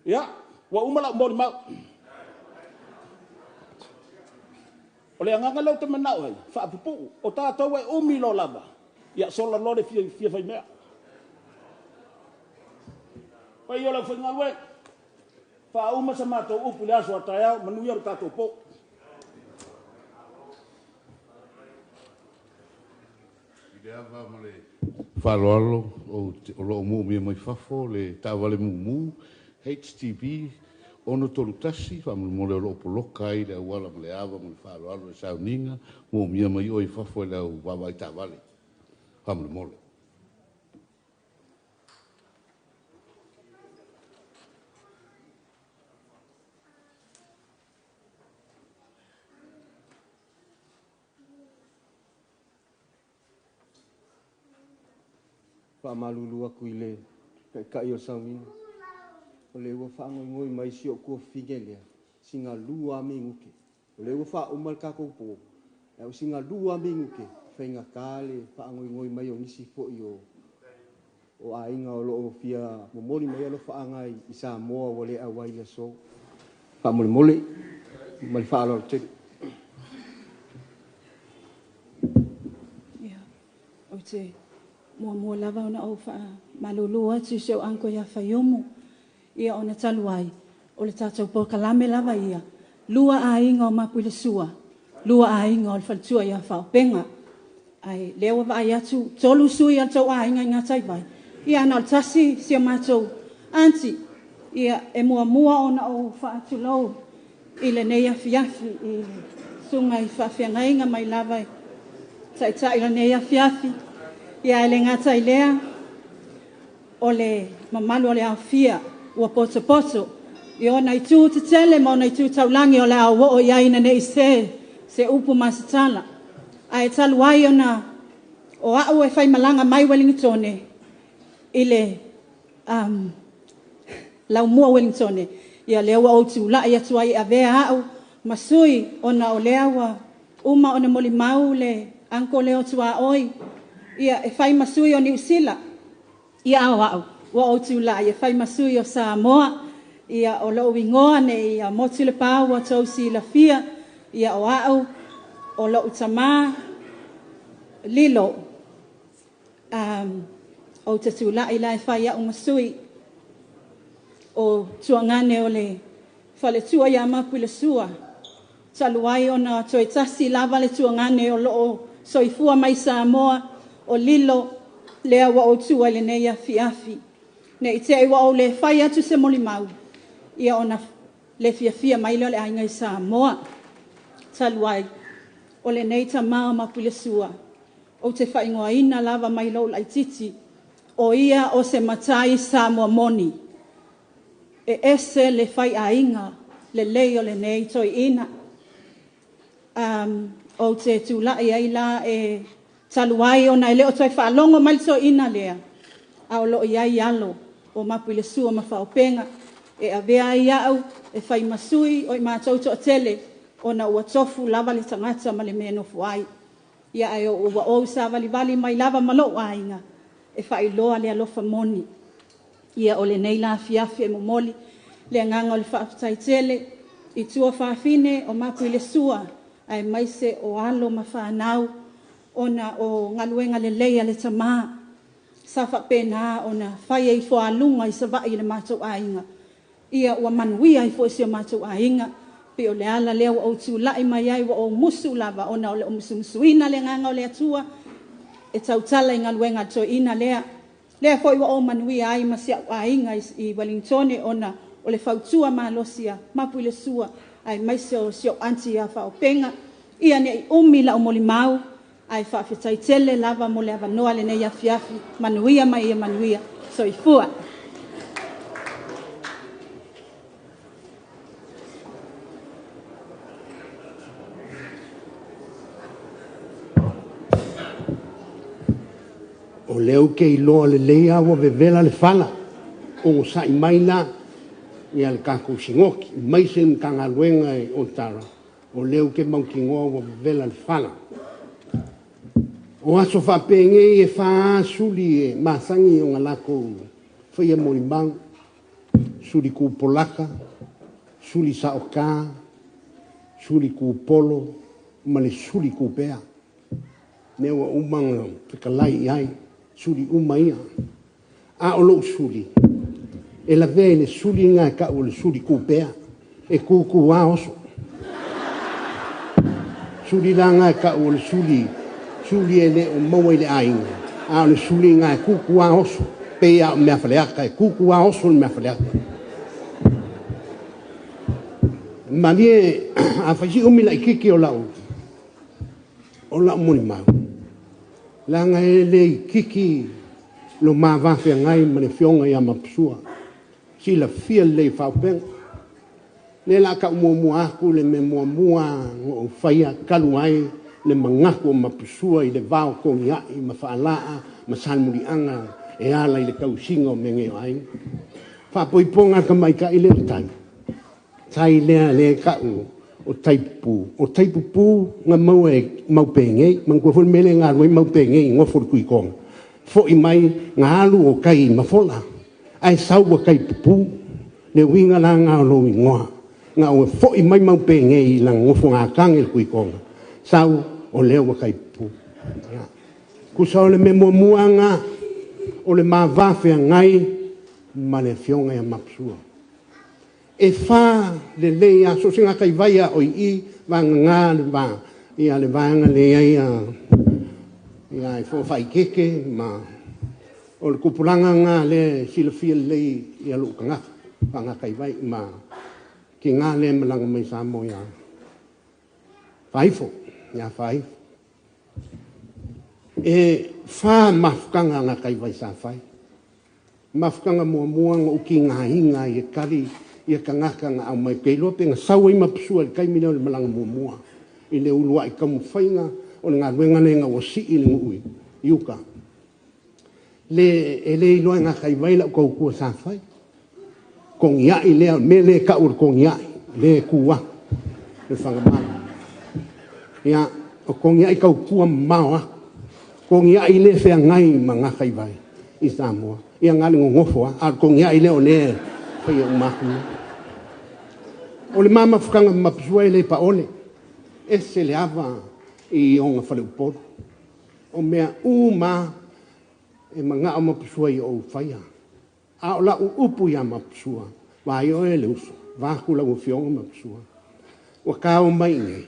Ia, wa umala mori mau. O le anganga lau te manau ai, whaapupu. O tātou e umi lo lava. Ia sola lore fia whai mea. Pai o lau whainga lue. Whauma sa mātou upu le aso atai au, manuia o tātou po. Whaloalo o lo mu mi mai fafo le tawale mu HTV ono tolutasi fa mo le lo poloka i le wala le ava mo whaloalo e sauninga mo mi mai o fafo le wa vai tawale fa mo mole Whaamalulu aku i le kai o sauina. O le ua whaangoi mai si o kua whige lea. Singa lua me nguke. O le ua wha umal kako po. E o singa lua me nguke. Whainga kāle whaangoi mai o nisi po i o ainga o loo fia momoli mai alo whaangai i Samoa o le awai le so. Whaamole mole. Mali whaalo te. O te mua lava ona o wha malulu atu seo anko ia whaiomu. Ia ona taluai. O le tātou po kalame lava ia. Lua a inga o Mapuilesua. Lua a inga o le whaltua ia whaopenga. Ai lewa wa ai atu tolu sui al tau a inga inga taipai. Ia ana o tasi sia mātou anti. Ia e mua ona o wha atu lau. I le neia fiafi. I le sunga i whawhianga inga mai lava i. Tai le neia fiafi. Ia ele ngata i lea, o le mamalu o le awhia, ua poto. I ona i tū te tele, ma ona i tū taulangi o le awo o iaina ne i se upu masitala. A e taluai ona, o au e whai malanga mai Wellingtone, i le lau mua Wellingtone. Ia lea ua o tūla, ia tuai a vea au, masui ona o lea ua, uma ona moli mau le anko leo tua oi, ia e whai masui o New Zealand. Ia au, wa o tūla, ia whai masui o Samoa. Ia o lo wingoa ne ia motu le pāu o tau si la fia. Ia o au, o lo utama lilo. O te tūla i lai whai au masui. O tuangane o le whale tua ia Mapuilesua. Taluai o na toi tasi lava le tuangane o lo soifua mai Samoa. O lilo lea wa o tua le neia fiafi. Ne i te wa o le whai atu se moli mau. Ia ona le fiafia mai leo le ainga i Samoa. Taluai o le nei ta maa Mapuilesua. O te whaingoa ina lava mai lo lai titi. O ia o se matai Samoa moni. E ese le whai ainga le lei o le nei toi ina. O te tūlai ai la e taluai ona e leo toi whaalongo malito ina lea. A o loo iai alo o Mapuilesua ma whaopenga. E a vea i au e whai masui o i mātou to tele ona ua tofu lava le tangata ma le meno fuai. Ia ai o ua o sa vali mai lava malo ainga e whai loa le alofa moni. Ia o le nei la fiafi e momoli le anganga o le whaafitai tele i tua whaafine o Mapuilesua ai maise o alo ma whanau ona o ngaluenga le leia le tamā. Safa pena ona whai e fo alunga i sa vai le mātou ainga. Ia ua manuia i fo si o mātou ainga. Pe o le ala lea o tūlai mai ai wa o musu lava ona o le o musuina le nganga o le atua. E tautala i ngaluenga to ina lea. Lea fo i wa o manuia ai ma si au ainga i Wellingtone ona o le fautua malosia Mapuilesua ai maise o si o anti a whaopenga. Ia ne i umila o moli mau. Ai whaafetai tele lava mo le avanoa le nei afiafi. Manuia mai ia manuia. So i fua. O leo ke iloa le lea wa vevela le fala. O sa imaina ia le kako singoki mai se mkangaluenga e o tara o leo ke maukingoa wa vela le fala o aso whapenge e wha suli e masangi o ngalako whaia morimau suli ku polaka suli saoka suli ku polo ma le suli ku pea ne wa umanga whikalai ai suli umaia a o lo suli e la vele suli nga ka o le suli ku pea e ku wa oso suli la nga ka o le suli ele o maua le ainga a le suli nga ku wa oso pe a me afaleaka e ku wa oso me afaleaka manie a faisi o mila ikiki o lau moni mau la nga ele kiki lo mava fe ngai mane fionga ya mapsua si la fia le fa pen le la ka mo aku le me mo o faia kaluai le mangaku mapsua i le vao ko ya i mafala ma salmuri anga e ala i le kausinga menge ai fa poiponga ka mai ka ile tai le ka o taipu pu nga mau penge mang ko fol mele nga mau penge ngo for kui kong fo i mai nga alu o kai mafola ai sau wa kai pu le winga la nga lo ngoa nga o fo i mai mau penge i la ngo fo nga kang el kui kong sau o le wa kai pu ku sa le memo muanga o le ma va fe ngai ma le fionga ya mapsua e fa le aso singa kai vai o i vanga le va ia le vanga le ia fo fai keke ma o le kupulanga nga le silfia le ia lu kanga vanga kai vai ma ki nga le malanga mai sa mo ia faifo ia fai e fa mafkanga nga kai vai sa fai mafkanga mo o ki nga hinga e kali ia kangaka nga au mai pelo pe nga sawa i mapsua kai mina le malanga mua i le Uluwaii kamu whainga o le ngā ruenga ne nga wasi i le ngui iuka le ele iloa ngā kai waila kou kua sa whai kong iai lea me le ka ur kong iai le kua le whangamana ia o kong iai kau kua maua kong iai le whea ngai ma ngā kai wai i Samoa ia ngā le ngongofoa a kong iai le o le whai o maku o le mama whakanga mapsua le pa ole e se le ava i onga whaleu podo o mea ma e manga o mapsua i o whaia a o la upu ia mapsua vai o e le uso vaku la o fionga mapsua o ka o mai ngai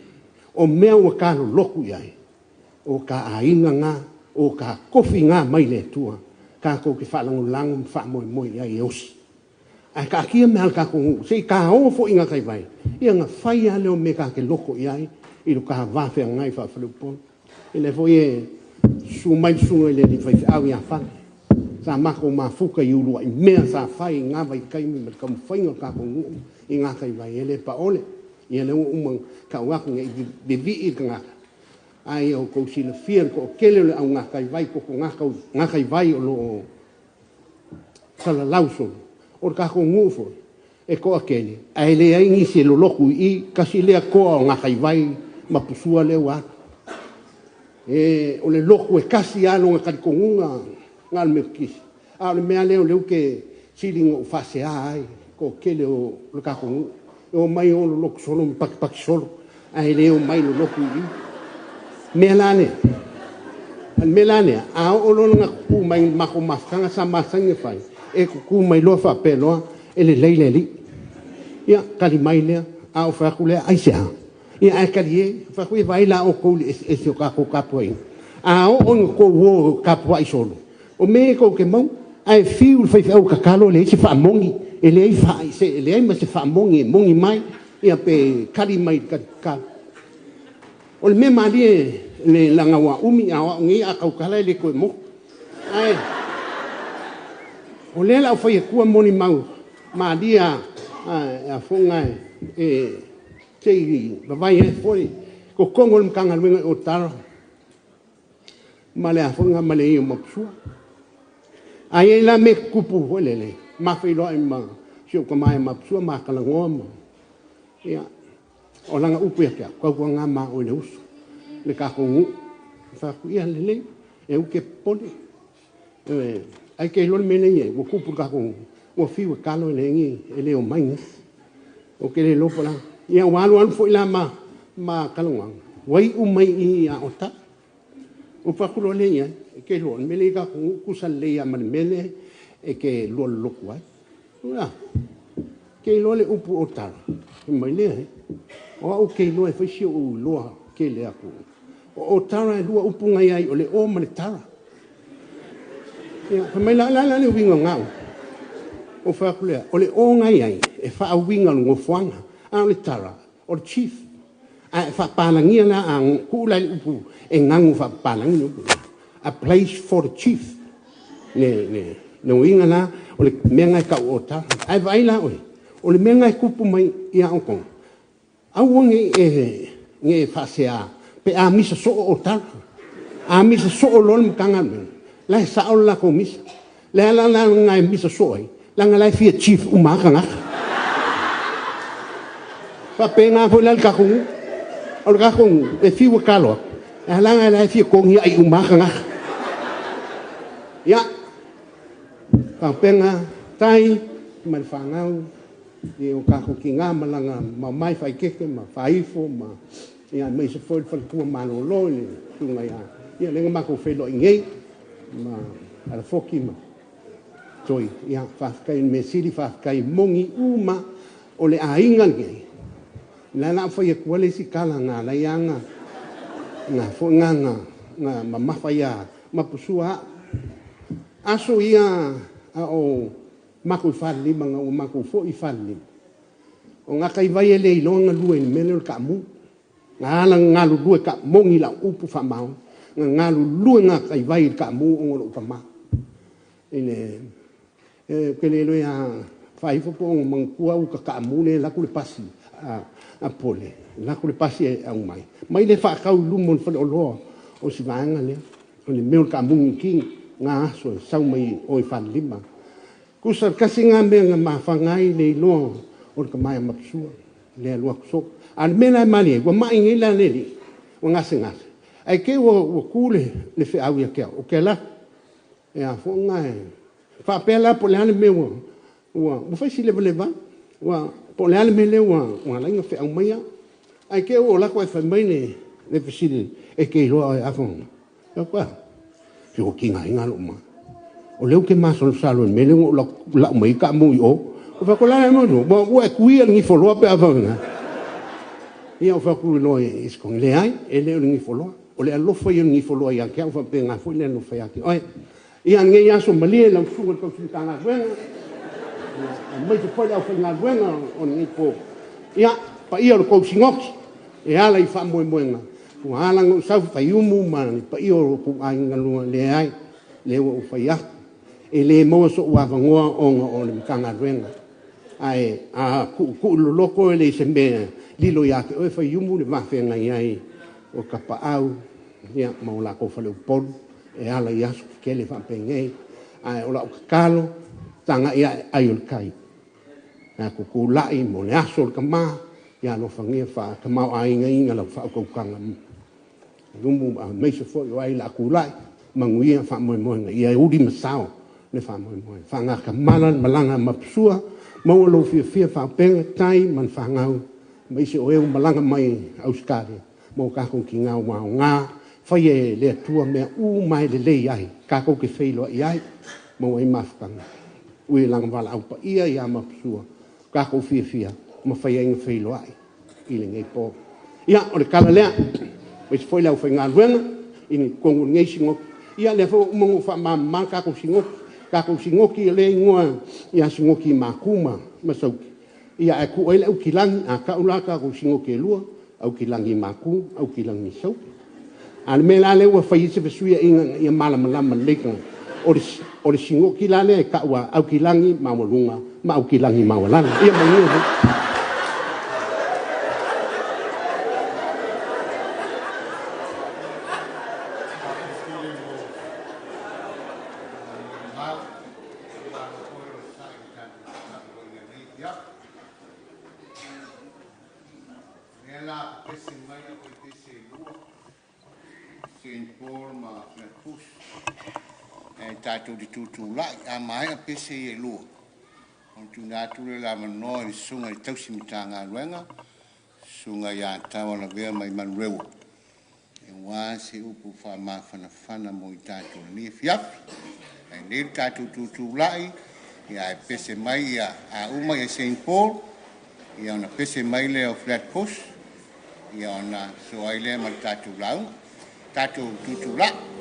o mea o ka loku iai o ka ainga nga o ka kofi nga mai le tua ka ko ki whalangu langu wha moi iai e osi ai ka kia me al ka kongu se ka o fo inga kai vai ia nga whaia leo me ka ke loko iai i lo ka wawhea ngai whawhalupon i le fo e su mai sunga i le li whai au ia whane sa mako ma fuka i Uluwaii mea sa whai ngā vai kaimi me kam whainga ka kongu i ngā kai vai e le pa ole i le umang ka uaku nge i bevi i ka ngā ai o kou sila fier ko kele le au ngā kai vai ko ngā kai vai o lo sala lauso o ka kongu fo e ko akele ai le ai ni se lo loku i kasi le ko nga kai vai mapusua le wa e o le loku e kasi alo nga kai kongunga ngal me kis a le me ale o ke silingo fase ai ko kele o lo ka kongu o mai o lo loku solo pak solo ai le o mai lo loku i melane a o lo nga ku mai mako mafanga sa masanga fai e ku mai lo fa pelo ele leileli ia kali mai le a o fa kule ai sia ia a kali fa ku vai la o ko e se ka ko kapoi a o ko wo kapoi solo o me ko ke mau ai fiu fa o ka kalo le se fa mongi ele fa se ele ma se fa mongi mai ia pe kali mai ka o me mali le langa wa umi a ngi a ka kala le ko mo ai o le la o foi ku moni mau ma dia a fonga e tei vai e foi ko kongo mkanga lwenga o taro ma le a fonga ma le i mo psua ai la me kupu lele ma fe lo ma sio ka mai mapsua ma kala ngoma ia o langa upu ia kia kau ngā mā o le usu le kako ngu whaku ia lele e uke pole ai kei lori mene ia o kupu kako ngu o fiwa kalo le ngi e leo mainga o ke le lopo la ia walu alu fo ila ma kalongang wai umai i a ota o whakulo le ia e kei lori mele kako ngu kusa le ia mani mele e ke lua loku ai kei lole upu o tara mai lea o au kei loa e whaisio u loa ke lea ku o tara e lua upu ngai ai o le o mani tara mai la le winga ngau o whakulea o le o ngai ai e wha au winga lungo fuanga a le tara o le chief a e wha pālangia na a kuulai upu e ngangu wha pālangia upu a place for the chief ne winga na o le menga ka o tara ai vai la o le menga kupu mai ia o kong au nge fasea pe a misa so o tara a misa so o lol mkanga la sa o la ko misa la ngai misa so ai la ngai fia chief umaka nga pa pena fo la ka ku o ka ku e fiwa kalo la ngai la fia ko ngi ai umaka nga ya pa pena tai mal fangau e o ka ki ngā malanga ma mai fai keke ma faifo ma ia mai se foi fa ku ma lo lo ni tunga ia le ma ko fe lo ngei ma ala foki ma toi ia fa kai me sili fa kai mongi uma o le ainga ngai la fa ye ku le si kala nga la yanga nga fo nga ma fa ya ma pusua aso ia o maku fali manga o maku fo I fali o nga kai vai le longa lue ni mele ka mu nga nga lue ka mongi la upu fa mau nga lue nga kai vai ka mu o lo fa ma ine ke le ya fai fo po mang kua u ka mu le la ku le pasi a pole la ku le pasi a mai le fa ka lu mon fa lo o si vanga le o le mele ka mu ki nga so sau mai o fali ma kusar kasi nga me nga mafangai le lo o ka mai mapsua le lo so an mena mali wa mai ngi la le o nga singa ai ke wo kule le fe au ya ke o ke la ya fo nga fa pela po le me wo fa si le va wa po le me le wa la nga fe au mai ai ke wo la ko fa mai ne le fe si e ke lo a fo ya kwa yo ki nga lo ma o leu ke maso salo me le la mai ka mu o fa ko la mo bo e kui ngi folo pe avanga ia fa ku lo e skon le ai e le ngi folo o le lo fo ngi folo ia ke fa pe nga fo le lo fa ki oi ia ngi ya so mali la fu ko si tanga wenga mai te pole au fa nga wenga o ngi po ia pa ia ko singok e ala I fa mo nga ku ala ngo sa fa yumu man pa ia ko ai ngalu le ai le o fa ia e le mo so wa vangoa o le kanga renga ai a ku loko le se me lilo ya ke o fa yumu le ma fe ngai ai o kapa au ya mo la ko fa le pol e ala ya ke le fa pengei ai o la kalo tanga ia ai ul kai na ku lai mo le aso ka ma ya no fa ngia fa ka ma ai ngai ngala fa ko kanga yumu me se fo ai la ku lai manguia fa mo ia udi masao le fa mo fa nga ka malanga mapsua mo lo fia fa penga tai man fa ngau mai se o malanga mai auskari mo ka ko ki ngau nga fa ye le tua me u mai le ai ka ko ke feilo ai mo ai mafkanga ui lang wala au pa ia mapsua ka ko fia mo fa ye feilo ai ile ngai po ia o le kala lea wis foi la fa nga ruenga ini ko ngai singo ia le fo mo fa ma ka ko singo ka ko singoki le ngoa ia singoki makuma masauki ia e ku ele ukilangi a ka ula ka ko singoki lua au kilangi maku au kilangi sau al mela le wa fai se besuia ia mala mala leka o le singoki la le ka wa au kilangi mamolunga ma au kilangi mawala ia mangu la pese mai o pese lua. Saint Paul ma na pus. Tato di tutu la a mai a pese e lua. On tu na tu la mano i sunga i tausi mitanga luenga. Sunga ya tawa la vea mai man rewa. E wā se upu wha mawhana mo i tato ni fiafi. E nere tato tutu lai. Ia e pese mai ia a uma i Saint Paul. Ia ona pese mai leo flat post. Ia ona so ai lea ma tato lau. Tato tutu la.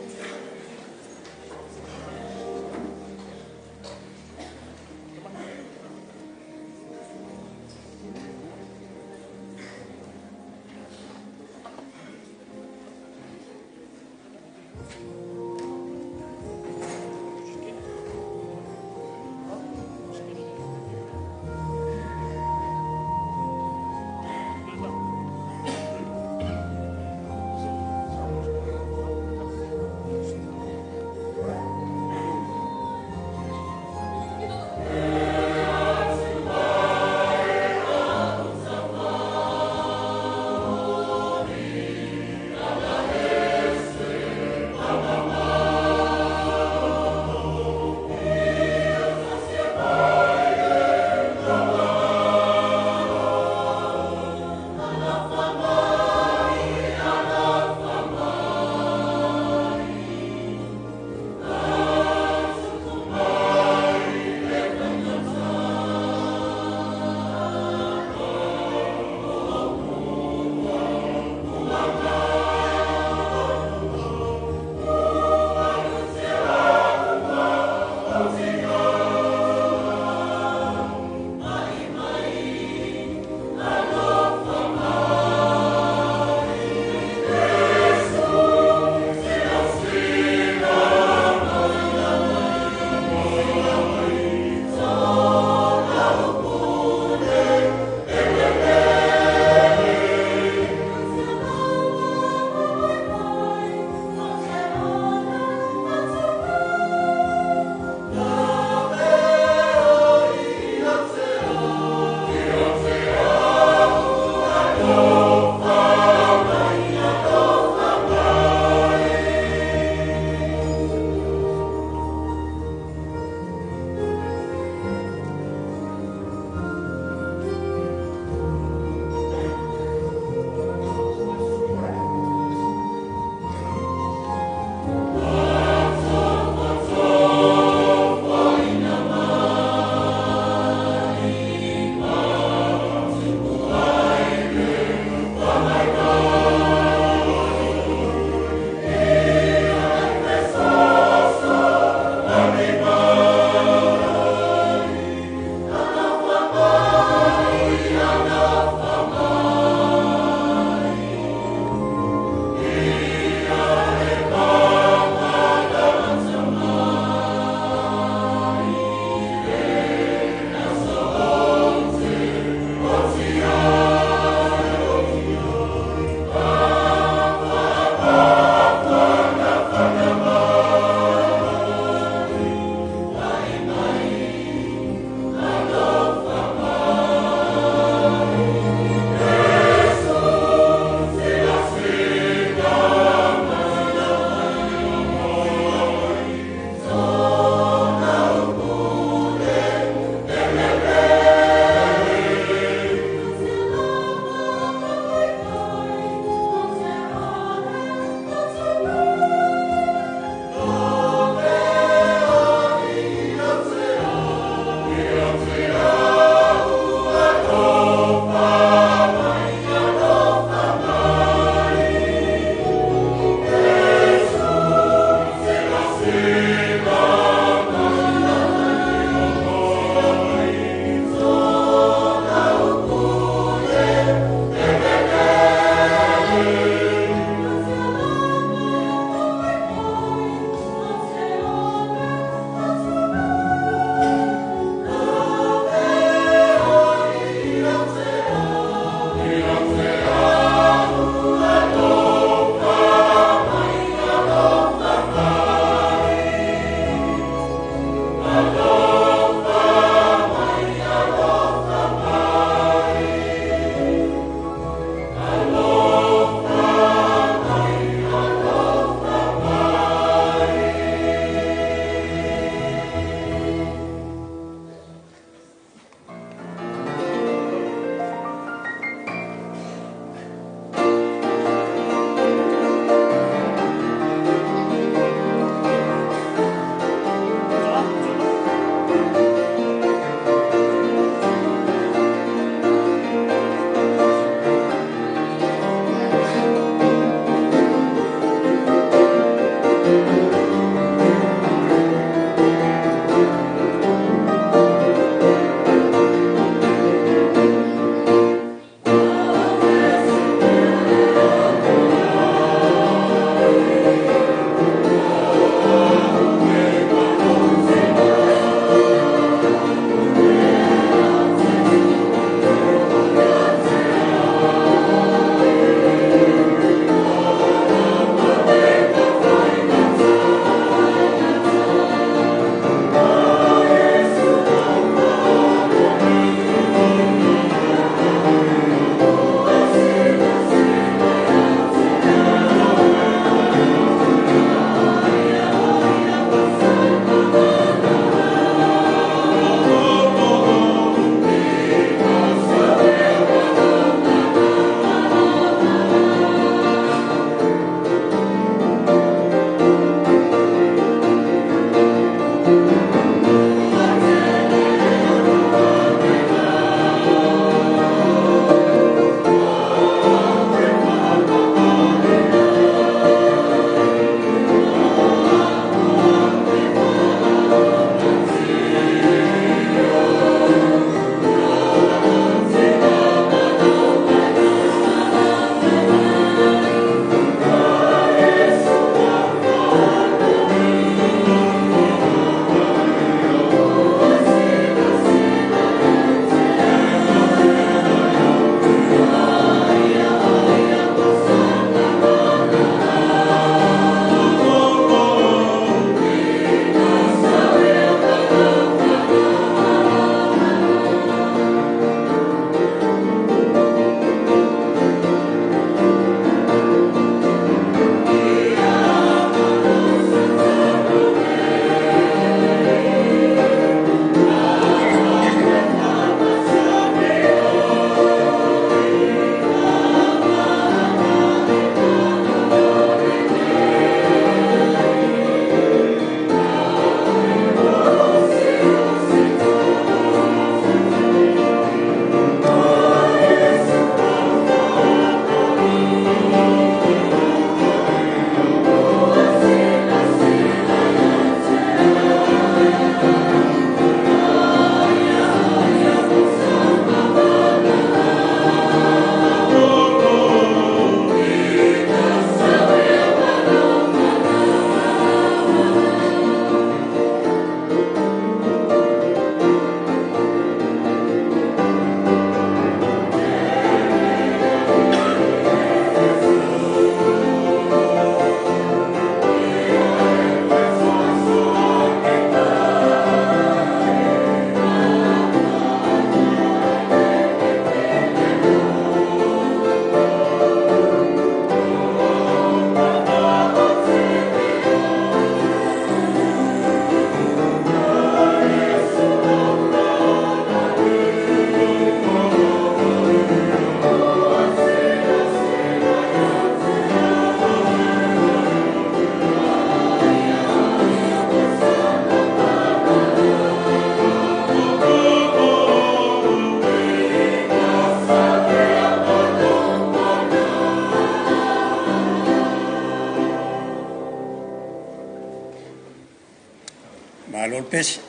lo pes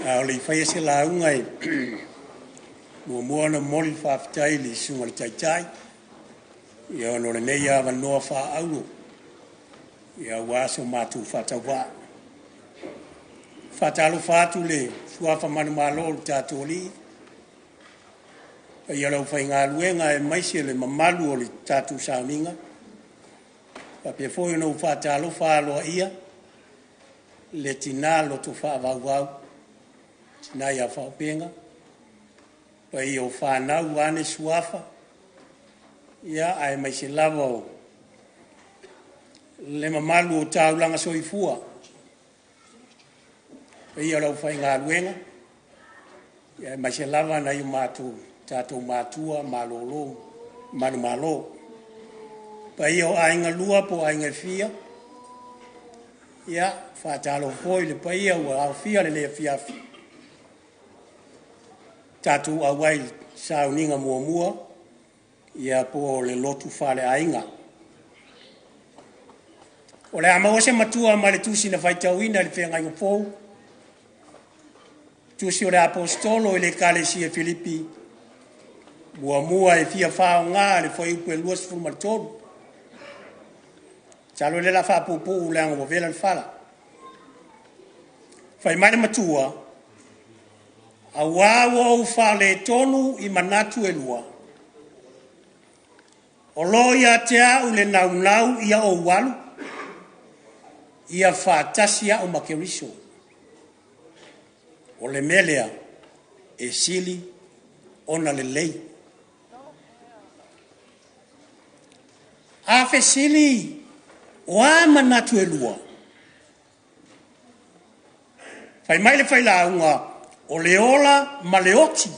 a le fai se la unga mo na moli fa tai li sunga tai ia no le nei ava no fa au ia waso matu fa tawa fa talo fa tu le fua fa manu malo tatoli ia lo fa inga luenga e mai se le mamalu o le tatu sauninga pa pe foi no fa talo fa lo ia le tinalo tu fa va na ia fa penga pa io fa na wane suafa ia ai mai se lavo le mamalu o taulanga soifua ia lo fa inga luenga ia mai se lava na io matu tato matua malolo manu malo pa io ainga lua po ainga fia ia fa talo foi le pa ia wa fia le fia tatu awai sauninga mua ia po le lotu fale ainga o le ama ose matua ma le tusi na faitauina le whenga inga fōu tusi o le apostolo le kalesi e Filipi mua e fia whao ngā le whai upu e luas fulmatonu talo le la whapupu le anga mo vela le whala whai mai matua a wawo o whale tonu I manatu e lua o loia te au le nau ia o walu ia whātasia o makeriso o le melea e sili ona le lei a fe sili o a manatu e lua fai mai le fai la unga o le ola ma le oti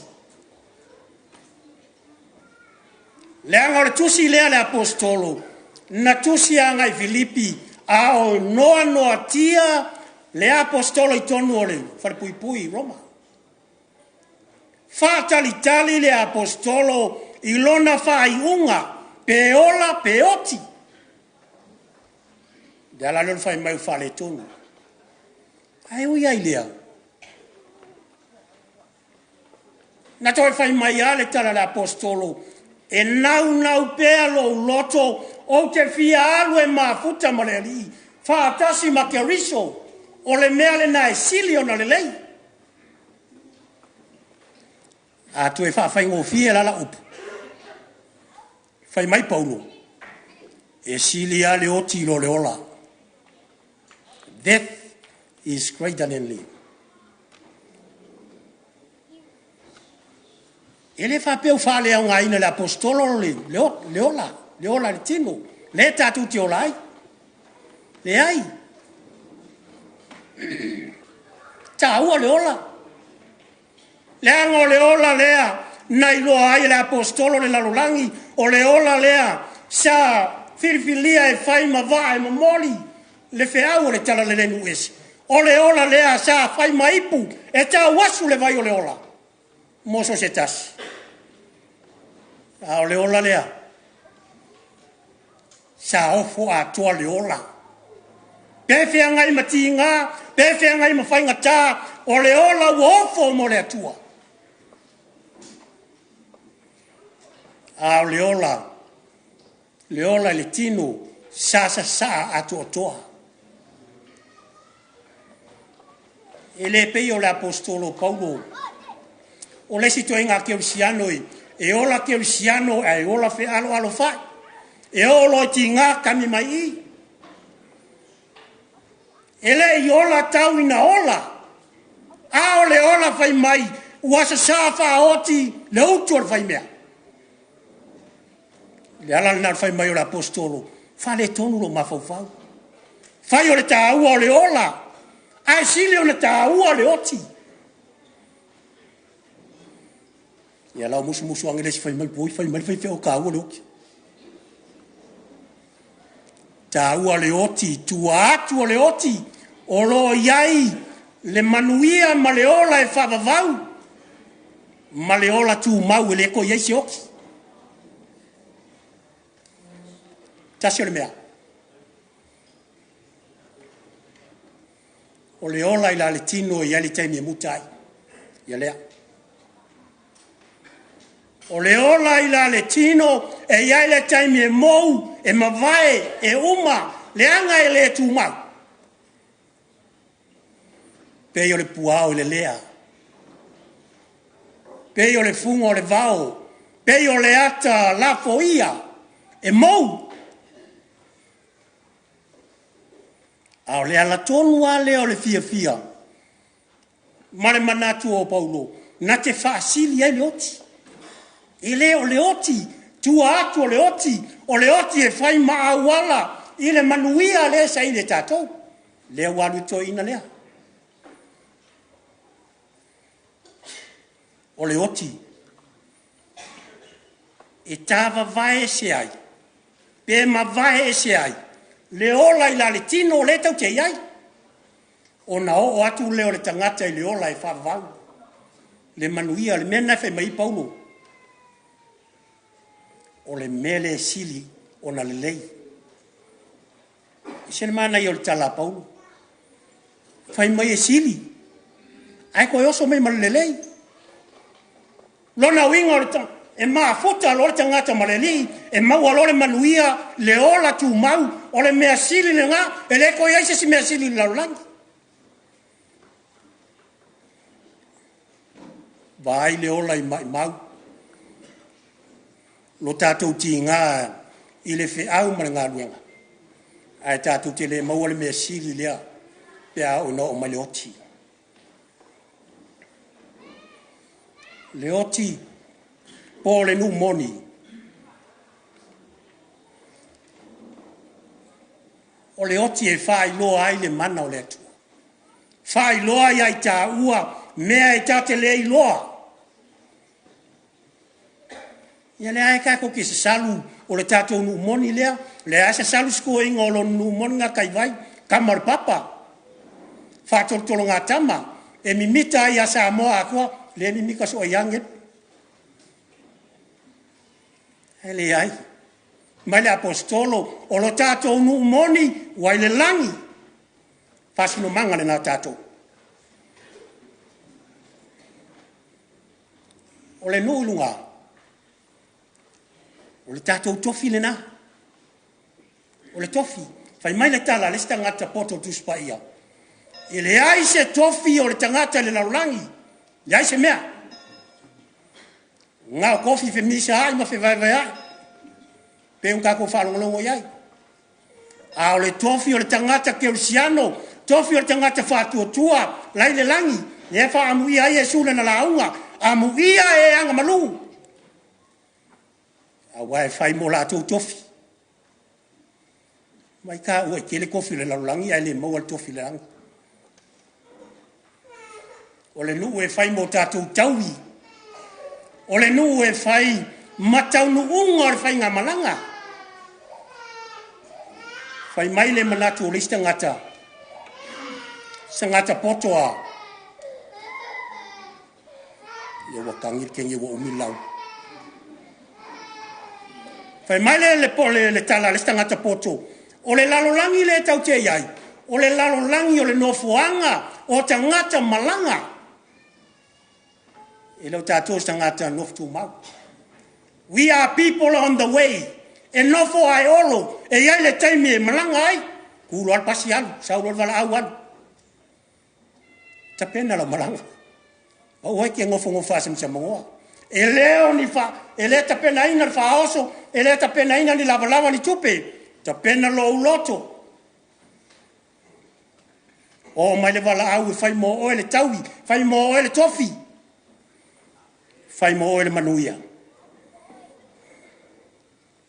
le anga o le tusi lea le apostolo na tusi anga I Filipi a o noa tia le apostolo I tonu o le wharepui Roma whātali le apostolo I lona whaiunga pe ola pe oti de ala lona whai mai whale tonu ai ui ai lea na toi whai mai ale tala le apostolo e nau pea lo loto o te fia alu e mafuta ma le li whaatasi ma ke riso o le mea le na e sili o na le lei a tu e whawhai ngō fia lala upu whai mai paulo e sili ale o tilo le ola death is greater than life ele fa peu fa le nga ina le apostolo le ola le tino le tatu ti olai le ai ta o le ola le ngo le ola lea nai lo ai le apostolo le lalolangi o le ola lea sa filfilia e fai ma va e moli le feau le tala le nues o le ola lea sa fai maipu e ta wasu le vai o le ola moso setas a le ola lea sa ofo a toa le ola pefe ngai matinga pefe ngai mafainga ta o le ola ofo mo le atua a le ola le tino sa a toa ele pe o le apostolo Paulo o le sito inga Keusiano e ola Keusiano e ola fe alo fa e olo tinga kami mai ele i ola tau ina ola a ole ola fai mai wasa safa oti le utor fai mea le ala na fai mai o le apostolo fa le tonu lo mafau fai o le tau o le ola ai sili o le tau o le oti ia la musu angele fai mai poi fai fe o ka o le oti tau o le oti tu le oti o lo iai le manuia ma le ola e whavavau ma le ola tu mau e le ko iai se oki tasi o le mea o le ola ila le tino ia le taimi mutai ia lea o le ola ila le tino e ia le taimi e mou e mavae e uma le anga e le tumau pe o le puao le lea pe o le fungo le vao pe o le ata la foia e mou a le ala tonu a le o le fia mare manatu o Paulo na te faasili ai le oti e le o le oti tua atu o le oti e fai maawala i le manuia le sa i le tatou le walu to ina lea o le oti e tava vai se ai pe ma vai se ai le ola ila le tino le tau te iai o na o atu leo le tangata i le ola e whavau le manuia le mena fe mai Paulo o le mele sili o na le lei i sene mana i o le tala Paulo fai mai e sili ai koe oso mai ma le lei lona winga o le tangata e maa futa lo le tangata maleli e maua lo le manuia le ola tu mau o le mea sili le ngā e le koe aise si mea sili la langi vai le ola i mau lo tātou ti ngā i le fe au ma le ngā luenga ai tātou te le maua le mea sili lea pe a o na o ma le oti le oti po le nu moni o le oti e fai loa ai le mana o le atua fai loa ai tā ua mea e tā te le i loa ia le ai kako ki se salu o le tātou nu moni lea le ai se salu sko inga o lo nu moni ngā kai vai kamar papa whātoltolo ngā tama e mimita ai a sa moa akua le mimika so ianget ele ai mai le apostolo o lo tātou nu moni wai le langi fasino manga le nā tātou o le nu ilunga o le tātou tofi le nā o le tofi fai mai le tala le tangata poto tuspa ia e le ai se tofi o le tangata le laulangi le ai se mea ngā kofi fe misa ai ma fe vai ai pe un kako whalongolongo iai a o le tofi o le tangata kerusiano tofi o le tangata whātua lai le langi e wha amuia ai e sula na launga amuia e anga malu a wai whai mo lātou tofi mai ka ua ke le kofi le laulangi ai le maua le tofi le langi o le nuu e whai mo tātou taui o le nuu e whai matau nu unga o le whai ngā malanga whai mai le manatu o lista ngata sa ngata potoa ia wakangir kengi wa umilau whai mai le tala lista ngata poto o le lalolangi le tau te iai o le lalolangi o le nofuanga o tangata malanga e lau tātou tangata noftu mau. We are people on the way. E nofo ai olo. E iai le taimi e malanga ai. Kuro al pasi alu. Sauro al wala au alu. Ta pena la malanga. Au hai ki ngofo ngofa sem sa mongoa. E leo ni fa. E le ta pena ina ni fa oso. E le ta pena ina ni lava lava ni tupe. Ta pena lo uloto. O mai le wala au e fai mo oe le taui. Fai mo oe le tofi. Fai mo oe le manuia.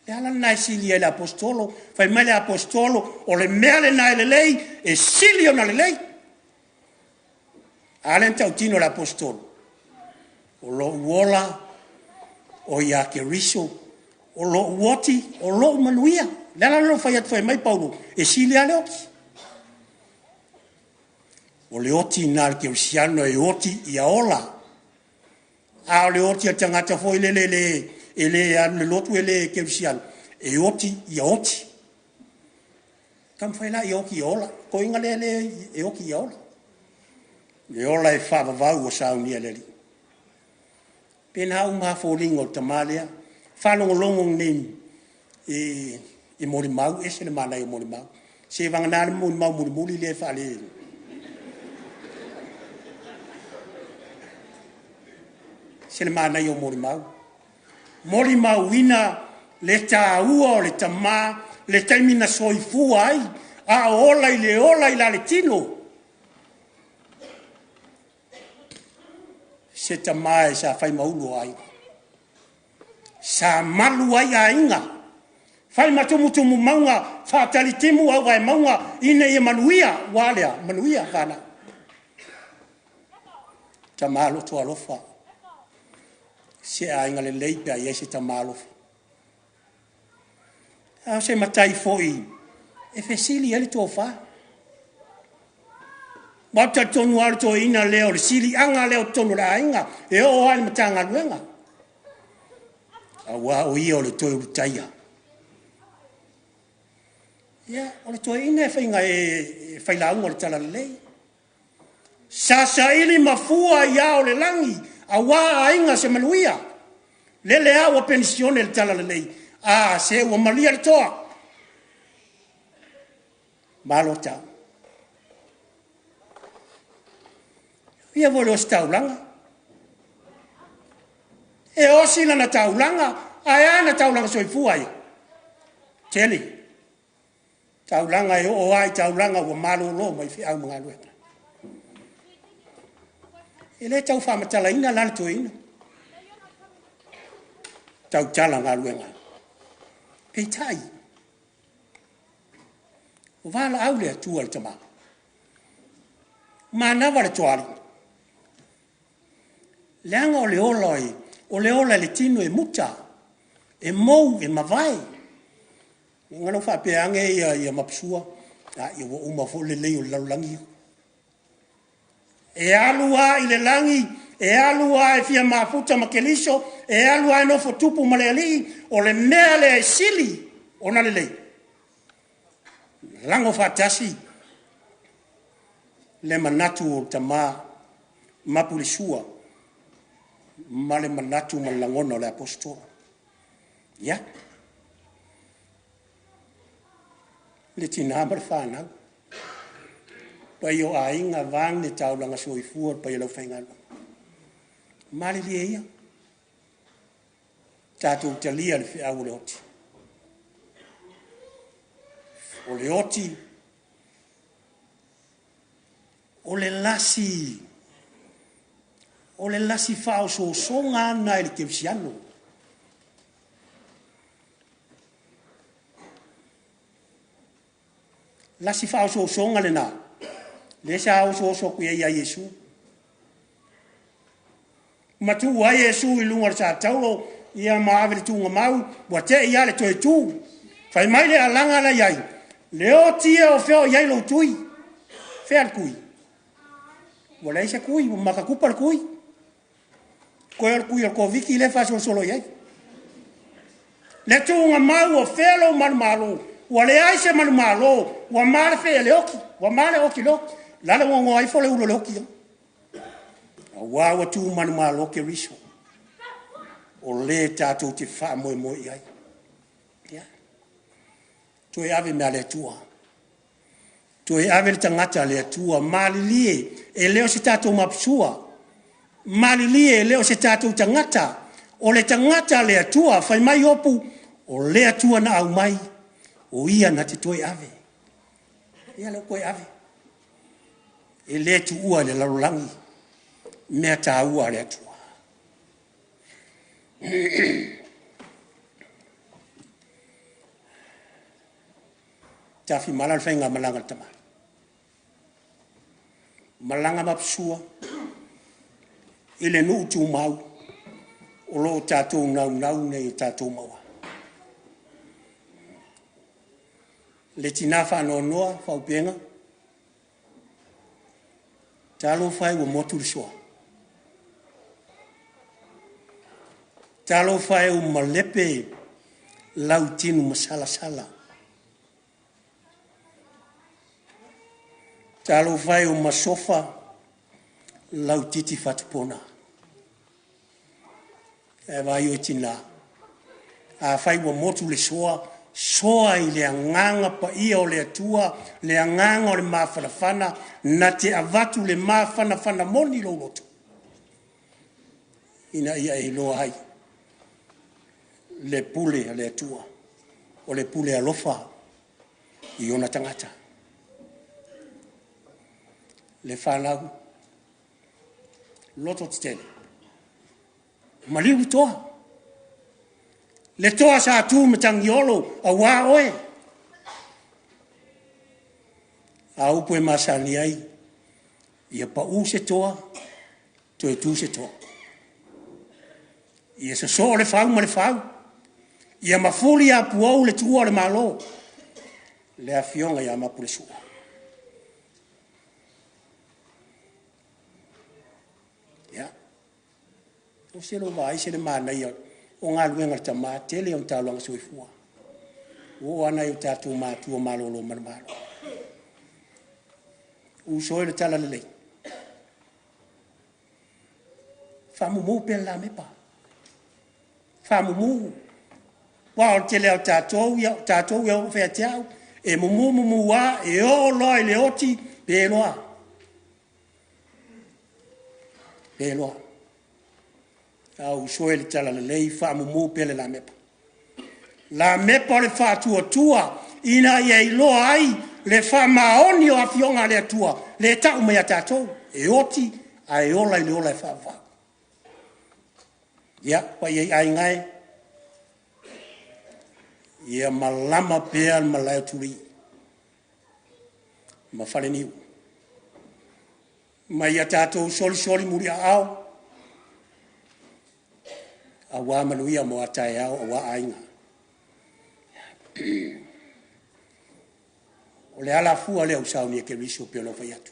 E ala nai sili e le apostolo. Fai mai le apostolo. O le mea le nai le lei. E sili o na le lei. Ale tau tino le apostolo. O lo uola. O ia ke riso. O lo uoti. O lo manuia. Le ala lo fai atu fai mai Paulo. E sili ale oki. O le oti nal ke usiano e oti ia ola. A le oti a tangata foi le anu le lotu ele ke usiano. E oti ia oti. Kam fai la i oki ia ola. Ko inga le e oki ia ola. Le ola e whaavavau o saunia leri. Pena au ngā fōringa o tamalea, whanongolongo nei i mori mau, e se le mana i mori mau. Se vanganare mori mau le whale. Se le mana i o mori mau. Mori mau ina le tā ua o le tamā, le taimina soifua ai, a ola i la le tino. Se tamā e sa whai maulo ai. Sa malu ai a inga. Whai matumutumu maunga, whātali timu au vai maunga, ina i manuia, wālea, manuia whana. Tamā lo tua lofa. Se a inga le leipea i se tamā lofa. Au se matai foi, e fesili ele tō wha. Mata tonu aru tō ina leo, le sili anga leo tonu la inga, e o ai matanga luenga. Awa o ia o le tō urutaia. Ia, o le tō ina e whainga e whailaunga o le tala lei. Sasa ili mafua ia o le langi, awa a inga se manuia. Lele awa pensione le tala lei. Se ua malia le toa. Malo tau. Ia vole o se taulanga. E osi lana taulanga, ai ana taulanga soifua ia. Tele. Taulanga e o ai taulanga ua malo lo mai fi au mga lueta. E le tau whamatala ina lana to ina. Tau tala ngā luenga. Pei tai. O wala au lea tua le tamā. Mana wale toari. Leanga o le oloi, o le ola le tino e muta, e mou, e mawai. Ngano whapeange ia mapsua, ia wa umafo le leo le laulangi. E alua i le langi, e alua e fia mafuta makeliso, e alua e nofo tupu maleali, o le mea le sili, o na le lei. Lango fatasi, le manatu o tamā Mapuilesua, ma le manatu malangona o le apostolo. Ia. Le tina mar whanau. Pai o ainga vang le taulanga soifua, pai lau whaingalo. Mali lia ia. Tātou talia le whiau le oti. O le oti. O le lasi. O le lasi whao so ngana le kevisiano. Lasi whao so ngana na. Le sa au so kuia ia Yesu. Matu wa Yesu I lunga sa taulo ia maavele tunga mau, wa te ia le toe tu. Fai mai le alanga la iai. Le o tia o feo iai lo tui. Fea al kui. Wa le isa kui, wa makakupa al kui. Koe al kui al koviki le fa solo iai. Le tunga mau o fea lo marumalo. Wa le aise marumalo. Wa mare fea le oki. Wa mare oki lo. Lala wongo ai fo le ulo le oki. Wa wa tu marumalo ke riso. O le tātou te wha moe ai. Ia. Toi ave mea le tua. Toi ave le tangata le tua. Malilie e leo se tātou mapsua. Malilie e leo se tātou tangata. O le tangata le tua. Whai mai opu. O le tua na au mai. O ia na te toi ave. Ia leo koe ave. E le tu ua le larolangi. Mea tā ua le tua. Tafi malal whainga malanga tama. Malanga mapsua. Ile nuu tu mau. O lo tātou nau nei tātou maua. Le tina whanau noa, whaupenga. Talo whai wa motu soa. Talo whae o malepe lautinu masala. Talo whae o masofa lau titi fatupona. E vai o tina. A fai wa motu le soa i le anganga pa ia o le atua, le anganga o le mawhanawhana, na te avatu le mawhanawhana moni lo lotu. Ina ia e loa hai. Le pule le atua, o le pule alofa, i ona tangata. Le whanau, loto titene. Maliu toa. Le toa sa tu matangiolo a wā oe. A upo e masani ai. Ia pa u se toa, to e tu se toa. Ia se so le whau ma le whau. Ia mafuli a puau le tua le malo. Le a fionga ia Mapuilesua. Ia. O se lo vai se le mana ia. O ngā luenga le tama, tele o tāluanga soifua. O ana i o tātou mātua malolo manamalo. U soe le tala lelei. Whamumu pe la mepa. Whamumu. Wa o tele o tātou ia o whea teau. E mumu wā, e o loi le oti, pe loa. Pe loa. Au soe le tala le lei wha mumu pele la mepa. La mepa le wha tua, ina ia i loa ai, le wha maoni o a fionga le atua, le tau mea tātou, e oti, a e ola i le ola e wha wha. Ia, pa ia ai ngai, ia malama pea malaya turi, ma whale niu. Ma ia tātou soli muri a au, a wā manuia mo atai au, a wā ainga. O le ala fua leo sauni e ke riso pe lo fai atu.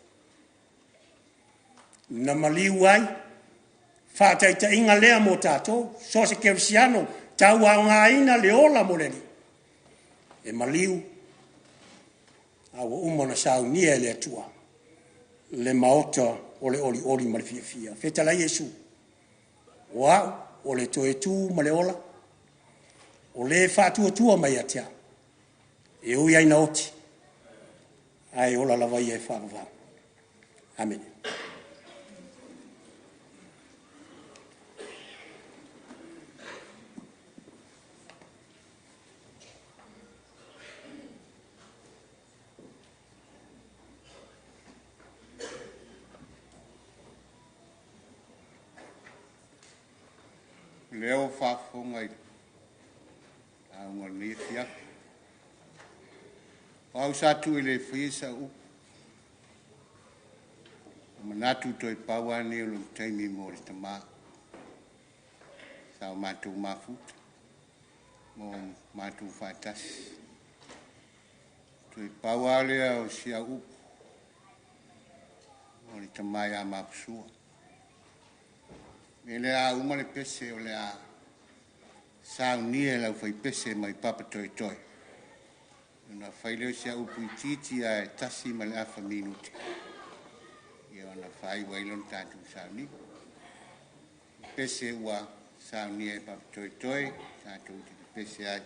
Na maliu ai, whātaita inga lea mo tātou, so se ke risiano, tau a ngā ina le ola mo leni. E maliu, a wa umana sauni e le atua, le maota o le oli ma le fia. Feta la Yesu, wow, o le toe tu ma le ola, o le whātua mai atea, e ui aina oti, ai ola lava i e whāwawau. Amen. Leo whafonga i aunga ni fia. Pau satu i le whisa u. Manatu toi paua ni ulu taimi mo le tama. Sao matu mafut. Mo matu fatas. Toi paua lea o sia u. Mo le tama ya mapsua. E le a uma le pese o le a sauni e lau fai pese mai papa toi. Una fai leo sia upu i titi a e tasi ma le afa minuti. Ia ona fai wailon tātou sauni. Pese ua sauni e papa toi, tātou tiki pese ai.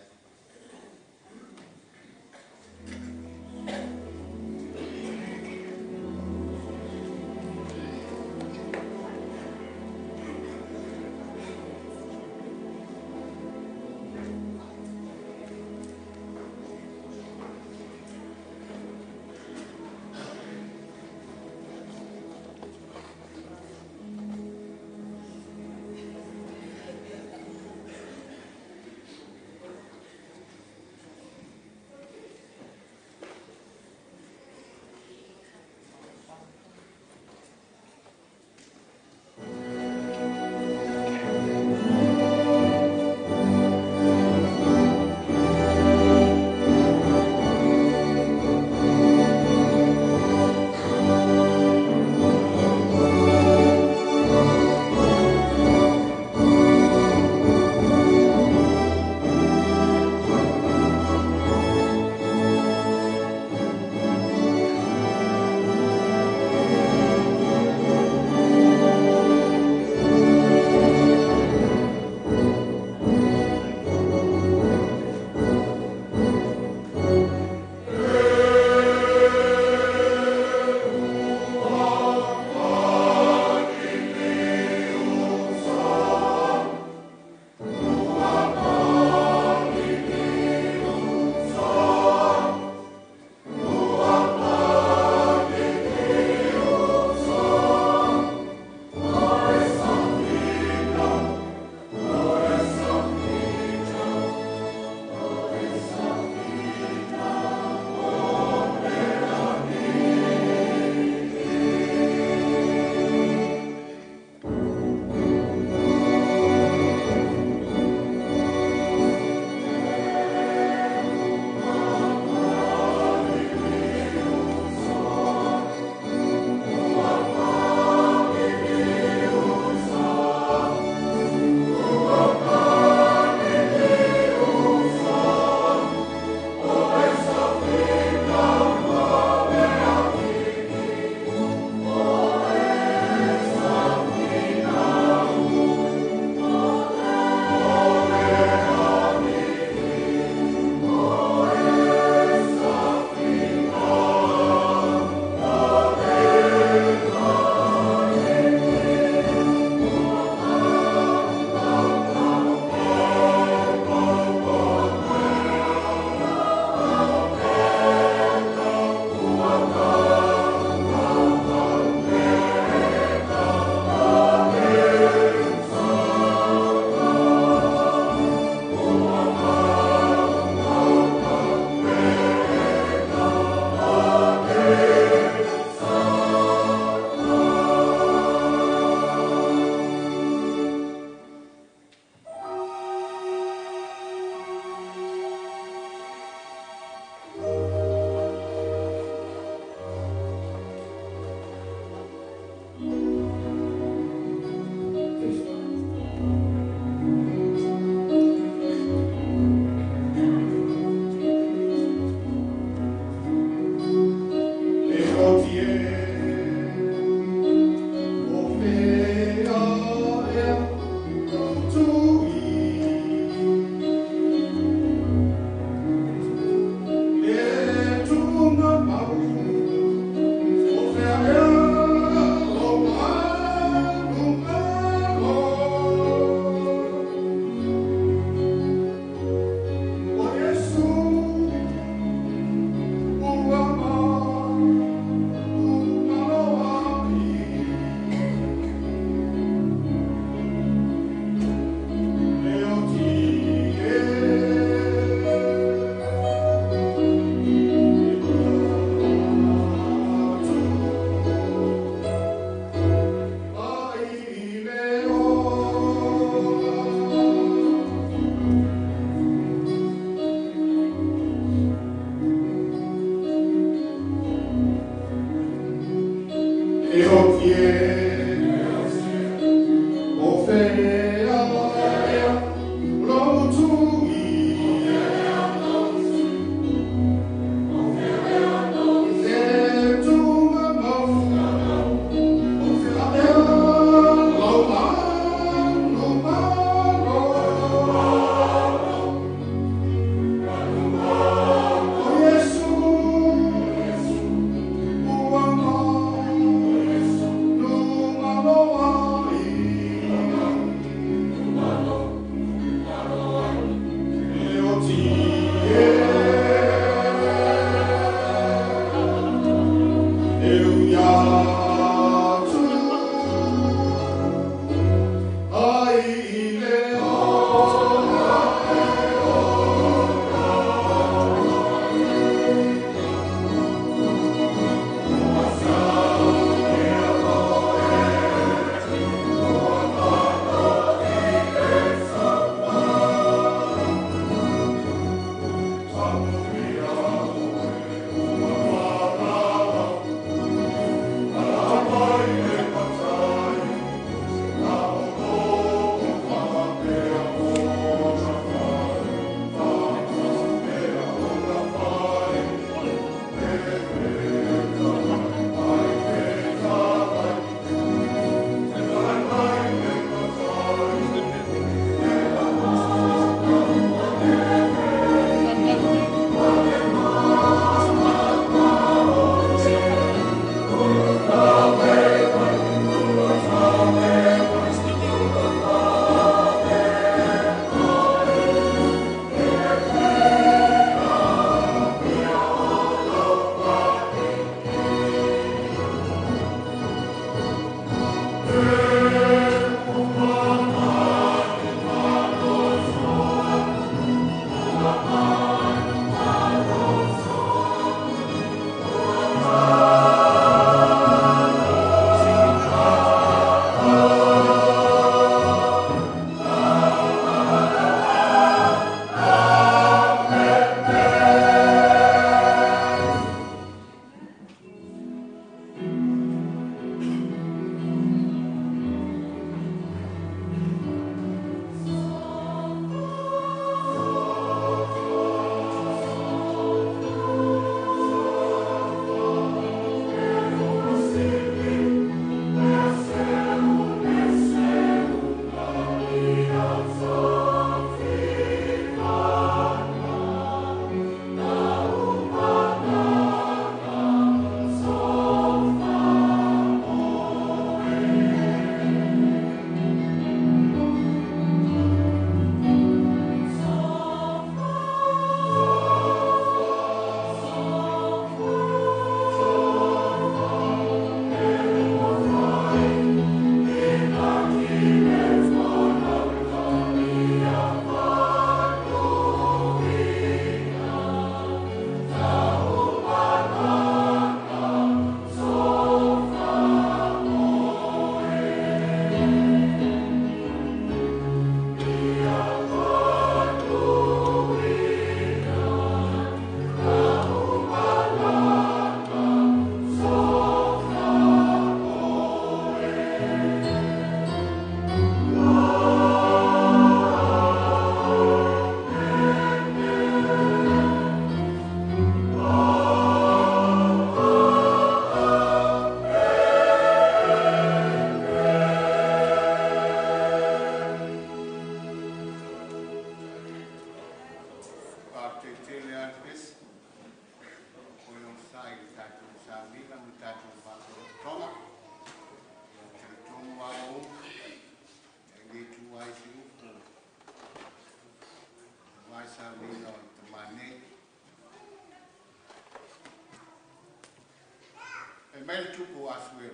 Mel tupu aswel,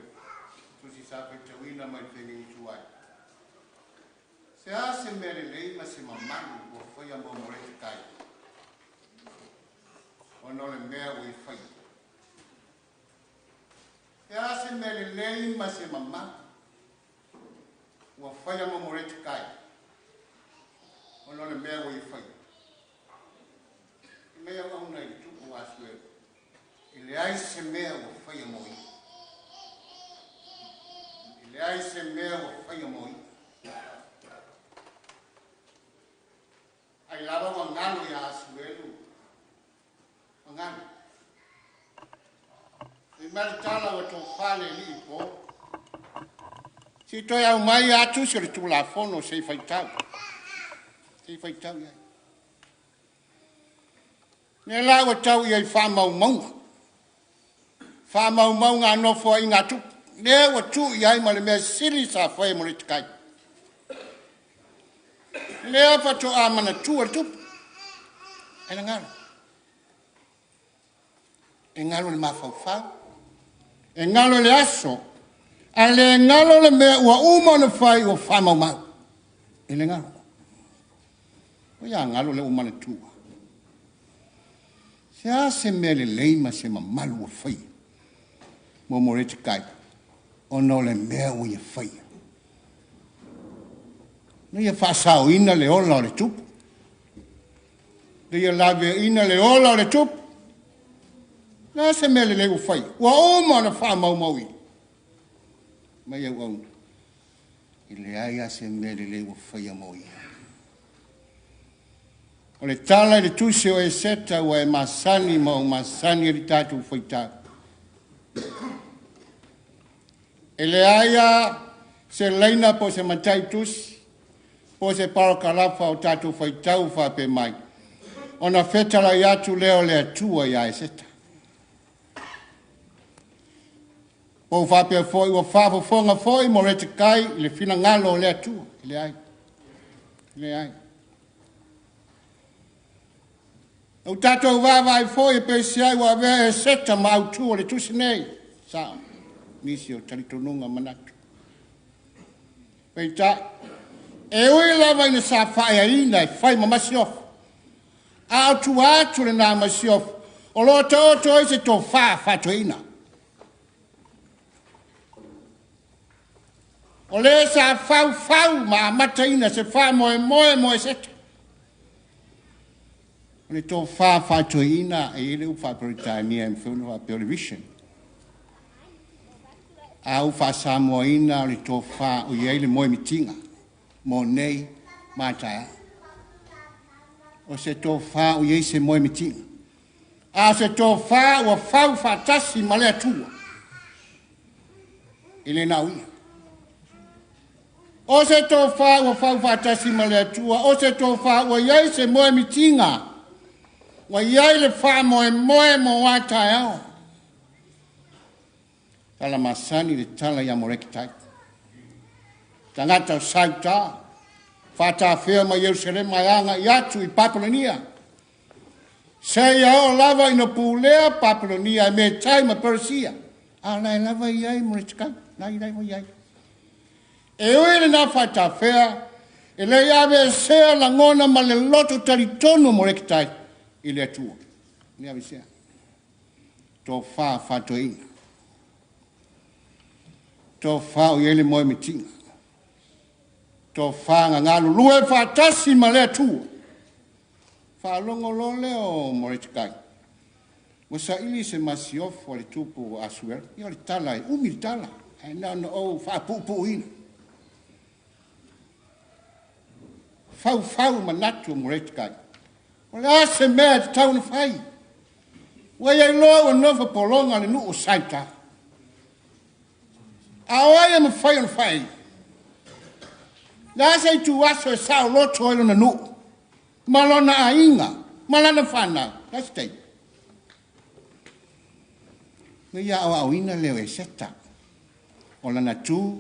tu si sape tawina mai fengi tuai. Se ase mele lei ma se mamanu o foi a momorete kai. Ono le mea ui fai. Se ase mele lei ma se mamanu o foi a momorete kai. Ono le mea ui fai. Mea auna i tupu aswel. Ele ai se mea o fai a moi. Ele ai se mea o fai a moi. Ai lava wa ngalo ya asuelu. Ngalo. E maritala wa to fale li po. Si to ya mai atu se le tu la fono se fai tau. Se fai tau ya. Ne la wa tau ya fa mau mau. Fa mau mau ngā nofo i ngā tupu. Lea wa tu i ai ma le mea siri sa whae mo le tikai. Lea pa to a mana tu al tupu. E na ngalo. E ngalo le mawhau whau. E ngalo le aso. A le ngalo le mea ua uma na whai o wha mau mau. E le ngalo. O ia ngalo le umana tua. Se a se mea le leima se ma malu o whai. Mo morete kai. Ono le mea ui e whai. No ia whasao ina le ola o le tupu. Le ia lawe ina le ola o le tupu. Nā se mea le leu whai. Ua oma na wha mau maui. Mai au au. I le aia se mea le leu whai a maui. O le tala le tusi o e seta ua e masani mau masani li tātou whaitau. E le aia se leina po se matai tusi, po se parakalafa o tātou whaitau whape mai. O na whetala i atu leo le atua i a e seta. O whape foi, o whafafonga foi, mo rete kai, le fina ngalo o le atua. Le ai. Le ai. O tātou wawai foi e pesi ai wa vea e seta ma autua le tusi nei. Sao. Nisi o talitonunga manatu. Peita, e ui lava ina sa whae aina e whai mamasi ofu. A atu atu le nā masi ofu. O lo to se to whato ina. O le sa whau ma mata ina se wha moe seta. O le to whato ina e ele uwha Britania e mwhunu wa television. Au fa Samoina le tofa o ye le moe mitinga mo nei mata o se tofa o ye se moe mitinga a se tofa o fau fatasi male atua ile na ui o se tofa o fau fatasi male atua o se tofa o ye se moe mitinga o ye le fa moe mo wata Tala masani le tala ya moreki tai. Tangata o sauta. Fata fea ma Yerusalem mayanga yatu i Papulonia. Se ya o lava ino pulea Papulonia me tai ma Persia. Ala lava iai moreki tai. Nai mo iai. E oile na fata fea. E le ave sea la ngona ma le loto talitono moreki tai. Ile atua. Ni ave sea. To fa fato ina. To fa o yele moe mitinga. To fa ngalo lue fa tasi male tu. Fa longo lole o moretikai. Wasa ili se masiof wale tupu aswer. Yo li tala, umi li tala. E na o fa pupu ina. Fau manatu moretikai. Wale ase mea te tau na fai. Waya loa o nova polonga le nu o saita. Awai am fai. Na sai tu aso sa loto ilo na nu. Malona ainga. Malana whana, that's day. Me ia awa awina leo e seta. O lana tū,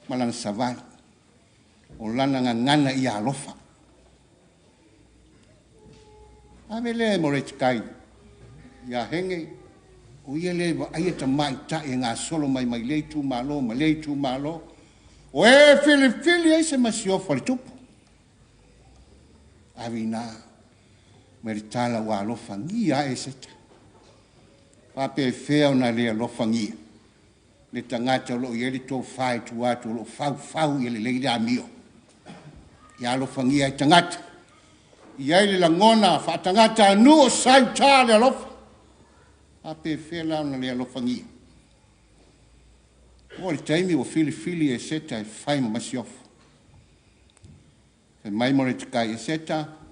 malana savai. O lana ngana ia alofa. Ame le mo re tikai. Ia henge. O ia le wa aia ta mai ta e ngā solo mai mai le tū malo, ma le tū malo. O e fili e se masiofa le tupu. Avina. Meritala wa alofa ngia e seta. Pape feo na le alofa ngia. Le tangata lo i ele tō whai tu atu lo fau i ele leile amio. I alofa ngia e tangata. I ele la ngona wha tangata anu o sai tā le alofa. Pape feo na le alofa ngia. O le taimi o fili e seta e whai ma masiofu. E mai more te kai e seta.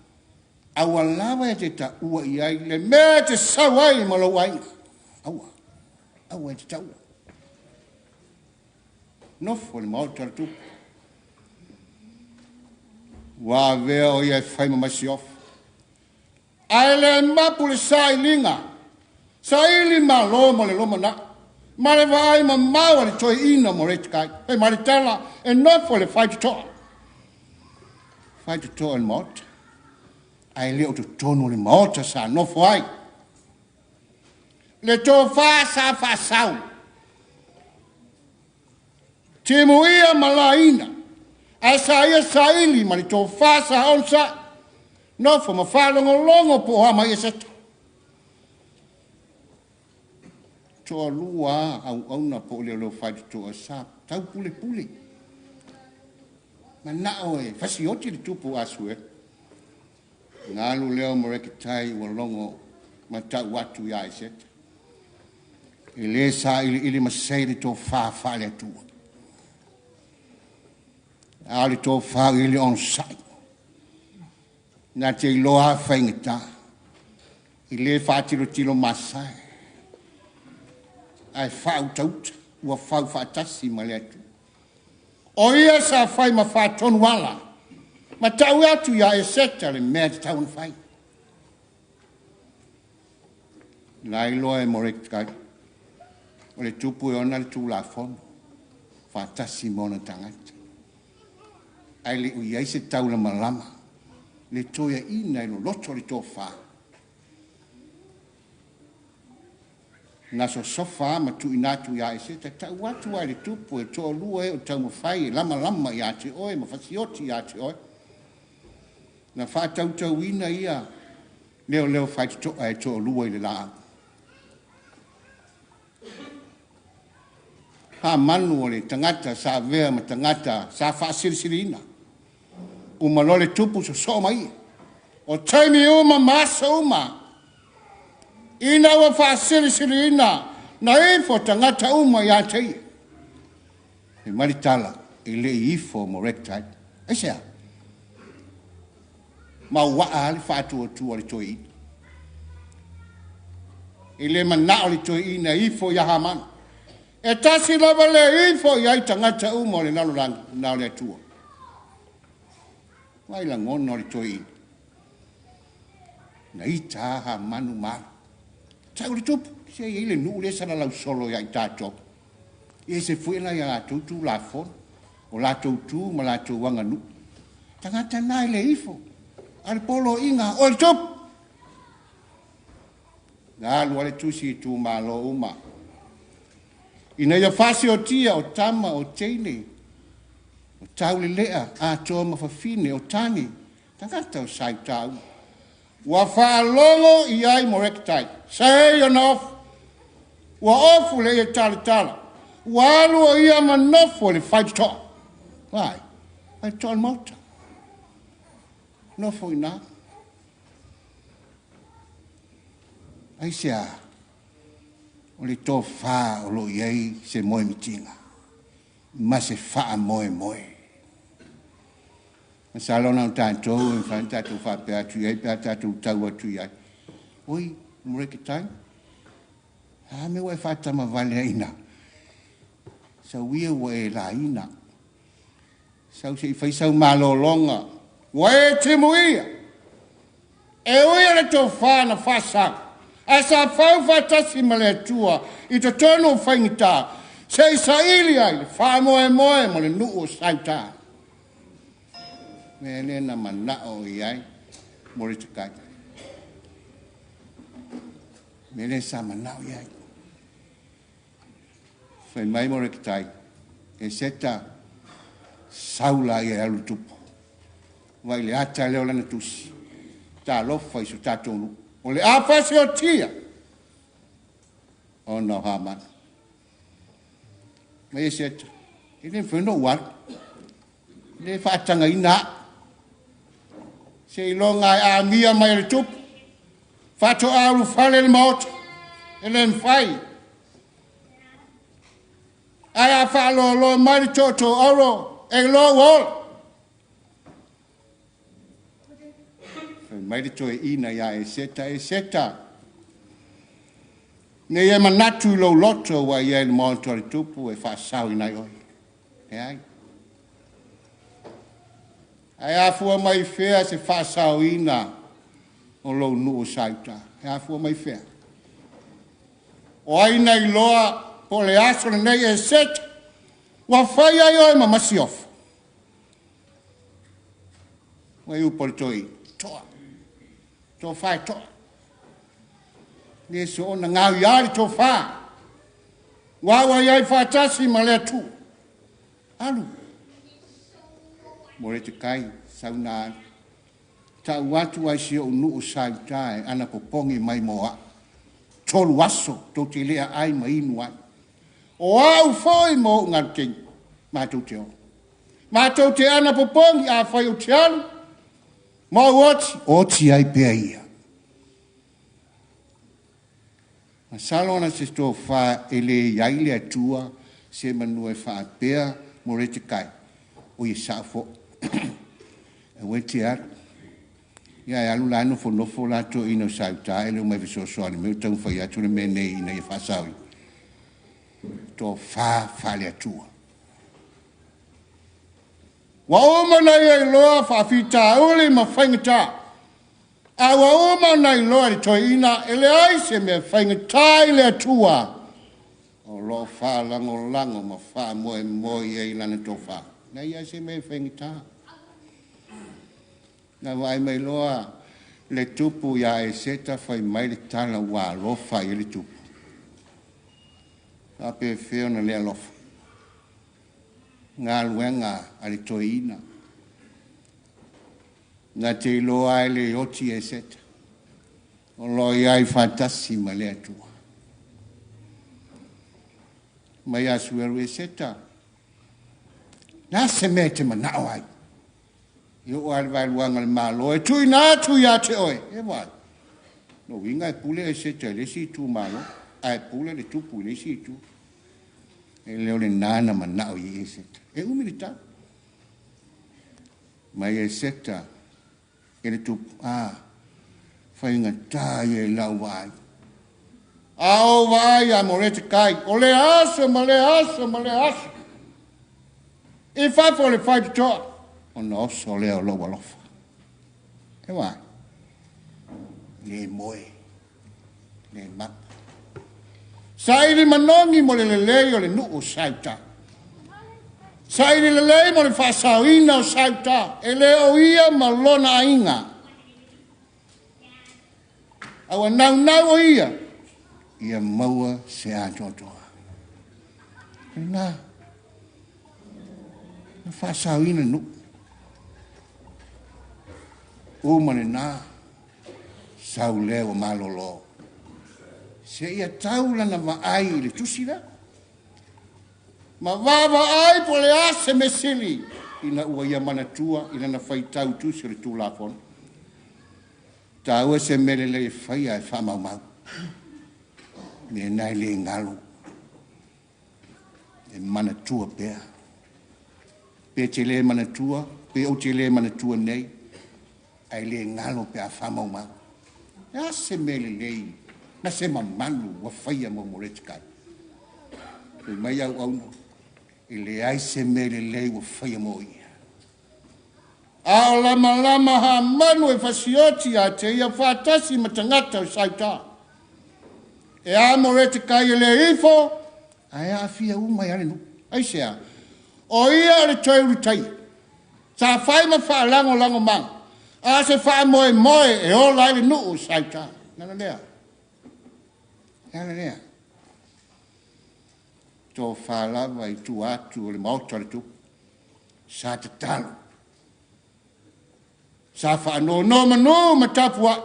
Awa lawa e te ta ua i ai le mea te sawai ma lo wai. Awa e te ta ua. Nofo le mao tara tupu. Wa vea o ia e whai ma masi off. Ai le mapule sa i linga. Sa ili ma lo mo le loma na. Ma le vai ma maua le toi ina mo re te kai. Hei ma le tala e nofo le whai te toa. Whai te toa le maota. Ai leo tu tono le maota sa nofo ai. Le tō wha sa wha sau. Te moia malaina. Ai sa ia sa ili ma le tō wha sa onsa. Nofo ma whalongo longo po ha mai e seta. Tō lua au auna po leo leo whai te tō sa. Tau pule. Ma nao e whasi oti le tupu asue. Ngalu leo moreke tai wa longo ma tau watu ia e seta. E le sa ili masai tō wha le atua. Ale tō wha ili on sai. Nā te iloa whaingata. I le whātiro masai. Ai whau tauta. Ua whau whātasi ma le atua. O ia sa whai ma whātonu wala. Ma tau atu ia e seta le mea te taun whai. Nā iloa e morek kai. O le tupu e ona le tū la fono. Whātasi mona tangata. Ai le ui ai se tau la malama. Le toia ina ilo loto le tō whā. Nā so sofa ma tu inatu ia e se te tau atu ai le tupu e tō lua e o tau mawhai e lama ia te oe ma whasioti ia te oe. Nā whātau ina ia leo whai te toa e tō lua i le laa. Ha manu o le tangata sa vea ma tangata sa whaasirisiri ina. Umalole tupu so mai. O taimi uma masa uma. Ina wa whaasirisiri ina. Na ifo tangata uma ia tei. E maritala e le ifo mo rectai. E sea. Ma waa ali whātua tu ali toi ina. E le mana ali toi ina ifo yaha mana. E tasi lava le ifo iai tangata uma le nalo le atua. Wai la ngono le toi ina. Na i taha manu mara. Tau le tupu. Se i le nuu le sana lau solo iai tātou. I se fuena ia la tutu la fon. O la tutu ma la tu wanga nu. Tangata nai le ifo. Al polo inga o le tupu. Nga lua le tusi tu malo uma. Ina ia whasi o tia o tama o teine. O tau le lea a toa mawhawhine o tani. Tangata o sai tau. Wa whaalongo i ai morektai. Say enough. Wa ofu le ia tala. Wa alu o ia manofo le whai toa. Wai. Whai toa mauta. Nofo ina. Aisea. O le tō whā o lo iei se moe mitinga. Ma se wha moe. Ma sa lona o tātou e whain tātou wha pe atu iei, pe tātou tau atu iei. Oi, mureke tai. Ha me wai whātama vale ina. Sa wia wae la ina. Sau se i whaisau malo longa. Wae te muia. E oia le tō whāna whāsang. A sa whau whātasi ma le tua i to tono whaingita. Se sa ili ai le whāmoe moe mo le nuu sauta. Me na manao i ai mo le takai. Me le sa manao i ai. Whai mai mo le kitai. E seta saula i alu tupu. Vai le ata leo lana tusi. Tā lofa i su tātonu. O le āwhase o tia. O no hama. Mai e seta. I le wheno war. Le whaatanga i nā. Se i longa a mia mai le tupu. Whato aru whale le maota. E le mwhai. Ai a whaalo lo mai le toto oro. E lo wol. Mai le toe ina ia e seta e seta. Ne ia manatu lo loto wa ia le montori tupu e whaasau i nai oi. E ai. Ai afua mai whea se whaasau ina o lo nuu sauta. E afua mai whea. O ai nei loa po le aso le nei e seta. Wa whai ai oi ma masi ofu. Wa iu poli toi. Toa. Tō whai toa. Nē so ona ngau iari tō whā. Wawa iai whātasi ma lea tū. Alu. More te kai, sauna. Tau watu ai si o nuu sau tae, ana popongi mai moa. Tolu aso, tō te lea ai ma inu ai. O au foi mo ngau ting, mātou te o. Mātou te ana popongi a whai o te alu. Ma oti ai pea ia. Ma salona se sto fa ele iai le atua se manue fa pea mo re te kai. O i safo. E weti ar. Ia e alu lano fo nofo lato ino sauta ele o mai viso soani. Meu tau fai atu le mene ina i fa sawi. To fa le atua. Wa oma nei e loa whawhita uli ma whaingata. A wa oma nei loa i toi ina ele ai se me whaingata i le atua. O lo wha lango lango ma wha moe moe e ilana tō wha. Nei ai se me whaingata. Nga wai mai loa le tupu ia e seta whai mai le tala wā lofa i le tupu. Ape whio na lea lofa. Ngā luenga ali toi ina. Ngā te loa le oti e seta. O loi ai whātasi ma lea tua. Mai asu eru e seta. Nā se me te manao ai. I o ali vai luanga le malo. E tui nā tui a te oe. E wai. No winga e pule e seta le si tu malo. Ai pule le tupu le si tu. E leo le nana manao i e seta. E umilita. Mai e seta. E le tupu. Whainga tai e lau vai. Ao vai a morete kai. O le aso, ma le aso, ma le aso. E whafo le whai toa. O na oso leo loa lofa. E wai. Le moe. Le mapa. Sairi manongi mo le lelei o le nuu sauta. Sairi lelei mo le whasauina o sauta. E leo ia ma lona inga. Awa nau o ia. Ia maua se atotoa. E nā. Na whasauina nuu. Umane nā. Sau leo malolo. Se ia taula na vaai le tusira. Ma vava ai po le ase me sili. Ina ua ia manatua, ina na whai tau tusi le tūlafon. Ta ua se mele le whai ai whamau mau. Me nai le ngalu. E manatua pea. Pe te le manatua, pe o te le manatua nei. Ai le ngalu pea whamau mau. Ia se mele lei. Na se mamalu wa whaia mo moretikai. E mai au au. I le ai se mele lei wa whaia mo ia. A o lama ha manu e fasioti a te ia whātasi ma tangata o saita. E a more te kai le ifo, a ea fia umai are nu. Ai sea, o ia le toi rutai. Sa whai ma wha lango mang. A se wha moe e o lai le nu o saita. Nana lea. Nana lea. Tō wha lava i tu atu o le mautare tu. Sa te talo. Sa wha no manu ma tapua.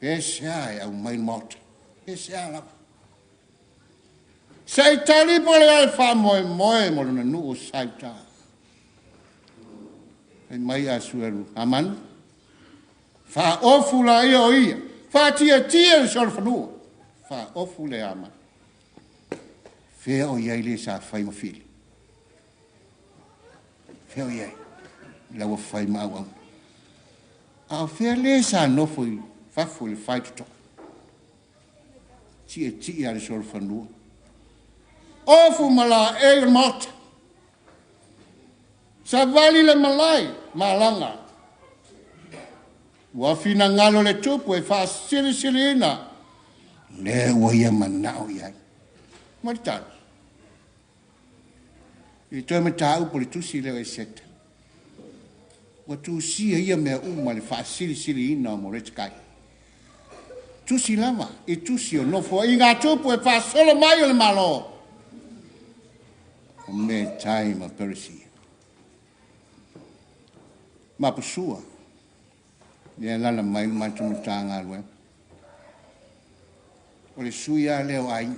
E sea e au mai mauta. E sea lava. Sa i tali pole ai wha moe mo na nu o saita. E mai a sueru. Aman. Wha ofu la ia o ia. Wha tia le sora whanua. Wha ofu le aman. Whea o iai le sa whai ma whili. Whea o iai. Laua whai ma au au. A whea le sa nofo i whafu le whai tuto. Tia le sora whanua. Ofu mala e mata. Sa vali le malai, malanga. Wa fina ngalo le tupu e wha siri ina. Le ua ia manao iai. Marita. I toi mata upo le tusi leo e seta. Wa tusi ia mea uma le wha siri ina mo retikai. Tusi lama, i tusi o nofo. I ngā tupu e wha solo mai o le malo. O me tai ma perisi. Mapusua. Ia lana mai mantu matanga alwe. O le suia leo ai.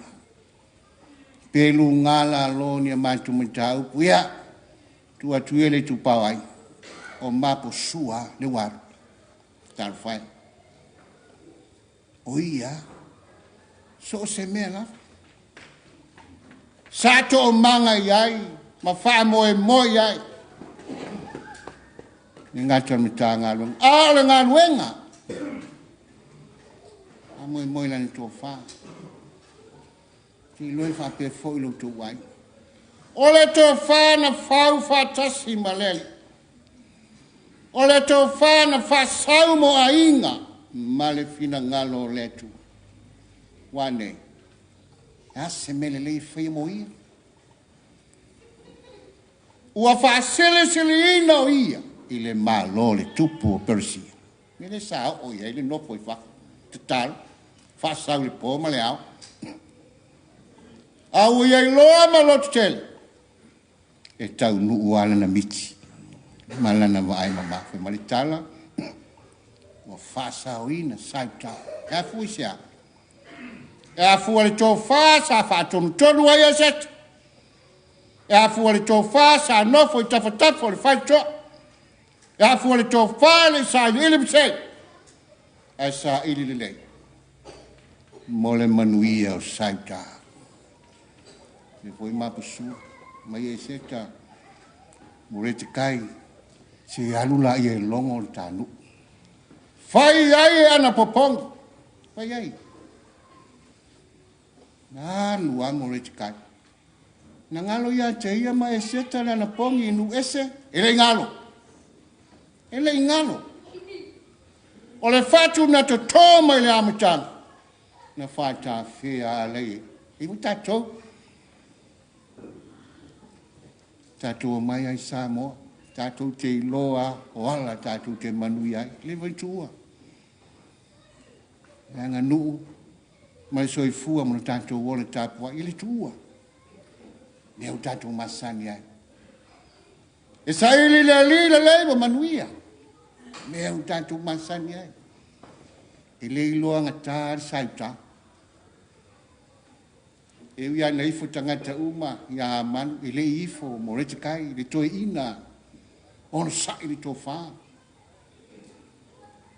Pelu ngala lo ni mantu matau puia. Tua tuele tu pawai. O mapusua le waru. Tarfai. O ia. So se mela. Sato o manga iai. Ma wha moe iai. Ni ngata mita ngalung. A le ngaluenga. A moe lani tō wha. Ti loi wha pe fo ilo tō wai. O le tō wha na whau whatasi maleli. O le tō wha na whasau mo a inga. Ma le fina ngalo le tu. Wane. A se mele lei whai mo ia. Ua whasele ina o ia. I le malo le tupu o persia. Me le sao o ia, le nopo i wha. Te talo. Whasau le pō ma le au. Au ia i loa ma lo tele. E tau nuu ala na miti. Malana wa ai mamafe. Ma le tala. Wa whasau ina sauta. E afu i sea. E afu ale tō whasa whatonu tonu ai a set. E afu ale tō whasa nofo i tawhatafo le whaitoa. E afu ale tō whale sa ili msei. E sa ili lelei. Mole manuia o sauta. E foi mapusu. Mai e seta. Murete kai. Se alula i e longo le tanu. Fai ai ana popongo. Fai ai. Nā lua murete kai. Na ngalo ia te ia ma e seta le ana pongi inu ese. Ele ngalo. Ele ingalo. O le fatu na to toma ile amatanga. Na fata fea alei. Ibu tatou. Tatou mai ai Samoa. Tatou te iloa. O ala tatou te manui ai. Le vai tua. Langa nuu. Mai soifua mona tatou wole tapua. Ile tua. Neu tatou masani ai. E sa ili le leiba manuia. Neu tatou masani ai. E le iloa ngata sauta. E wia na ifo tangata uma. Ia manu. E le ifo morete kai. Le toe ina. Ono sa ili to wha.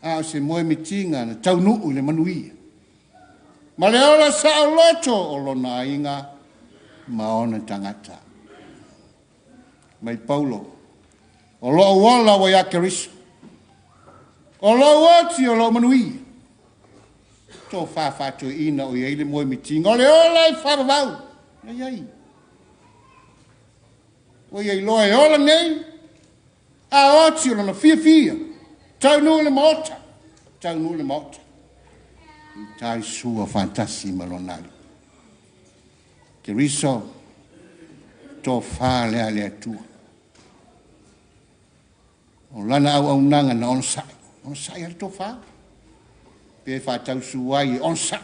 A se moe mitinga na tau nuu le manuia. Ma le ola sa o loto o lona inga. Maona tangata. Mai Paulo. O lo wala wa ya keriso. O lo wati o lo manui. To fa to ina o ile mo mitinga. O le ola fa vau. Ai ai. O ye lo e ola nei. A oti o lana fia. Tau nu le mota. Tau nu le mota. I tai sua fantasi malonali. Ke riso to fa lea lea tua. O lana au nanga na onsai. Onsai ar to fa. Pe fa tau suai onsai.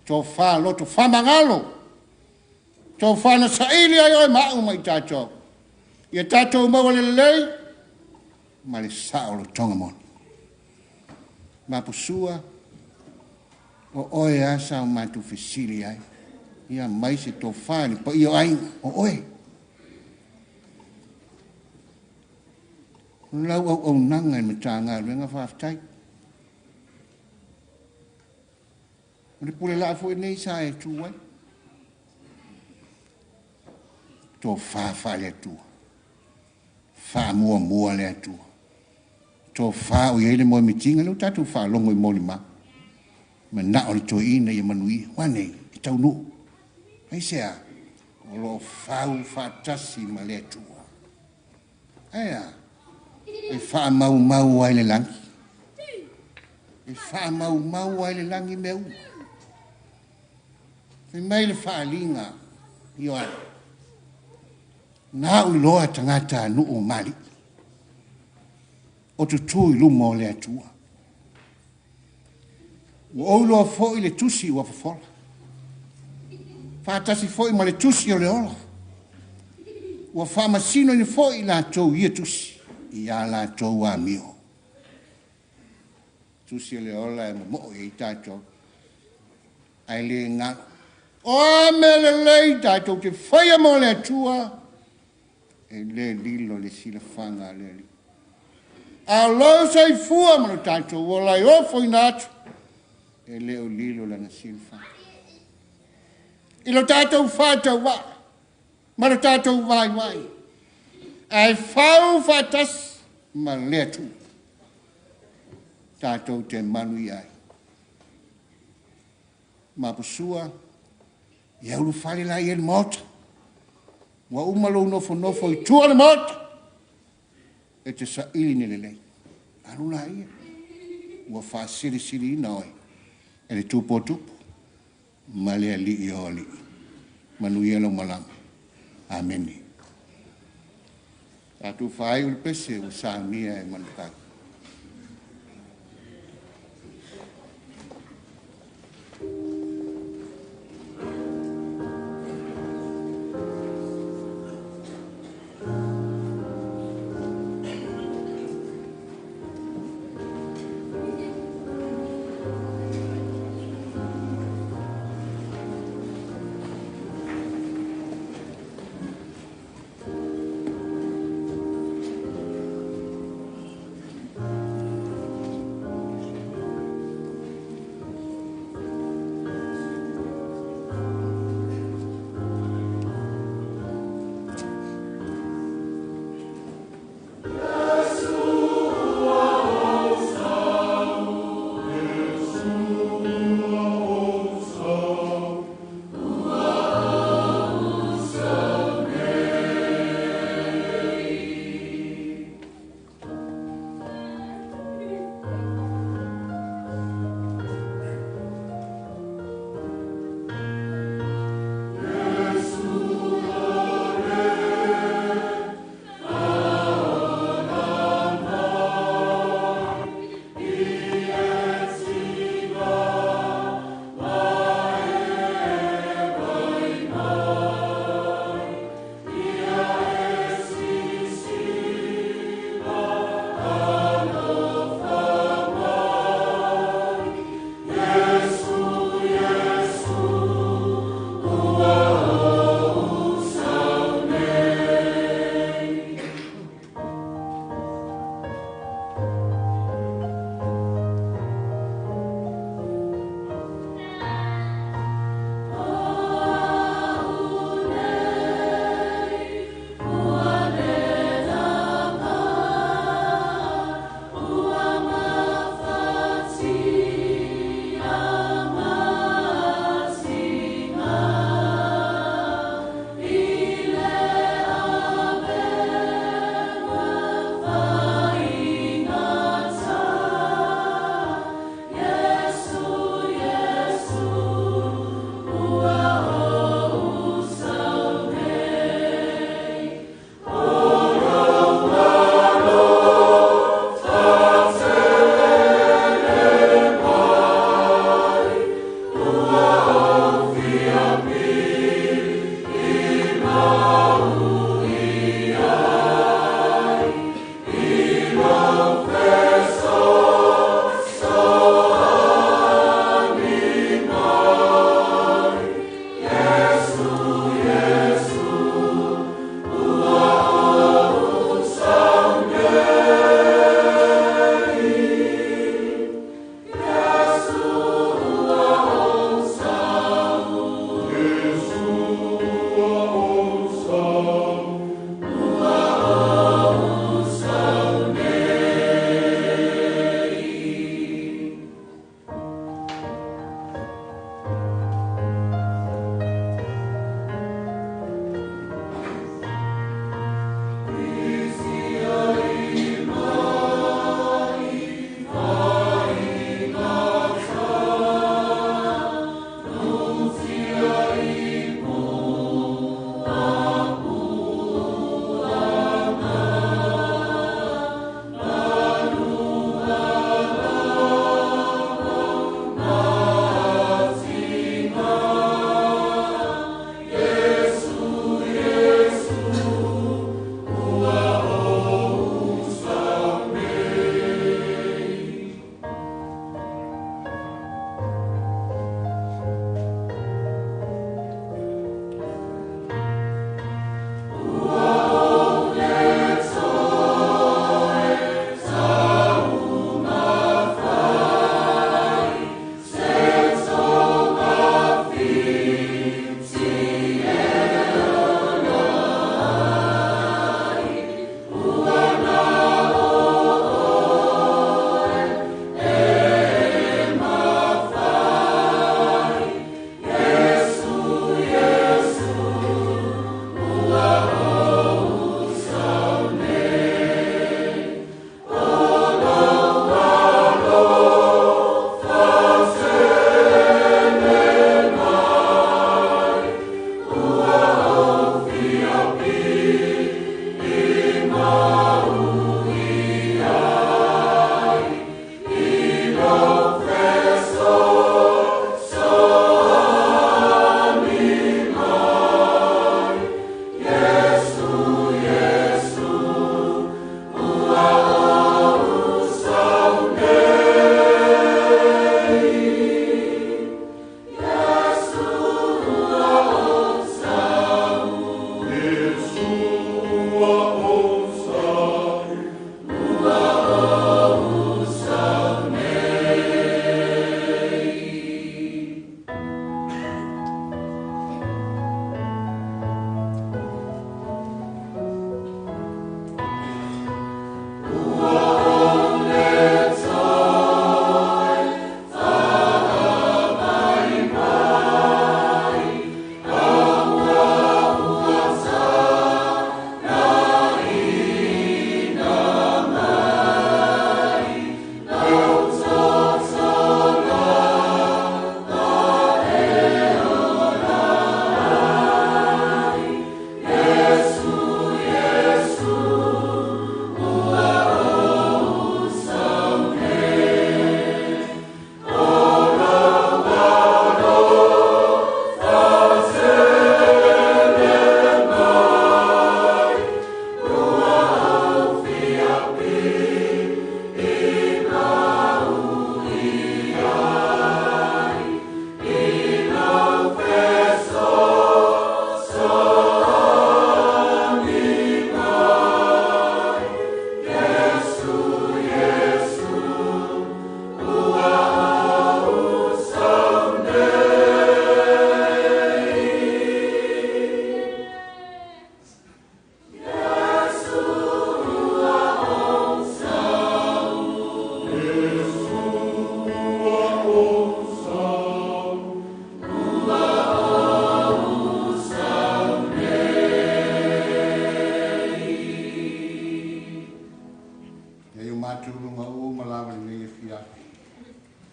To fa loto fa mangalo. To fa na saili ai mau mai tato. Ia tato mau le lei. Ma le sao lo tonga mon. Ma pusua o oe asa o matu fesili ai. Ia mai se to fa ni po ia ai o oe. Lau au nanga me tanga renga whaftai. Le pule la fo nei sa e tu wai. To fa le tu. Fa mua le tu. To fa o yele mo mitinga lo tatu fa longo i moli ma. Ma na o to ina ia manui wane i tau nu. Ai sea o lo fa tasi ma le tu. Aya. E fa mau ai le langi. E fa mau ai le langi meu. E mai le fa linga io ai. Na u loa tangata nu o mali. O tu tui lumo le atua. O loa foi le tusi ua fafola. Fa tasi foi ma le tusi o le ola. Ua fa masino ni foi la tou ia tusi. Ia la tou a mio. Tusi o le ola e mo e tato. Ai le ngā. O me le lei tato te whaia mo le atua. E le lilo le sila whanga le li. A lau sei fua manu tato. O lai ofo i natu. E le o lilo la na sila whanga. Ilo tato whātau wa. Manu tato vai. Ai whau whatas ma lea tu. Tātou te manu i ai. Ma pusua, ia ulu whale la i ele mota. Wa umalo nofo i tua le mota. E te sa ili ni le lei. Anu la ia. Wa wha siri ina oi. E le tupo. Ma lea li i oli. Manu i alo malama. Ameni. Tātou whae ulu pese o sānia e manukaka.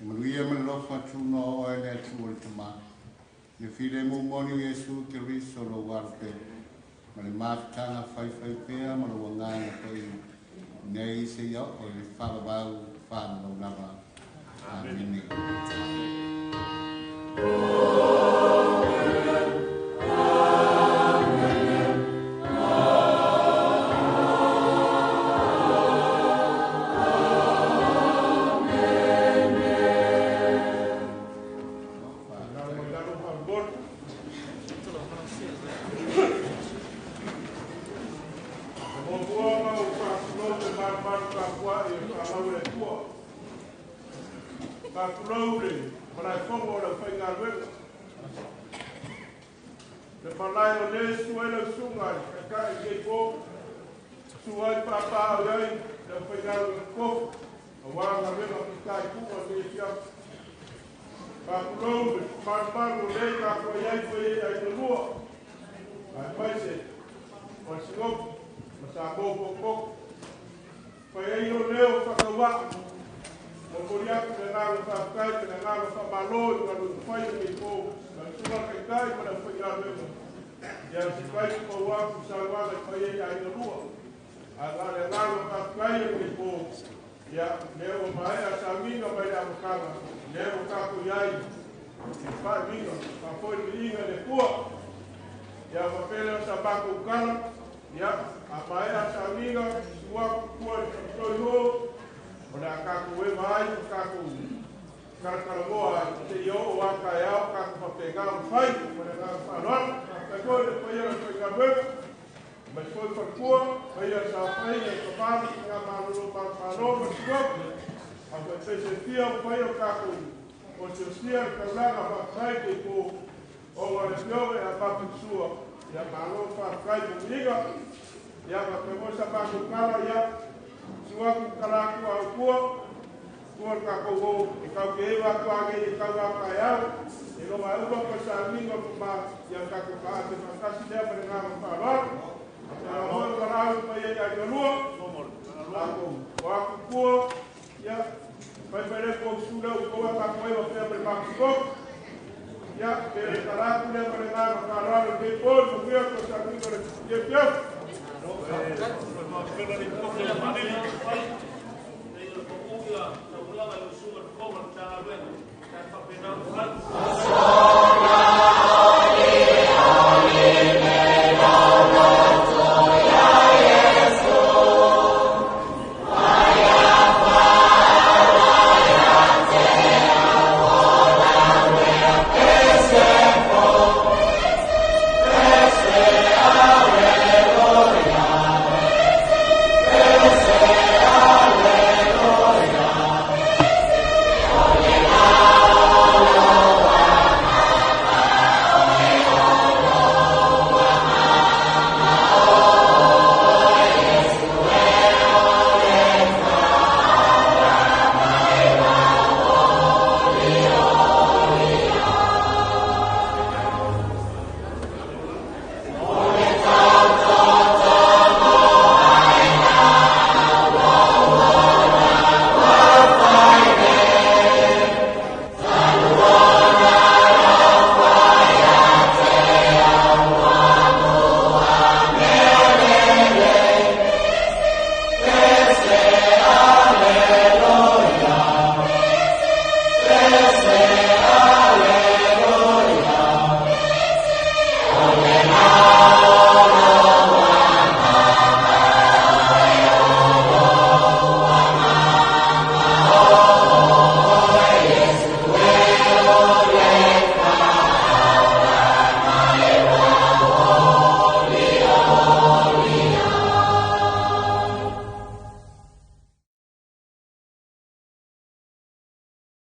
Maria me lofa tuno o ele tuol tama. Ye file mo moni Yesu Kristo lo warpe. Ma le maftanga fai pea ma lo wangana pei. Nei se ya o le whakabau whanau lava. Amen. Amen.